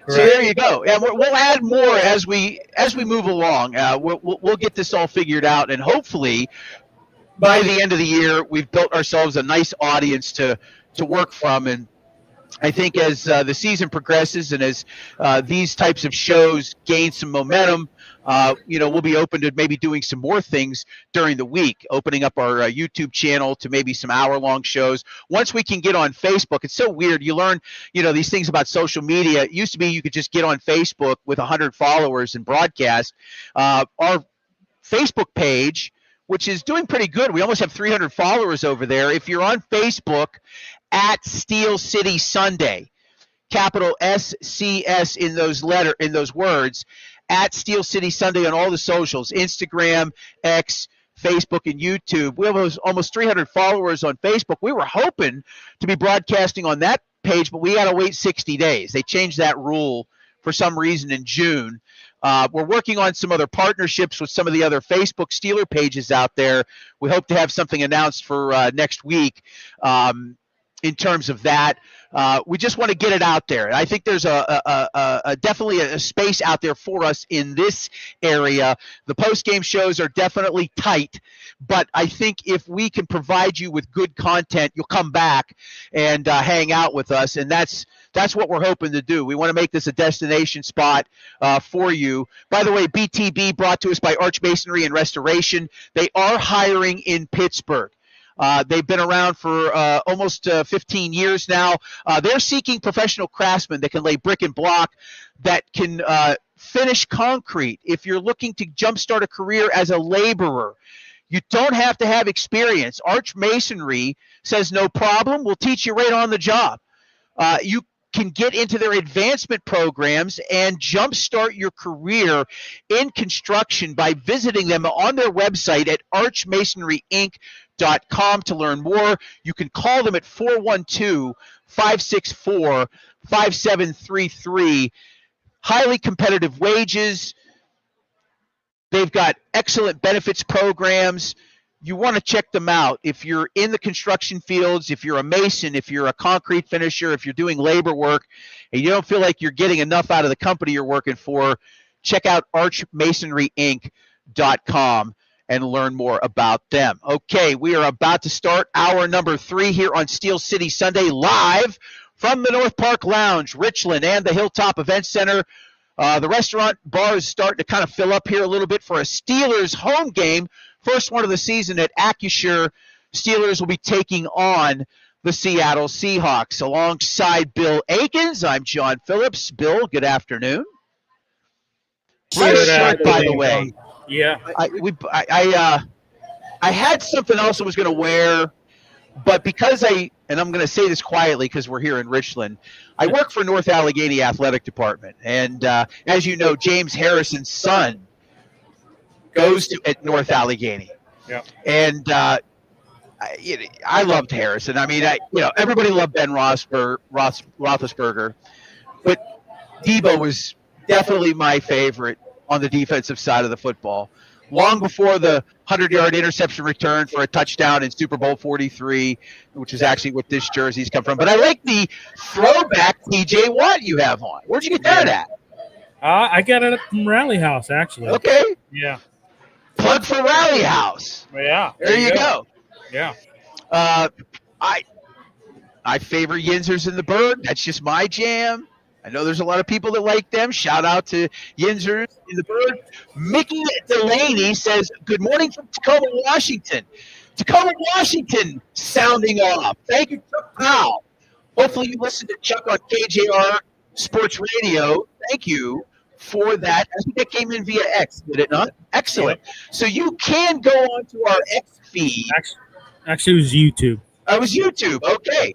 So there you go. And we'll add more as we move along. We'll get this all figured out, and hopefully by the end of the year, we've built ourselves a nice audience to work from. And I think as the season progresses and as these types of shows gain some momentum, we'll be open to maybe doing some more things during the week, opening up our YouTube channel to maybe some hour-long shows. Once we can get on Facebook, it's so weird. You learn, these things about social media. It used to be you could just get on Facebook with 100 followers and broadcast. Our Facebook page, which is doing pretty good. We almost have 300 followers over there. If you're on Facebook at Steel City Sunday, capital SCS in those words, at Steel City Sunday on all the socials, Instagram, X, Facebook, and YouTube. We have almost 300 followers on Facebook. We were hoping to be broadcasting on that page, but we got to wait 60 days. They changed that rule for some reason in June. We're working on some other partnerships with some of the other Facebook Steeler pages out there. We hope to have something announced for next week in terms of that. We just want to get it out there. And I think there's definitely a space out there for us in this area. The post-game shows are definitely tight, but I think if we can provide you with good content, you'll come back and hang out with us, and that's what we're hoping to do. We want to make this a destination spot for you. By the way, BTB brought to us by Arch Masonry and Restoration. They are hiring in Pittsburgh. They've been around for almost 15 years now. They're seeking professional craftsmen that can lay brick and block, that can finish concrete. If you're looking to jumpstart a career as a laborer, you don't have to have experience. Arch Masonry says no problem. We'll teach you right on the job. You can get into their advancement programs and jumpstart your career in construction by visiting them on their website at archmasonryinc.com to learn more. You can call them at 412-564-5733. Highly competitive wages. They've got excellent benefits programs. you want to check them out. If you're in the construction fields, if you're a mason, if you're a concrete finisher, if you're doing labor work, and you don't feel like you're getting enough out of the company you're working for, check out archmasonryinc.com and learn more about them. Okay, we are about to start hour number 3 here on Steel City Sunday, live from the North Park Lounge, Richland, and the Hilltop Event Center. The restaurant bar is starting to kind of fill up here a little bit for a Steelers home game. First one of the season at Acrisure. Steelers will be taking on the Seattle Seahawks. Alongside Bill Akins, I'm John Phillips. Bill, good afternoon. Nice shirt, by the way. Yeah. I had something else I was going to wear, but because and I'm going to say this quietly because we're here in Richland, I work for North Allegheny Athletic Department. And as you know, James Harrison's son goes at North Allegheny. Yeah. And I loved Harrison. I mean, everybody loved Ben Roethlisberger, but Debo was definitely my favorite on the defensive side of the football. Long before the 100-yard interception return for a touchdown in Super Bowl 43, which is actually what this jersey's come from. But I like the throwback TJ Watt you have on. Where'd you get that at? I got it from Rally House, actually. Okay. Yeah. Plug for Rally House. Yeah. There you go. Yeah. I favor Yinzers in the Bird. That's just my jam. I know there's a lot of people that like them. Shout out to Yinzers in the Bird. Mickey Delaney says, good morning from Tacoma, Washington. Tacoma, Washington sounding off. Thank you, Chuck Powell. Hopefully you listened to Chuck on KJR Sports Radio. Thank you for that. I think that came in via X, did it not? Excellent. Yeah. So you can go onto our X feed. Actually, it was YouTube. It was YouTube. Okay.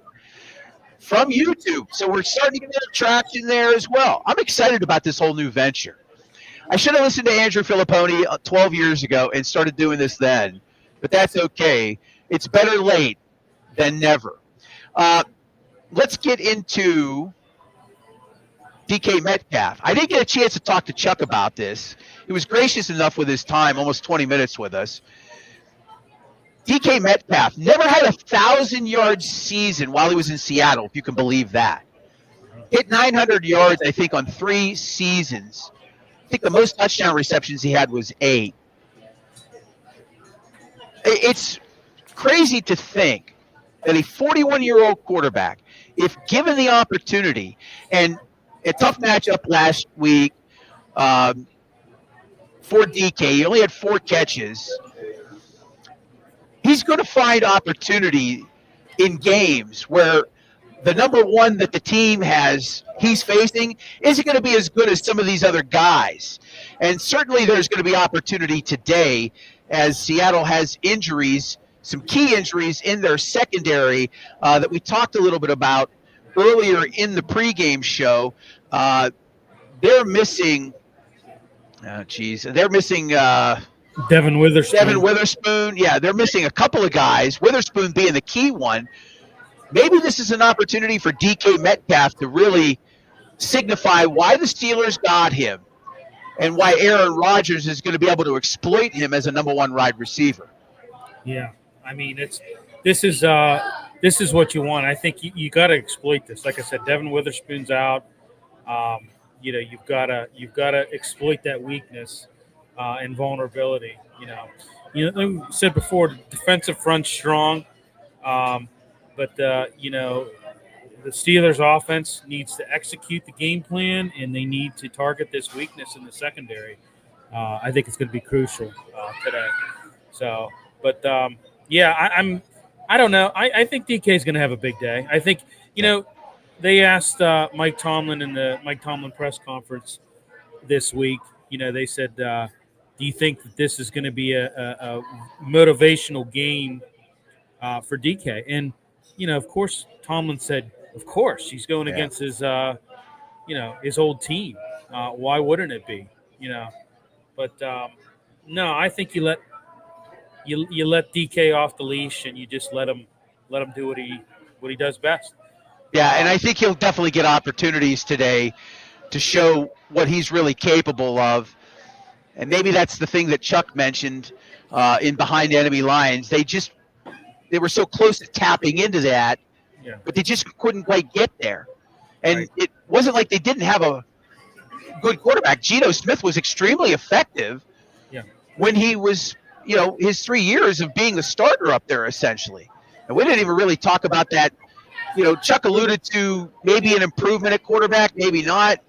From YouTube. So we're starting to get a little traction there as well. I'm excited about this whole new venture. I should have listened to Andrew Filipponi 12 years ago and started doing this then, but that's okay. It's better late than never. Let's get into DK Metcalf. I didn't get a chance to talk to Chuck about this. He was gracious enough with his time, almost 20 minutes with us. DK Metcalf never had a 1,000-yard season while he was in Seattle, if you can believe that. Hit 900 yards, I think, on 3 seasons. I think the most touchdown receptions he had was 8. It's crazy to think that a 41-year-old quarterback, if given the opportunity, and a tough matchup last week for DK, he only had 4 catches. He's going to find opportunity in games where the number one that the team he's facing isn't going to be as good as some of these other guys. And certainly there's going to be opportunity today as Seattle has injuries, some key injuries in their secondary that we talked a little bit about earlier in the pregame show. They're missing Devin Witherspoon. Yeah, they're missing a couple of guys, Witherspoon being the key one. Maybe this is an opportunity for DK Metcalf to really signify why the Steelers got him and why Aaron Rodgers is going to be able to exploit him as a number 1 wide receiver. Yeah, I mean, this is what you want. I think you got to exploit this. Like I said, Devin Witherspoon's out. You've got to exploit that weakness and vulnerability. Like we said before, the defensive front's strong, but the Steelers' offense needs to execute the game plan, and they need to target this weakness in the secondary. I think it's going to be crucial today. So, but I don't know. I think DK is going to have a big day. I think they asked Mike Tomlin in the Mike Tomlin press conference this week. They said, do you think that this is going to be a motivational game for DK? And, of course, Tomlin said, of course, he's going against his old team. Why wouldn't it be? But no, I think you let DK off the leash and you just let him do what he does best. Yeah, and I think he'll definitely get opportunities today to show what he's really capable of. And maybe that's the thing that Chuck mentioned in behind enemy lines. They were so close to tapping into that, but they just couldn't quite get there. And it wasn't like they didn't have a good quarterback. Geno Smith was extremely effective when he was, his 3 years of being the starter up there, essentially. And we didn't even really talk about that. Chuck alluded to maybe an improvement at quarterback, maybe not.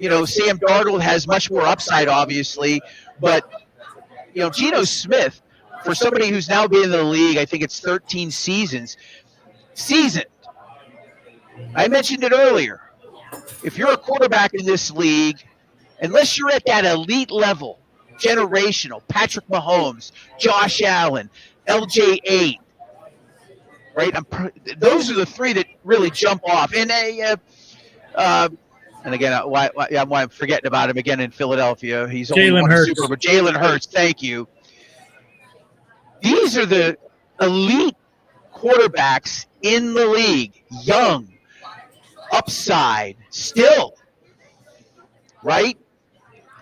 Sam Darnold has much more upside, obviously. But, Geno Smith, for somebody who's now been in the league, I think it's 13 seasoned. I mentioned it earlier. If you're a quarterback in this league, unless you're at that elite level, generational, Patrick Mahomes, Josh Allen, LJ8, right? Those are the three that really jump off. And again, why I'm forgetting about him again in Philadelphia. He's only won a Super Bowl. Jalen Hurts, thank you. These are the elite quarterbacks in the league, young, upside, still, right?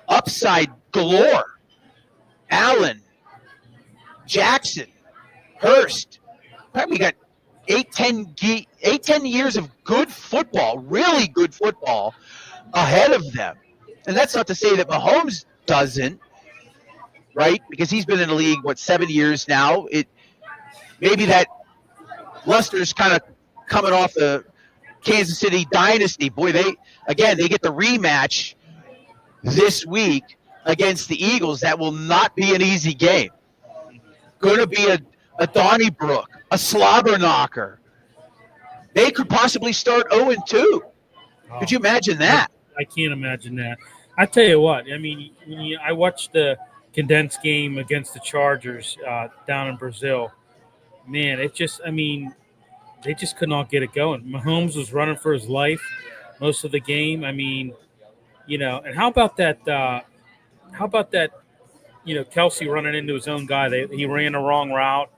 Upside galore. Allen, Jackson, Hurst. Probably got 10 years of good football, really good football ahead of them. And that's not to say that Mahomes doesn't, right? Because he's been in the league, 7 years now. Maybe that luster's kind of coming off the Kansas City dynasty. Boy, they get the rematch this week against the Eagles. That will not be an easy game. Going to be a Donnybrook, a slobber knocker. They could possibly start 0-2. Could you imagine that? I can't imagine that. I tell you what, I mean, I watched the condensed game against the Chargers down in Brazil. Man, they just could not get it going. Mahomes was running for his life most of the game. I mean, and how about that, Kelsey running into his own guy. He ran the wrong route.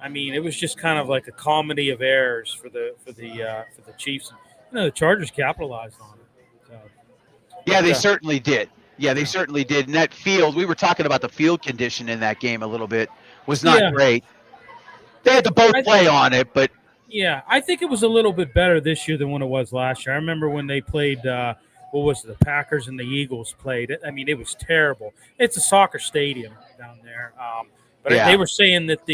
I mean, it was just kind of like a comedy of errors for the Chiefs. The Chargers capitalized on it. So, yeah, they certainly did. Yeah, they certainly did. And that field, we were talking about the field condition in that game a little bit, was not great. They had to both play on it, but yeah, I think it was a little bit better this year than when it was last year. I remember when they played. The Packers and the Eagles played. I mean, it was terrible. It's a soccer stadium down there. They were saying that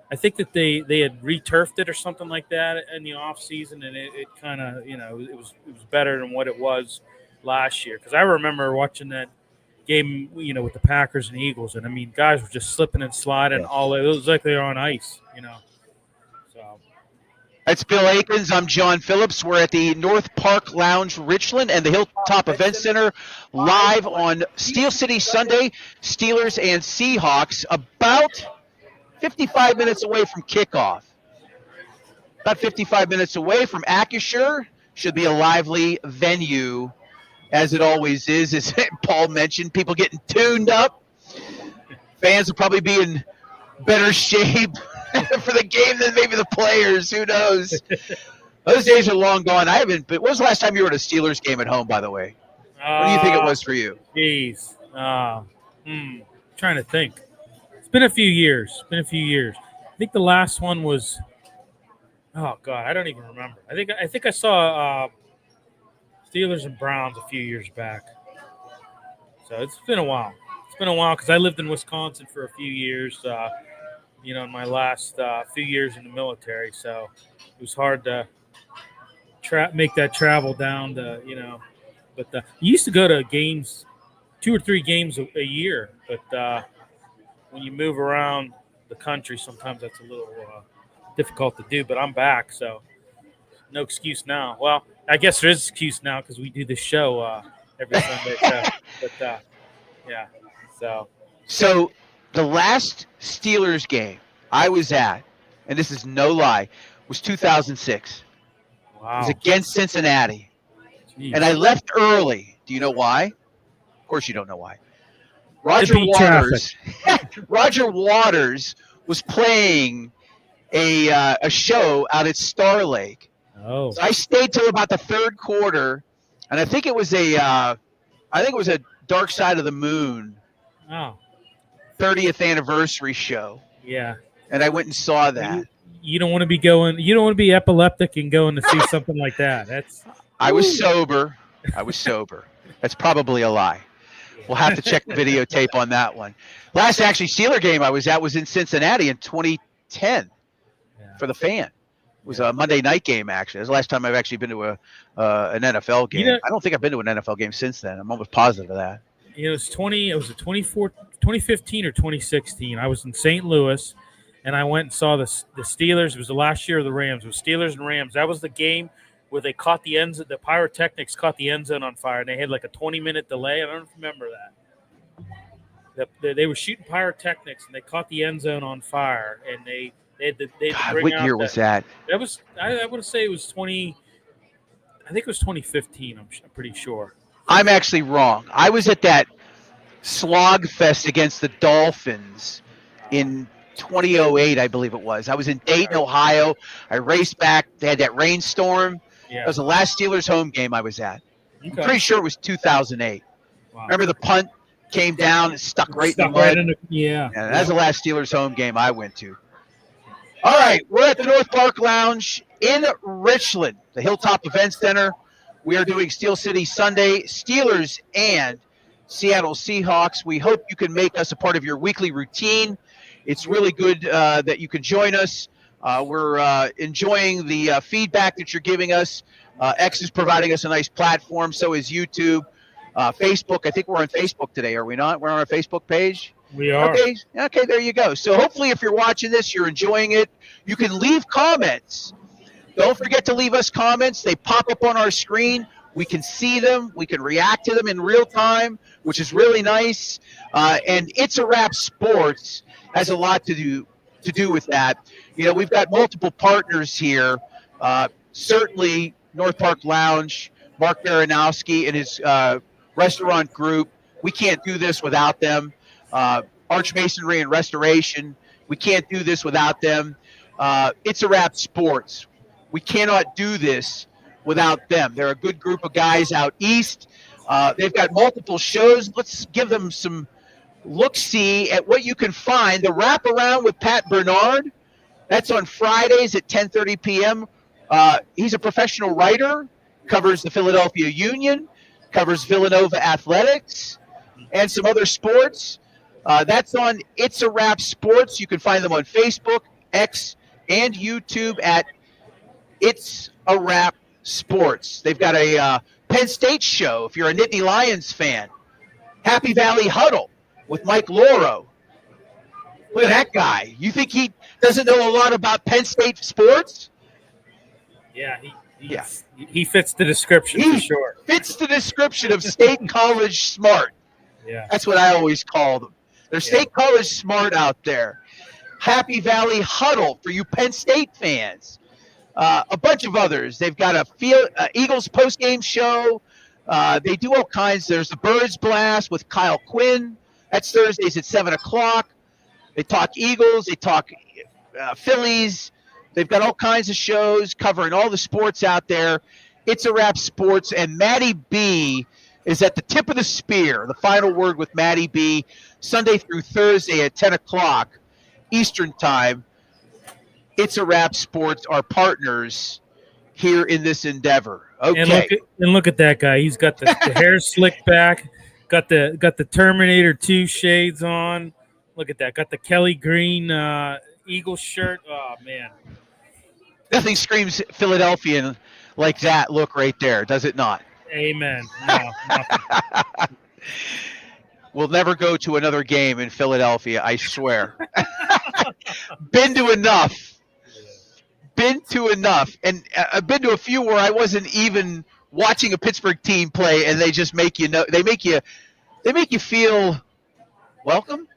I think that they had re-turfed it or something like that in the off season, and it kind of, it was better than what it was last year. Because I remember watching that game, with the Packers and Eagles, and I mean, guys were just slipping and sliding all. It was like they were on ice, So. That's Bill Akins. I'm John Phillips. We're at the North Park Lounge, Richland, and the Hilltop Event Center, live on Steel City Sunday. Steelers and Seahawks, about 55 minutes away from kickoff. About 55 minutes away from Acrisure. Should be a lively venue, as it always is. As Paul mentioned, people getting tuned up. Fans will probably be in better shape for the game than maybe the players. Who knows? Those days are long gone. But when was the last time you were at a Steelers game at home, by the way? What do you think it was for you? Jeez. Trying to think. It's been a few years. I think the last one was oh God, I don't even remember. I think I saw Steelers and Browns a few years back. So it's been a while. Because I lived in Wisconsin for a few years. In my last few years in the military, so it was hard to make that travel down to, But you used to go to games, 2 or 3 games a year, but when you move around the country, sometimes that's a little difficult to do. But I'm back, so no excuse now. Well, I guess there is an excuse now because we do this show every Sunday. But yeah, So the last Steelers game I was at, and this is no lie, was 2006. Wow. It was against Cincinnati. Jeez. And I left early. Do you know why? Of course you don't know why. Roger Waters was playing a show out at Star Lake. Oh. So I stayed till about the third quarter, and I think it was a Dark Side of the Moon. Oh. 30th anniversary show, Yeah. and I went and saw that. You don't want to be going. You don't want to be epileptic and going to see something like that. That's. I was sober. That's probably a lie. We'll have to check the videotape on that one. Last actually Steeler game I was at was in Cincinnati in 2010 for the Fan. It was a Monday night game, actually. It was the last time I've actually been to an NFL game. I don't think I've been to an NFL game since then. I'm almost positive of that. It was 2015 or 2016. I was in St. Louis, and I went and saw the Steelers. It was the last year of the Rams. It was Steelers and Rams. That was the game where they caught the end zone. The pyrotechnics caught the end zone on fire, and they had like a 20-minute delay. I don't remember that. They were shooting pyrotechnics, and they caught the end zone on fire, and they had to bring what out year was that? That was I want to say it was 20. I think it was 2015. I'm pretty sure. I'm actually wrong. I was at that slog fest against the Dolphins in 2008, I believe it was. I was in Dayton, Ohio. I raced back. They had that rainstorm. Yeah. It was the last Steelers home game I was at. Okay. I'm pretty sure it was 2008. Wow. Remember the punt came down and stuck right in the mud? Yeah. That's the last Steelers home game I went to. All right, we're at the North Park Lounge in Richland, the Hilltop Event Center. We are doing Steel City Sunday, Steelers and Seattle Seahawks. We hope you can make us a part of your weekly routine. It's really good that you can join us. We're enjoying the feedback that you're giving us. X is providing us a nice platform. So is YouTube. Facebook, I think we're on Facebook today, are we not? We're on our Facebook page? We are. Okay, there you go. So hopefully if you're watching this, you're enjoying it. You can leave comments. Don't forget to leave us comments. They pop up on our screen. We can see them. We can react to them in real time, which is really nice. And It's a Wrap Sports has a lot to do with that. You know, we've got multiple partners here. Certainly North Park Lounge, Mark Baranowski and his restaurant group. We can't do this without them. Arch Masonry and Restoration. We can't do this without them. It's a Wrap Sports. We cannot do this without them. They're a good group of guys out east. They've got multiple shows. Let's give them some look-see at what you can find. The Wrap Around with Pat Bernard. That's on Fridays at 10:30 p.m. He's a professional writer, covers the Philadelphia Union, covers Villanova athletics, and some other sports. That's on It's a Wrap Sports. You can find them on Facebook, X, and YouTube at It's a Wrap Sports. They've got a Penn State show if you're a Nittany Lions fan. Happy Valley Huddle with Mike Loro. Look at that guy. You think he doesn't know a lot about Penn State sports? Yeah, he fits the description for sure. Fits the description of State College smart. Yeah. That's what I always call them. They're State College smart out there. Happy Valley Huddle for you Penn State fans. A bunch of others. They've got a Eagles postgame show. They do all kinds. There's the Birds Blast with Kyle Quinn. That's Thursdays at 7 o'clock. They talk Eagles. They talk Phillies. They've got all kinds of shows covering all the sports out there. It's a Wrap Sports. And Maddie B is at the tip of the spear. The final word with Maddie B, Sunday through Thursday at 10 o'clock Eastern Time. It's a Wrap Sports, our partners here in this endeavor. Okay. And look at that guy. He's got the hair slicked back, got the Terminator 2 shades on. Look at that. Got the Kelly Green Eagles shirt. Oh, man. Nothing screams Philadelphian like that look right there, does it not? Amen. No, nothing. We'll never go to another game in Philadelphia, I swear. Been to enough. And I've been to a few where I wasn't even watching a Pittsburgh team play, and they just make you know. They make you feel welcome.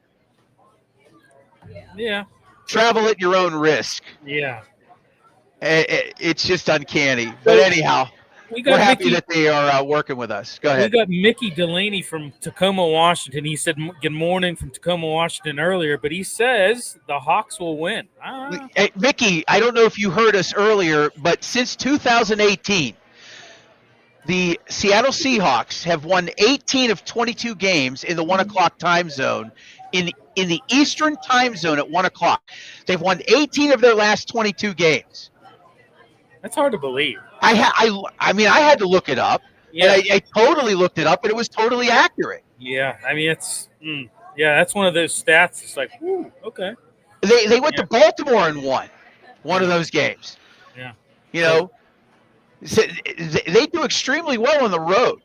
Yeah. Travel at your own risk. Yeah. It's just uncanny. But anyhow, we're happy that they are working with us. Go ahead. We got Mickey Delaney from Tacoma, Washington. He said good morning from Tacoma, Washington earlier, but he says the Hawks will win. Hey, Mickey, I don't know if you heard us earlier, but since 2018, the Seattle Seahawks have won 18 of 22 games in the 1 o'clock time zone in the Eastern time zone at 1 o'clock. They've won 18 of their last 22 games. That's hard to believe. I mean, I had to look it up, Yeah. and I totally looked it up, and it was totally accurate. Yeah. I mean, that's one of those stats. It's like, whew, okay. They went to Baltimore and won one of those games. Yeah. You know, so they do extremely well on the road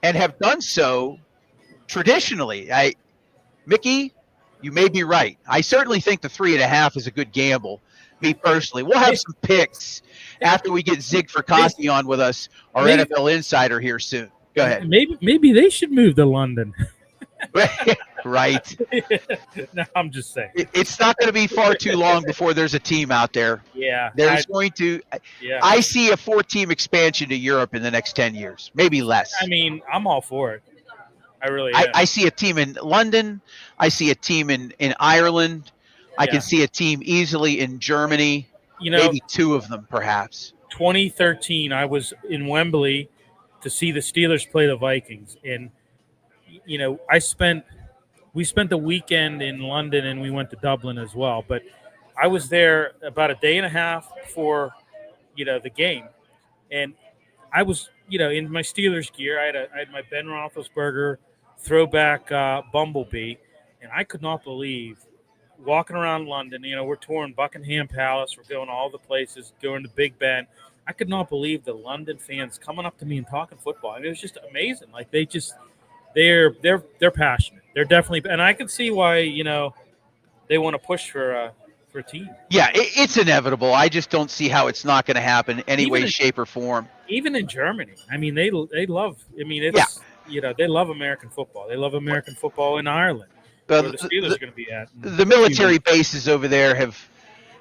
and have done so traditionally. Mickey, you may be right. I certainly think the 3.5 is a good gamble. Me personally, we'll have some picks after we get Zig Fracassi on with us, our NFL insider here soon. Go ahead. Maybe they should move to London. Right. No, I'm just saying. It's not going to be far too long before there's a team out there. Yeah. There's going to. Yeah. I see a 4-team expansion to Europe in the next 10 years, maybe less. I mean, I'm all for it. I really am. I see a team in London. I see a team in Ireland. I can see a team easily in Germany. You know, maybe 2 of them, perhaps. 2013, I was in Wembley to see the Steelers play the Vikings, and you know, we spent the weekend in London, and we went to Dublin as well. But I was there about a day and a half before, the game, and I was, in my Steelers gear. I had my Ben Roethlisberger throwback Bumblebee, and I could not believe walking around London. We're touring Buckingham Palace, we're going all the places, going to Big Ben. I could not believe the London fans coming up to me and talking football. I mean, it was just amazing. Like they're passionate. They're definitely, and I can see why they want to push for a team. Yeah, it's inevitable. I just don't see how it's not going to happen any way, shape, or form. Even in Germany, I mean, they love. I mean, it's they love American football. They love American football in Ireland, where the Steelers are going to be at. The military bases over there have.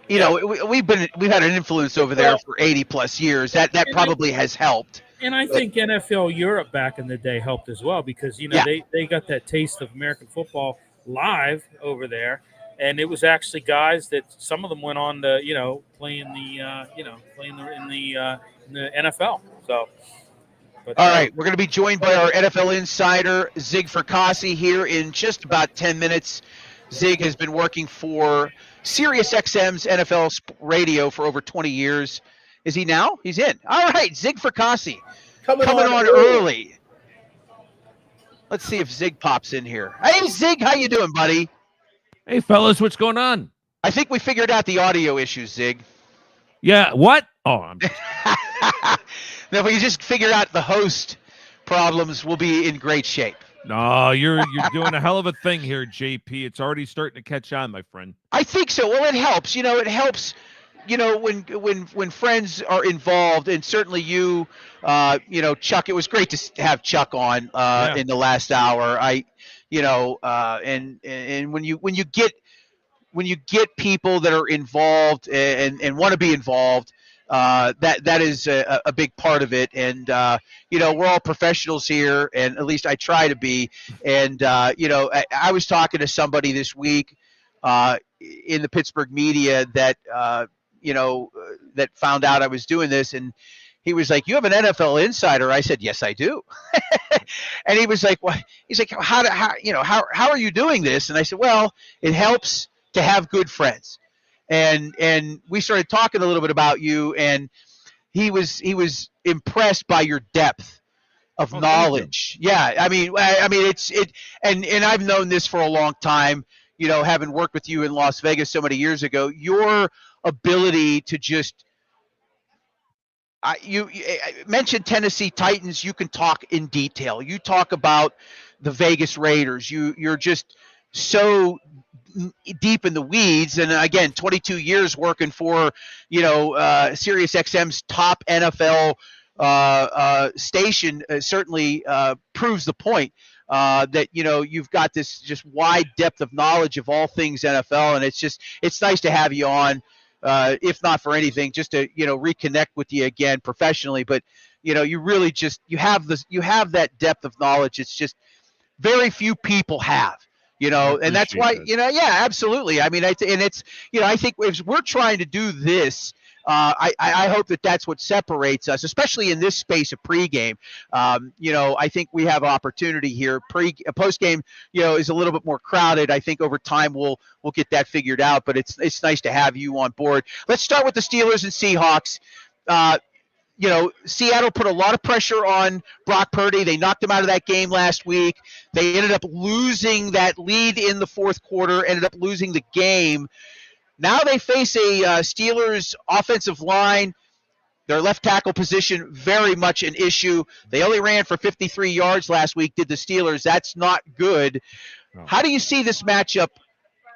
We've had an influence over there for 80 plus years. That probably has helped. And I think NFL Europe back in the day helped as well because they got that taste of American football live over there, and it was actually guys that some of them went on to play in the NFL. So. But, all right, we're going to be joined by our NFL insider Zig Fracassi here in just about 10 minutes. Zig has been working for SiriusXM's NFL radio for over 20 years. Is he now? He's in. All right, Zig Fracassi coming on early. Let's see if Zig pops in here. Hey, Zig, how you doing, buddy? Hey, fellas, what's going on? I think we figured out the audio issues, Zig. Yeah, what? Oh, Now, if we just figure out the host problems, we'll be in great shape. No, you're doing a hell of a thing here, JP. It's already starting to catch on, my friend. I think so. Well, it helps. It helps. When friends are involved, and certainly you, Chuck. It was great to have Chuck on in the last hour. And when you get people that are involved and want to be involved. That is a big part of it, and we're all professionals here, and at least I try to be. And I was talking to somebody this week in the Pittsburgh media that that found out I was doing this, and he was like, "You have an NFL insider?" I said, "Yes, I do." And he was like, "Well," he's like, how are you doing this?" And I said, "Well, it helps to have good friends." And we started talking a little bit about you, and he was impressed by your depth of knowledge. Yeah, I mean and I've known this for a long time. Having worked with you in Las Vegas so many years ago, your ability to just you mentioned Tennessee Titans. You can talk in detail. You talk about the Vegas Raiders. You're just so deep in the weeds, and again, 22 years working for SiriusXM's top NFL station certainly proves the point that you've got this just wide depth of knowledge of all things NFL, and it's nice to have you on, if not for anything, just to reconnect with you again professionally. But you really you have that depth of knowledge. It's just very few people have. And that's why, yeah, absolutely. I mean, I think if we're trying to do this I hope that that's what separates us, especially in this space of pregame. I think we have opportunity here. Postgame, is a little bit more crowded. I think over time we'll get that figured out. But it's nice to have you on board. Let's start with the Steelers and Seahawks. Seattle put a lot of pressure on Brock Purdy. They knocked him out of that game last week. They ended up losing that lead in the fourth quarter, ended up losing the game. Now they face a Steelers offensive line. Their left tackle position, very much an issue. They only ran for 53 yards last week, did the Steelers. That's not good. No. How do you see this matchup?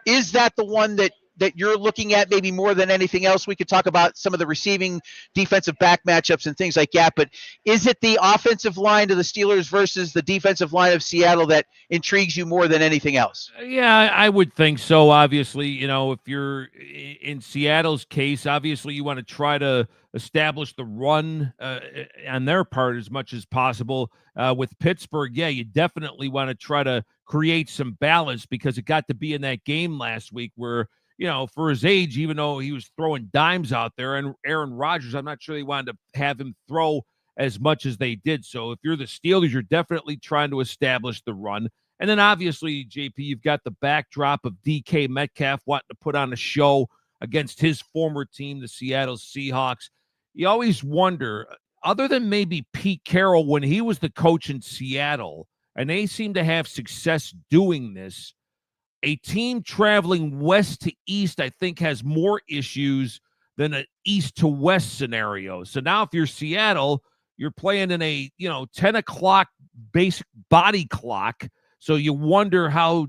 Is that the one that you're looking at maybe more than anything else? We could talk about some of the receiving defensive back matchups and things like that, but is it the offensive line of the Steelers versus the defensive line of Seattle that intrigues you more than anything else? Yeah, I would think so. Obviously, if you're in Seattle's case, obviously you want to try to establish the run on their part as much as possible. With Pittsburgh, yeah, you definitely want to try to create some balance, because it got to be in that game last week where, for his age, even though he was throwing dimes out there, and Aaron Rodgers, I'm not sure they wanted to have him throw as much as they did. So if you're the Steelers, you're definitely trying to establish the run. And then obviously, JP, you've got the backdrop of DK Metcalf wanting to put on a show against his former team, the Seattle Seahawks. You always wonder, other than maybe Pete Carroll when he was the coach in Seattle, and they seem to have success doing this, a team traveling west to east, I think, has more issues than an east to west scenario. So now if you're Seattle, you're playing in a, 10 o'clock basic body clock. So you wonder how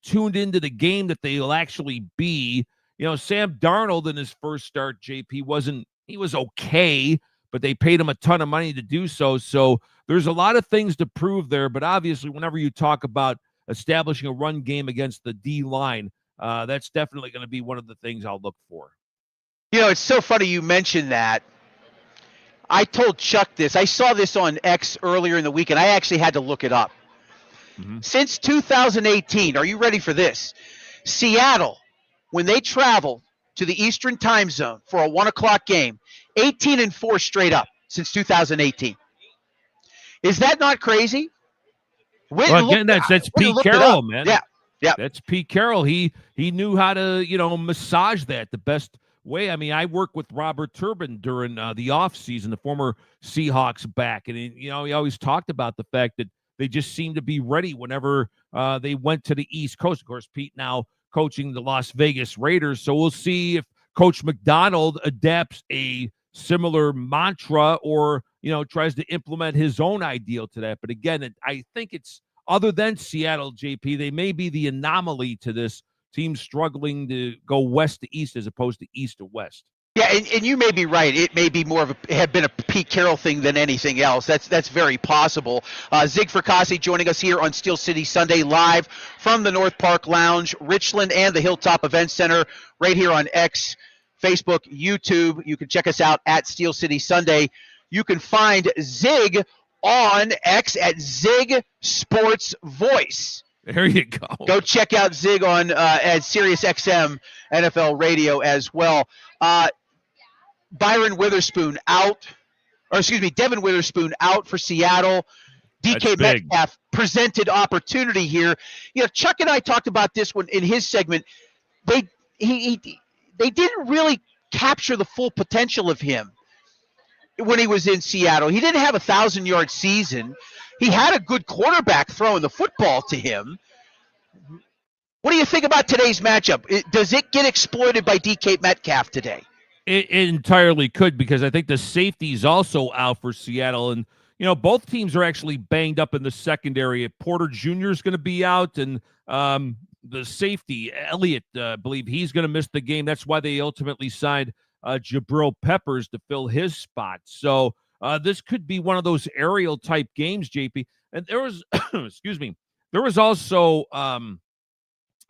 tuned into the game that they'll actually be. Sam Darnold in his first start, JP, he was okay, but they paid him a ton of money to do so. So there's a lot of things to prove there. But obviously, whenever you talk about establishing a run game against the D line, that's definitely going to be one of the things I'll look for. It's so funny you mentioned that. I told Chuck this. I saw this on X earlier in the week, and I actually had to look it up. Mm-hmm. Since 2018, are you ready for this? Seattle, when they travel to the Eastern time zone for a 1 o'clock game, 18-4 straight up since 2018. Is that not crazy? Well, again, that's Pete Carroll, man. Yeah. That's Pete Carroll. He knew how to, massage that the best way. I mean, I worked with Robert Turbin during the offseason, the former Seahawks back, and he always talked about the fact that they just seemed to be ready whenever they went to the East Coast. Of course, Pete now coaching the Las Vegas Raiders, so we'll see if Coach McDonald adapts a similar mantra or tries to implement his own ideal to that. But again, I think it's, other than Seattle, JP, they may be the anomaly to this team struggling to go west to east as opposed to east to west. Yeah, and you may be right. It may be more of have been a Pete Carroll thing than anything else. That's very possible. Zig Fracassi joining us here on Steel City Sunday, live from the North Park Lounge, Richland, and the Hilltop Event Center, right here on X, Facebook, YouTube. You can check us out at Steel City Sunday. You can find Zig on X at Zig Sports Voice. There you go. Go check out Zig on at Sirius XM NFL Radio as well. Devin Witherspoon out for Seattle. DK Metcalf presented opportunity here. Chuck and I talked about this one in his segment. They didn't really capture the full potential of him when he was in Seattle. He didn't have a 1,000-yard season. He had a good quarterback throwing the football to him. What do you think about today's matchup? Does it get exploited by DK Metcalf today? It entirely could, because I think the safety is also out for Seattle. And, both teams are actually banged up in the secondary. Porter Jr. is going to be out, and the safety, Elliott, I believe he's going to miss the game. That's why they ultimately signed Jabril Peppers to fill his spot. So this could be one of those aerial type games, JP. And there was, there was also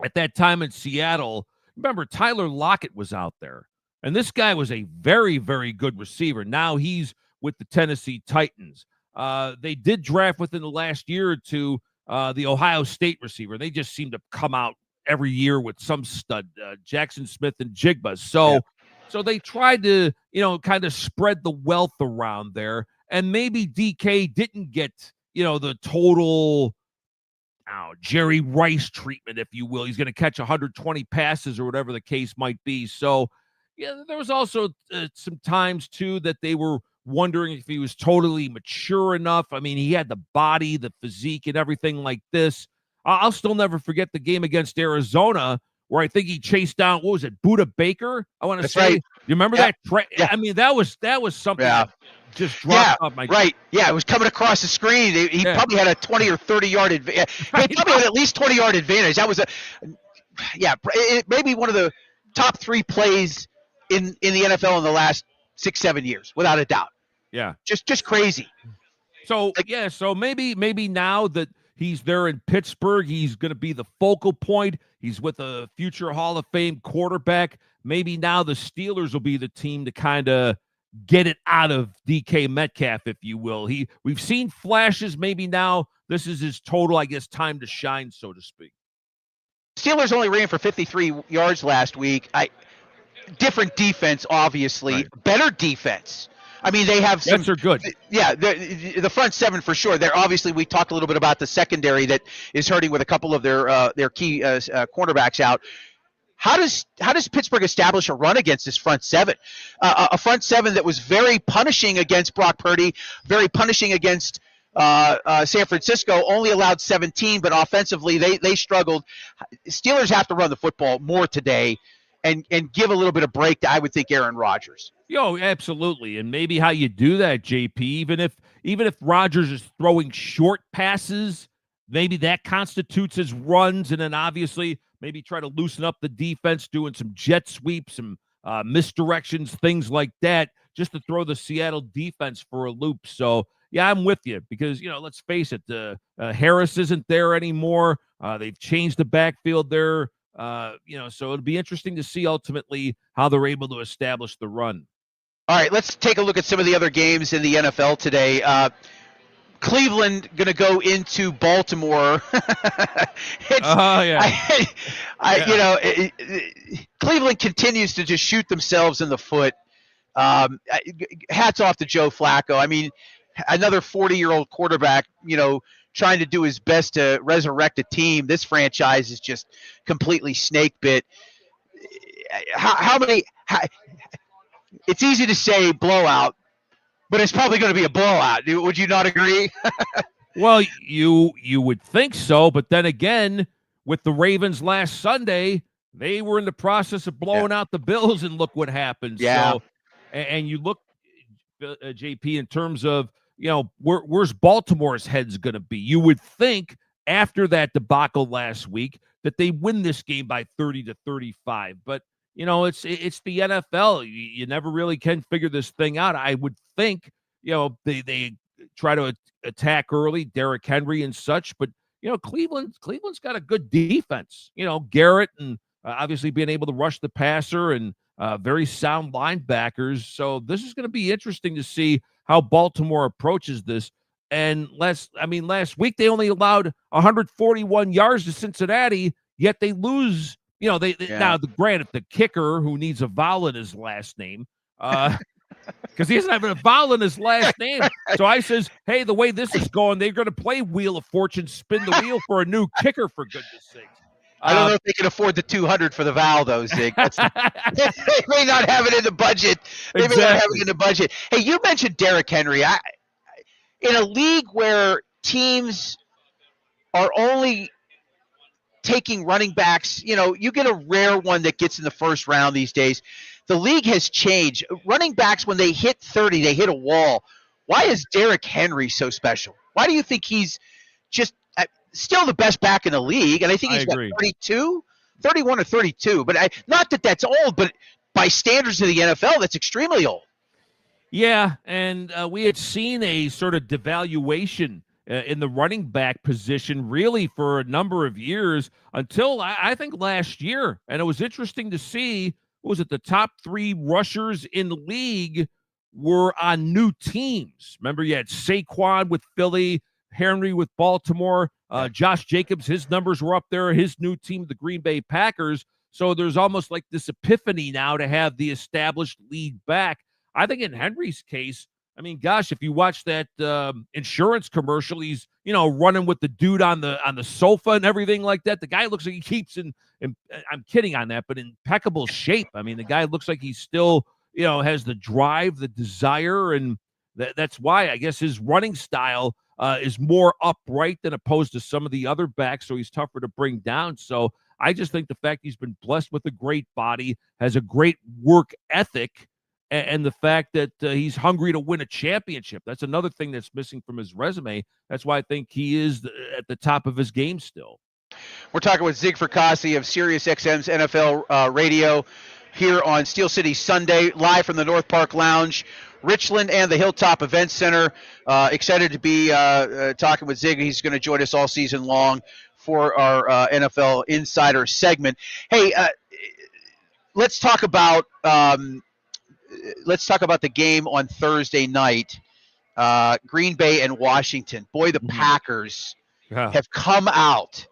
at that time in Seattle, remember Tyler Lockett was out there, and this guy was a very, very good receiver. Now he's with the Tennessee Titans. They did draft within the last year or two the Ohio State receiver. They just seem to come out every year with some stud, Jackson Smith and Jigba. So So they tried to, kind of spread the wealth around there. And maybe DK didn't get, the total Jerry Rice treatment, if you will. He's going to catch 120 passes or whatever the case might be. So, yeah, there was also some times, too, that they were wondering if he was totally mature enough. I mean, he had the body, the physique, and everything like this. I'll still never forget the game against Arizona where I think he chased down, what was it, Buda Baker? I want to say. Right. You remember that? I mean, that was something that just dropped off my. Right. Yeah, it was coming across the screen. He probably had a 20 or 30-yard advantage. He probably had at least 20-yard advantage. That was maybe one of the top 3 plays in the NFL in the last 6-7 years, without a doubt. Yeah. Just crazy. So, so maybe now that he's there in Pittsburgh, he's going to be the focal point. He's with a future Hall of Fame quarterback. Maybe now the Steelers will be the team to kind of get it out of DK Metcalf, if you will. We've seen flashes. Maybe now this is his total, I guess, time to shine, so to speak. Steelers only ran for 53 yards last week. Different defense, obviously. Right. Better defense. I mean, they have some. Jets are good. Yeah, the front seven for sure. They're obviously, we talked a little bit about the secondary that is hurting with a couple of their key cornerbacks out. How does Pittsburgh establish a run against this front seven? A front seven that was very punishing against Brock Purdy, very punishing against San Francisco, only allowed 17, but offensively they struggled. Steelers have to run the football more today and give a little bit of break to, I would think, Aaron Rodgers. Absolutely. And maybe how you do that, JP, even if Rodgers is throwing short passes, maybe that constitutes his runs, and then obviously maybe try to loosen up the defense, doing some jet sweeps, some misdirections, things like that, just to throw the Seattle defense for a loop. So, yeah, I'm with you because, let's face it, Harris isn't there anymore. They've changed the backfield there. So it'll be interesting to see ultimately how they're able to establish the run. All right, let's take a look at some of the other games in the NFL today. Cleveland going to go into Baltimore. Cleveland continues to just shoot themselves in the foot. Hats off to Joe Flacco. I mean, another 40-year-old quarterback, trying to do his best to resurrect a team. This franchise is just completely snake bit. It's easy to say blowout, but it's probably going to be a blowout. Would you not agree? Well, you would think so, but then again, with the Ravens last Sunday, they were in the process of blowing out the Bills, and look what happened. Yeah. So, and you look, JP, in terms of, where's Baltimore's head's going to be? You would think after that debacle last week that they win this game by 30-35, but it's the NFL. You never really can figure this thing out. I would think, they try to attack early, Derrick Henry and such, but Cleveland's got a good defense. Garrett and obviously being able to rush the passer and very sound linebackers. So this is going to be interesting to see how Baltimore approaches this. And last week they only allowed 141 yards to Cincinnati, yet they lose. Now, granted, the kicker, who needs a vowel in his last name, because he doesn't have a vowel in his last name. So I says, hey, the way this is going, they're going to play Wheel of Fortune, spin the wheel for a new kicker, for goodness sake. I don't know if they can afford the $200 for the vowel, though, Zig. They may not have it in the budget. May not have it in the budget. Hey, you mentioned Derrick Henry. In a league where teams are only taking running backs, you get a rare one that gets in the first round these days. The league has changed. Running backs, when they hit 30, they hit a wall. Why is Derrick Henry so special? Why do you think he's just still the best back in the league? And I think he's 32, 31 or 32. But not that that's old, but by standards of the NFL, that's extremely old. Yeah, and we had seen a sort of devaluation in the running back position really for a number of years until I think last year. And it was interesting to see, the top 3 rushers in the league were on new teams. Remember, you had Saquon with Philly, Henry with Baltimore, Josh Jacobs, his numbers were up there, his new team, the Green Bay Packers. So there's almost like this epiphany now to have the established lead back. I think in Henry's case, I mean, gosh, if you watch that insurance commercial, he's, running with the dude on the sofa and everything like that. The guy looks like he keeps in I'm kidding on that, but in impeccable shape. I mean, the guy looks like he's still, has the drive, the desire, and that's why I guess his running style is more upright than opposed to some of the other backs, so he's tougher to bring down. So I just think the fact he's been blessed with a great body, has a great work ethic, and the fact that he's hungry to win a championship. That's another thing that's missing from his resume. That's why I think he is at the top of his game still. We're talking with Zig Fracassi of SiriusXM's NFL Radio here on Steel City Sunday, live from the North Park Lounge, Richland and the Hilltop Event Center. Excited to be talking with Zig. He's going to join us all season long for our NFL Insider segment. Hey, let's talk about the game on Thursday night, Green Bay and Washington. Boy, the Packers have come out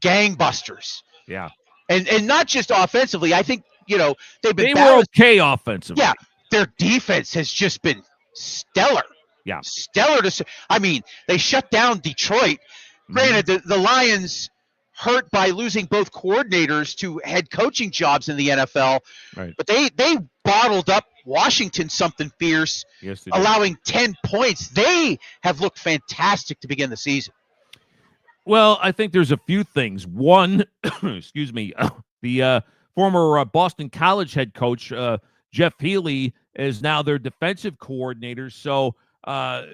gangbusters. Yeah. And not just offensively. I think, they were okay offensively. Yeah. Their defense has just been stellar. Yeah. Stellar. They shut down Detroit. Granted, the Lions hurt by losing both coordinators to head coaching jobs in the NFL. Right. But they bottled up Washington something fierce, yes, they did. Allowing 10 points. They have looked fantastic to begin the season. Well, I think there's a few things. One, excuse me, the former Boston College head coach, Jeff Healy, is now their defensive coordinator. So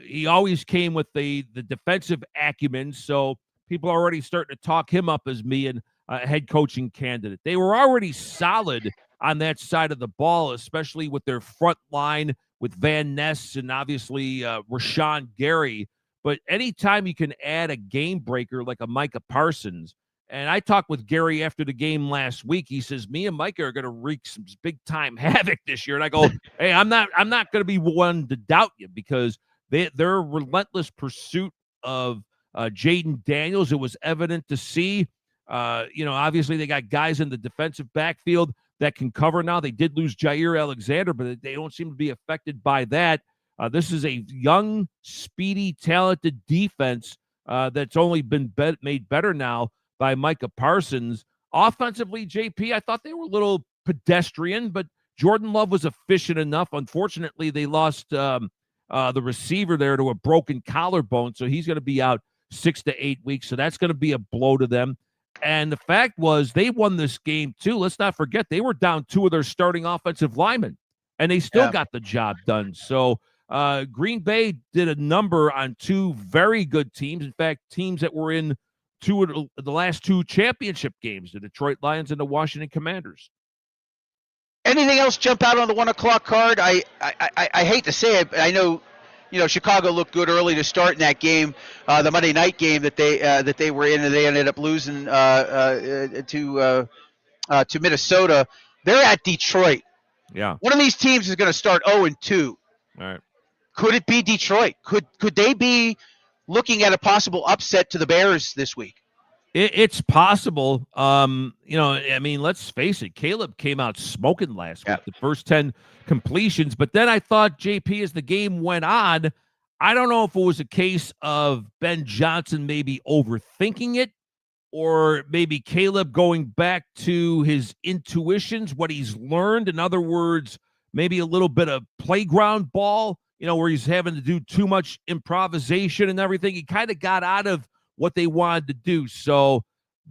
he always came with the defensive acumen. So people are already starting to talk him up as me and a head coaching candidate. They were already solid on that side of the ball, especially with their front line with Van Ness and obviously Rashawn Gary. But anytime you can add a game breaker like a Micah Parsons, and I talked with Gary after the game last week, he says, me and Micah are going to wreak some big-time havoc this year. And I go, hey, I'm not going to be one to doubt you, because their relentless pursuit of Jaden Daniels, it was evident to see. Obviously they got guys in the defensive backfield that can cover now. They did lose Jair Alexander, but they don't seem to be affected by that. This is a young, speedy, talented defense that's only been made better now by Micah Parsons. Offensively, JP, I thought they were a little pedestrian, but Jordan Love was efficient enough. Unfortunately, they lost the receiver there to a broken collarbone, so he's going to be out 6 to 8 weeks, so that's going to be a blow to them. And the fact was they won this game, too. Let's not forget, they were down 2 of their starting offensive linemen, and they still got the job done. So Green Bay did a number on 2 very good teams. In fact, teams that were in 2 of the last 2 championship games, the Detroit Lions and the Washington Commanders. Anything else jump out on the 1 o'clock card? I hate to say it, but I know, Chicago looked good early to start in that game, the Monday night game that they were in, and they ended up losing to Minnesota. They're at Detroit. Yeah. One of these teams is going to start 0-2. All right. Could it be Detroit? Could they be looking at a possible upset to the Bears this week? It's possible. Let's face it. Caleb came out smoking last week, the first 10 completions. But then I thought, JP, as the game went on, I don't know if it was a case of Ben Johnson maybe overthinking it, or maybe Caleb going back to his intuitions, what he's learned. In other words, maybe a little bit of playground ball, where he's having to do too much improvisation and everything. He kind of got out of what they wanted to do. So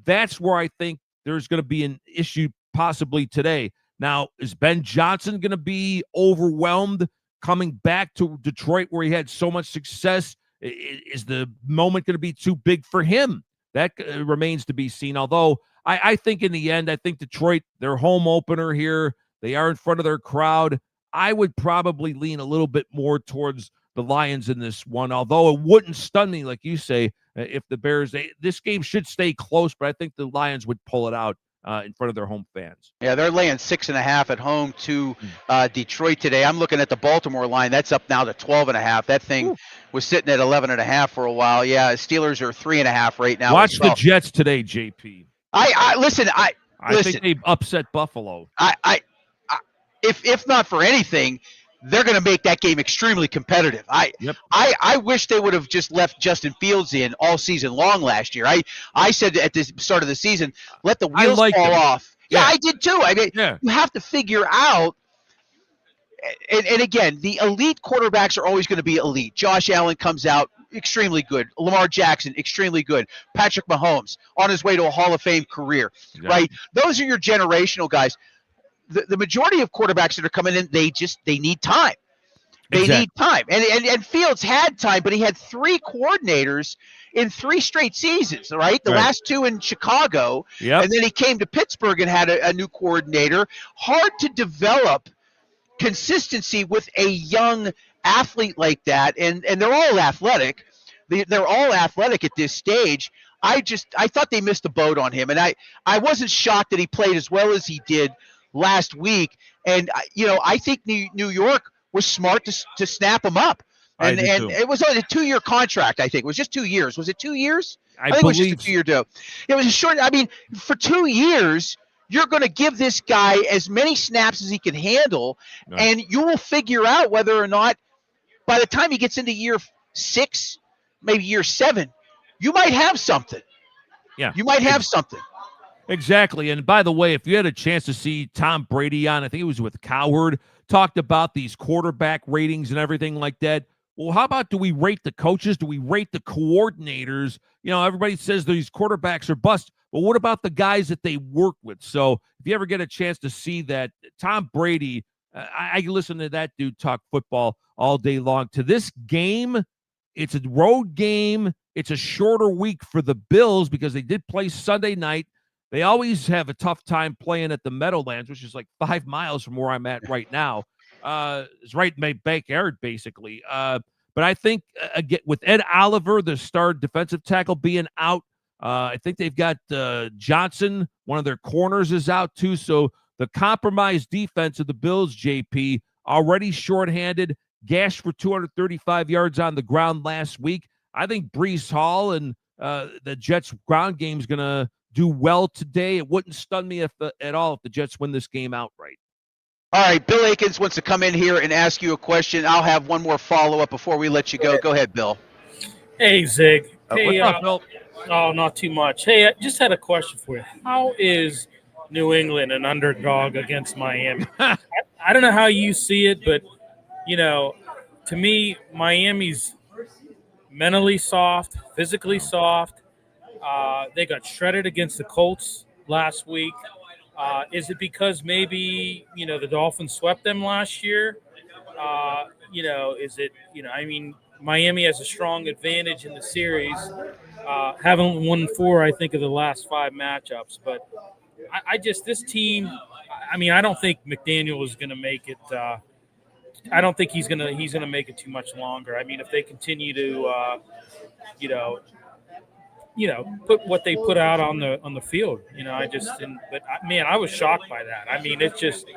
that's where I think there's going to be an issue possibly today. Now, is Ben Johnson going to be overwhelmed coming back to Detroit where he had so much success? Is the moment going to be too big for him? That remains to be seen. Although I think in the end, I think Detroit, their home opener here, they are in front of their crowd. I would probably lean a little bit more towards the Lions in this one, although it wouldn't stun me, like you say, if the Bears, this game should stay close, but I think the Lions would pull it out in front of their home fans. Yeah, they're laying 6.5 at home to Detroit today. I'm looking at the Baltimore line. That's up now to 12.5. That thing was sitting at 11.5 for a while. Yeah, Steelers are 3.5 right now. Watch the Jets today, JP. I listen. I think they've upset Buffalo. I if not for anything, they're going to make that game extremely competitive. I wish they would have just left Justin Fields in all season long last year. I said at the start of the season, let the wheels fall off. Yeah, I did too. I mean, you have to figure out. And again, the elite quarterbacks are always going to be elite. Josh Allen comes out extremely good. Lamar Jackson, extremely good. Patrick Mahomes on his way to a Hall of Fame career, right? Those are your generational guys. The majority of quarterbacks that are coming in, they need time. They need time. And Fields had time, but he had 3 coordinators in 3 straight seasons, right? The last 2 in Chicago. And then he came to Pittsburgh and had a new coordinator. Hard to develop consistency with a young athlete like that. And they're all athletic. They're all athletic at this stage. I thought they missed the boat on him. And I wasn't shocked that he played as well as he did last week. And, I think New York was smart to snap him up. And it was a 2-year contract, I think. It was just 2 years. Was it 2 years? I think it was just a 2-year deal. It was a short – I mean, for 2 years, you're going to give this guy as many snaps as he can handle, and you will figure out whether or not by the time he gets into year 6, maybe year 7, you might have something. Yeah. You might have something. Exactly. And by the way, if you had a chance to see Tom Brady on, I think it was with Cowherd, talked about these quarterback ratings and everything like that. Well, how about do we rate the coaches? Do we rate the coordinators? Everybody says these quarterbacks are bust. Well, what about the guys that they work with? So if you ever get a chance to see that, Tom Brady, I listen to that dude talk football all day long. To this game, it's a road game. It's a shorter week for the Bills because they did play Sunday night. They always have a tough time playing at the Meadowlands, which is like 5 miles from where I'm at right now. It's right in my backyard, basically. But I think, again, with Ed Oliver, the star defensive tackle, being out, I think they've got Johnson, one of their corners, is out too. So the compromised defense of the Bills, JP, already shorthanded, gashed for 235 yards on the ground last week. I think Breece Hall and the Jets' ground game is going to do well today. It wouldn't stun me at all if the Jets win this game outright. All right, Bill Akins wants to come in here and ask you a question. I'll have one more follow-up before we let you go. Go ahead, Bill. Hey, Zig. Hey, what's up, Bill? Oh, not too much. Hey, I just had a question for you. How is New England an underdog against Miami? I don't know how you see it, but, to me, Miami's mentally soft, physically soft. They got shredded against the Colts last week. Is it because maybe, the Dolphins swept them last year? Is it, Miami has a strong advantage in the series, having won 4, I think, of the last 5 matchups. But this team, I don't think McDaniel is going to make it. I don't think he's going to make it too much longer. If they continue to, put what they put out on the field. I just didn't. But man, I was shocked by that. It's just,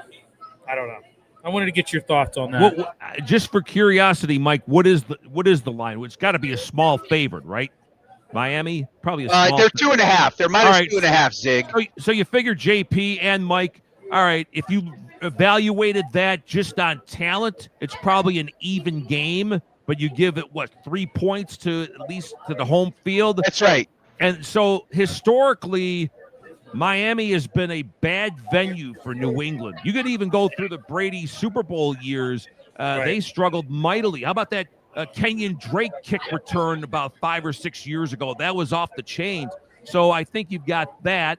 I don't know. I wanted to get your thoughts on that. Well, just for curiosity, Mike, what is the line? It's got to be a small favorite, right? Miami, probably a small. They're 2.5. They're minus 2.5. Zig. So you figure JP and Mike. All right, if you evaluated that just on talent, it's probably an even game. But you give it, 3 points to at least to the home field? That's right. And so historically, Miami has been a bad venue for New England. You could even go through the Brady Super Bowl years. They struggled mightily. How about that Kenyon Drake kick return about 5 or 6 years ago? That was off the chains. So I think you've got that.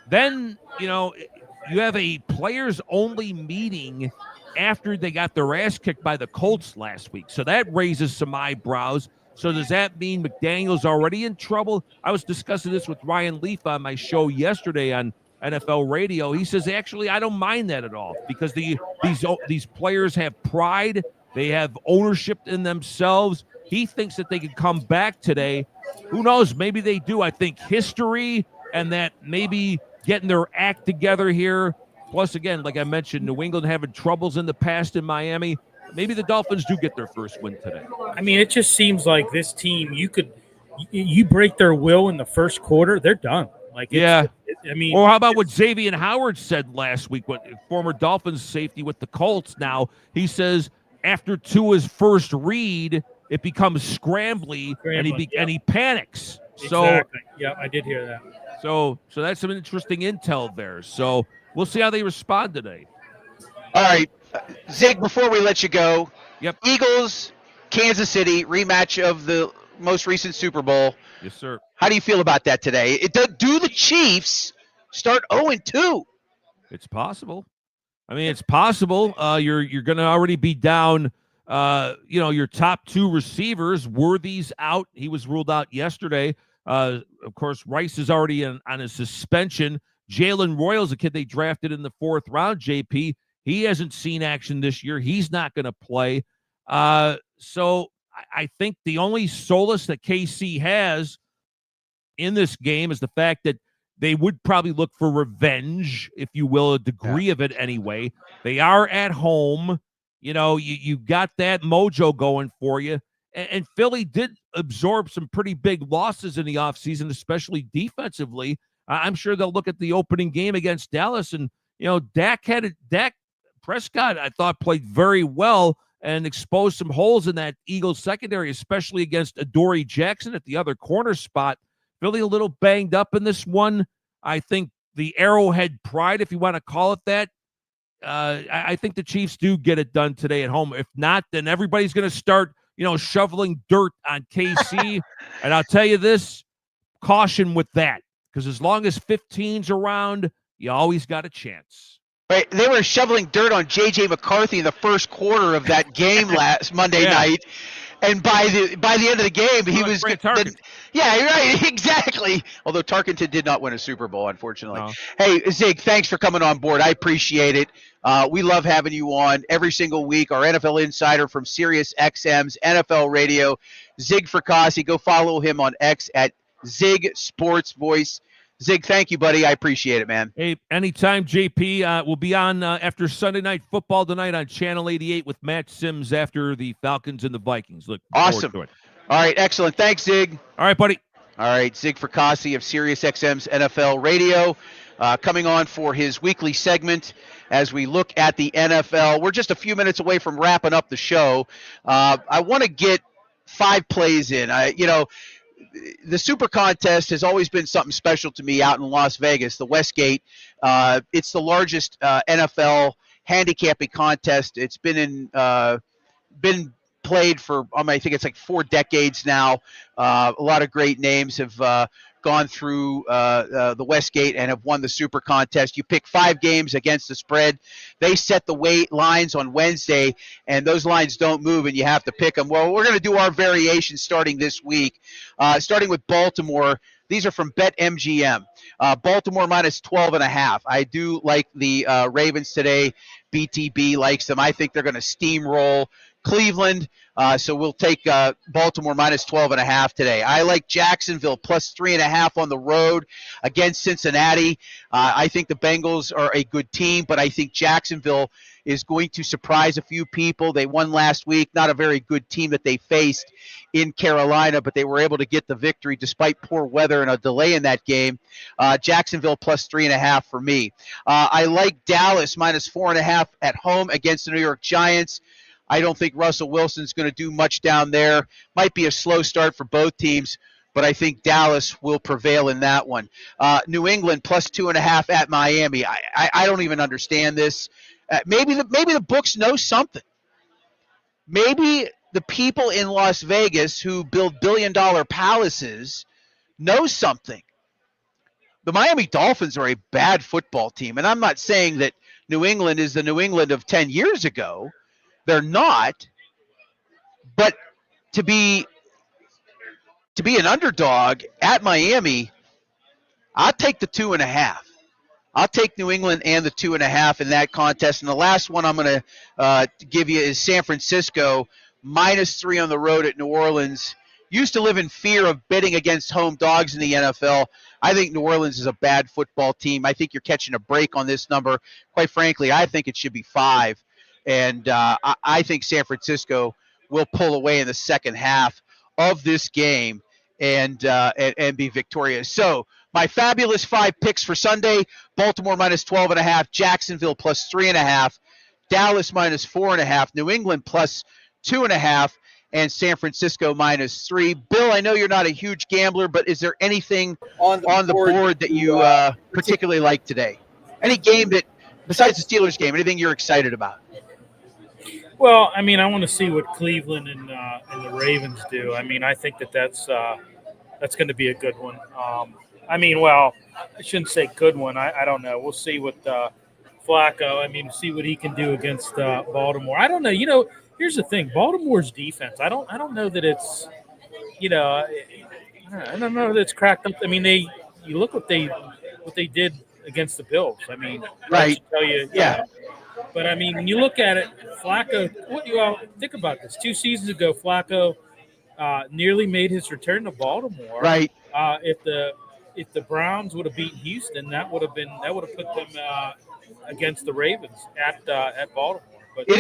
Then, you have a players-only meeting after they got their ass kicked by the Colts last week. So that raises some eyebrows. So does that mean McDaniel's already in trouble? I was discussing this with Ryan Leaf on my show yesterday on NFL radio. He says, actually, I don't mind that at all because these players have pride. They have ownership in themselves. He thinks that they could come back today. Who knows? Maybe they do. I think history and that maybe getting their act together here. Plus, again, like I mentioned, New England having troubles in the past in Miami. Maybe the Dolphins do get their first win today. It just seems like this team, you break their will in the first quarter, they're done. Like, Yeah. I mean, Or how about what Xavier Howard said last week, what former Dolphins safety with the Colts now? He says after Tua's first read, it becomes scrambly, and he panics. Exactly. Yeah, I did hear that. So that's some interesting intel there. So we'll see how they respond today. All right, Zig, before we let you go, Yep. Eagles, Kansas City, rematch of the most recent Super Bowl. Yes, sir. How do you feel about that today? Do the Chiefs start 0-2? It's possible. I mean, it's possible. You're going to already be down. Your top two receivers. Worthy's out. He was ruled out yesterday. Of course, Rice is already on a suspension. Jalen Royals, a kid they drafted in the 4th round. JP, he hasn't seen action this year. He's not going to play. So I think the only solace that KC has in this game is the fact that they would probably look for revenge, if you will, a degree of it anyway. They are at home. You got that mojo going for you. And Philly did absorb some pretty big losses in the offseason, especially defensively. I'm sure they'll look at the opening game against Dallas, and Dak Prescott, I thought, played very well and exposed some holes in that Eagles secondary, especially against Adoree Jackson at the other corner spot. Philly a little banged up in this one. I think the Arrowhead pride, if you want to call it that, I think the Chiefs do get it done today at home. If not, then everybody's going to start, shoveling dirt on KC. And I'll tell you this, caution with that, because as long as 15's around, you always got a chance. Right, they were shoveling dirt on J.J. McCarthy in the first quarter of that game last Monday night. And by the end of the game, he was yeah, right, exactly. Although Tarkenton did not win a Super Bowl, unfortunately. No. Hey, Zig, thanks for coming on board. I appreciate it. We love having you on every single week. Our NFL insider from Sirius XM's NFL Radio, Zig Fracassi. Go follow him on X at Zig Sports Voice. Zig, thank you, buddy. I appreciate it, man. Hey, anytime, JP. We'll be on after Sunday Night Football tonight on Channel 88 with Matt Sims after the Falcons and the Vikings. Look, awesome. All right, excellent. Thanks, Zig. All right, buddy. All right, Zig Fracassi of Sirius XM's NFL Radio coming on for his weekly segment as we look at the NFL. We're just a few minutes away from wrapping up the show. I want to get 5 plays in. The Super Contest has always been something special to me out in Las Vegas, the Westgate. It's the largest NFL handicapping contest. It's been played for, I think it's like 4 decades now. A lot of great names have gone through the Westgate and have won the Super Contest. You pick 5 games against the spread. They set the weight lines on Wednesday, and those lines don't move, and you have to pick them. Well, we're going to do our variations starting this week, starting with Baltimore. These are from BetMGM. Baltimore minus 12.5. I do like the Ravens today. BTB likes them. I think they're going to steamroll Cleveland. So we'll take Baltimore minus 12.5 today. I like Jacksonville plus 3.5 on the road against Cincinnati. I think the Bengals are a good team, but I think Jacksonville is going to surprise a few people. They won last week. Not a very good team that they faced in Carolina, but they were able to get the victory despite poor weather and a delay in that game. Jacksonville plus 3.5 for me. I like Dallas minus 4.5 at home against the New York Giants. I don't think Russell Wilson's going to do much down there. Might be a slow start for both teams, but I think Dallas will prevail in that one. New England plus 2.5 at Miami. I don't even understand this. Maybe the books know something. Maybe the people in Las Vegas who build billion-dollar palaces know something. The Miami Dolphins are a bad football team, and I'm not saying that New England is the New England of 10 years ago. They're not, but to be an underdog at Miami, I'll take the 2.5. I'll take New England and the 2.5 in that contest. And the last one I'm going to give you is San Francisco minus 3 on the road at New Orleans. Used to live in fear of betting against home dogs in the NFL. I think New Orleans is a bad football team. I think you're catching a break on this number. Quite frankly, I think it should be 5. And I think San Francisco will pull away in the second half of this game and be victorious. So My fabulous 5 picks for Sunday: Baltimore minus 12.5, Jacksonville plus 3.5, Dallas minus 4.5, New England plus 2.5, and San Francisco minus 3. Bill, I know you're not a huge gambler, but is there anything on the board that you particularly like today? Any game that, besides the Steelers game, anything you're excited about? Well, I mean, I want to see what Cleveland and the Ravens do. I mean, I think that's going to be a good one. I shouldn't say good one. I don't know. We'll see what Flacco. I mean, see what he can do against Baltimore. I don't know. You know, here's the thing: Baltimore's defense. I don't know that it's, I don't know that it's cracked up. I mean, you look what they did against the Bills. I mean, right? Tell you, yeah. But I mean, when you look at it, Flacco. Think about this? 2 seasons ago, Flacco nearly made his return to Baltimore. Right. If the Browns would have beaten Houston, that would have put them against the Ravens at Baltimore. But it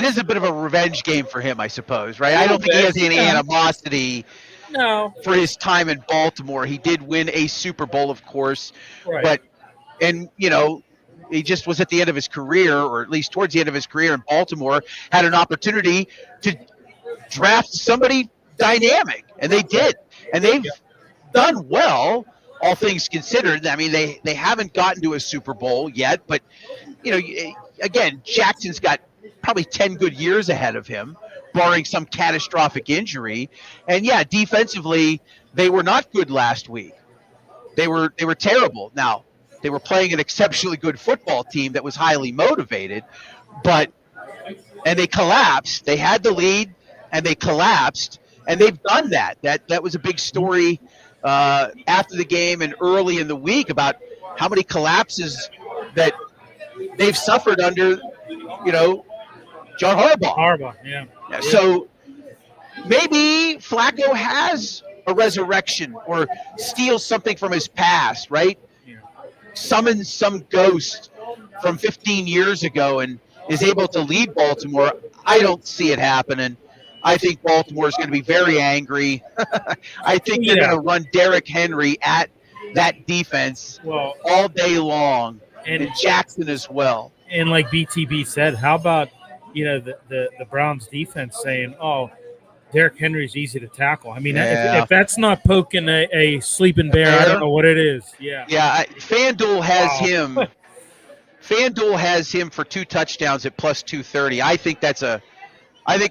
is a bit of a revenge game for him, I suppose, right? I don't think he has any animosity. No. For his time in Baltimore, he did win a Super Bowl, of course, right. He just was at the end of his career, or at least towards the end of his career in Baltimore, had an opportunity to draft somebody dynamic, and they did, and they've done well, all things considered. I mean, they haven't gotten to a Super Bowl yet, but again, Jackson's got probably 10 good years ahead of him, barring some catastrophic injury. And yeah, defensively, they were not good last week. They were terrible. Now, they were playing an exceptionally good football team that was highly motivated, and they collapsed. They had the lead, and they collapsed, and they've done that. That was a big story after the game and early in the week about how many collapses that they've suffered under, John Harbaugh. Yeah. So maybe Flacco has a resurrection or steals something from his past, right? Yeah. Summons some ghost from 15 years ago and is able to lead Baltimore. I don't see it happening. I think Baltimore is going to be very angry. I think they're going to run Derrick Henry at that defense all day long, and Jackson as well. And like BTB said, how about the Browns defense saying, "Oh, Derrick Henry's easy to tackle." I mean, if that's not poking a sleeping bear, I don't know what it is. Yeah. Yeah. FanDuel has him. FanDuel has him for 2 touchdowns at plus 230. I think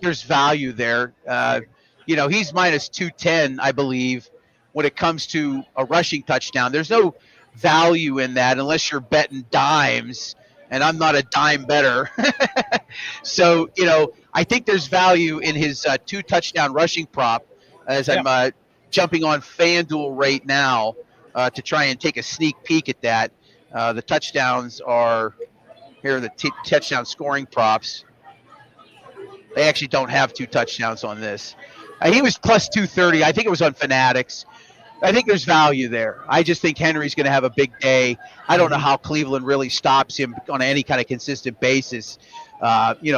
there's value there. He's minus 210, I believe, when it comes to a rushing touchdown. There's no value in that unless you're betting dimes, and I'm not a dime better. So, I think there's value in his 2 touchdown rushing prop as I'm jumping on FanDuel right now to try and take a sneak peek at that. The touchdowns are here, the touchdown scoring props. They actually don't have 2 touchdowns on this. He was plus 230. I think it was on Fanatics. I think there's value there. I just think Henry's going to have a big day. I don't know how Cleveland really stops him on any kind of consistent basis.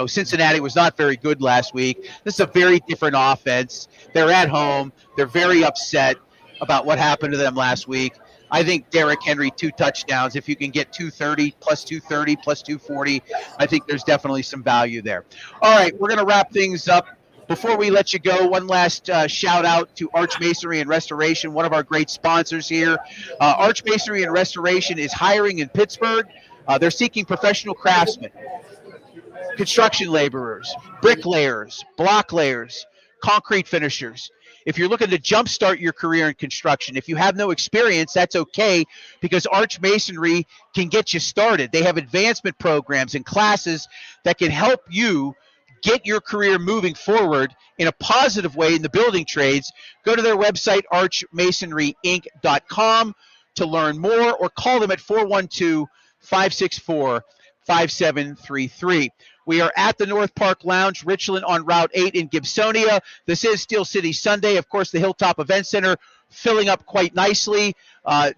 Cincinnati was not very good last week. This is a very different offense. They're at home. They're very upset about what happened to them last week. I think Derrick Henry 2 touchdowns. If you can get 230, plus 230, plus 240, I think there's definitely some value there. All right, we're going to wrap things up. Before we let you go, one last shout out to Arch Masonry and Restoration, one of our great sponsors here. Arch Masonry and Restoration is hiring in Pittsburgh. They're seeking professional craftsmen, construction laborers, bricklayers, block layers, concrete finishers. If you're looking to jumpstart your career in construction, if you have no experience, that's okay, because Arch Masonry can get you started. They have advancement programs and classes that can help you get your career moving forward in a positive way in the building trades. Go to their website, archmasonryinc.com, to learn more, or call them at 412-564-5733. We are at the North Park Lounge, Richland on Route 8 in Gibsonia. This is Steel City Sunday. Of course, the Hilltop Event Center filling up quite nicely,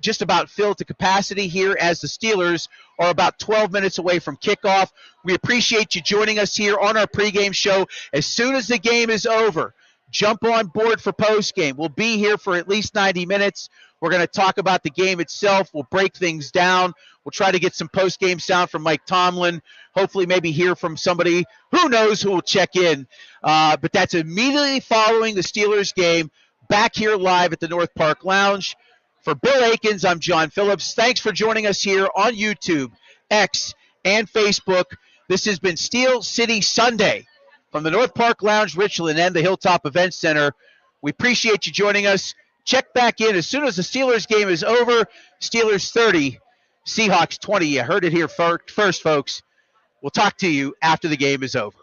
just about filled to capacity here as the Steelers are about 12 minutes away from kickoff. We appreciate you joining us here on our pregame show. As soon as the game is over, Jump on board for postgame. We'll be here for at least 90 minutes. We're going to talk about the game itself. We'll break things down. We'll try to get some postgame sound from Mike Tomlin. Hopefully maybe hear from somebody. Who knows who will check in. But that's immediately following the Steelers game, back here live at the North Park Lounge. For Bill Akins, I'm John Phillips. Thanks for joining us here on YouTube, X, and Facebook. This has been Steel City Sunday from the North Park Lounge, Richland, and the Hilltop Event Center. We appreciate you joining us. Check back in as soon as the Steelers game is over. Steelers 30, Seahawks 20. You heard it here first, folks. We'll talk to you after the game is over.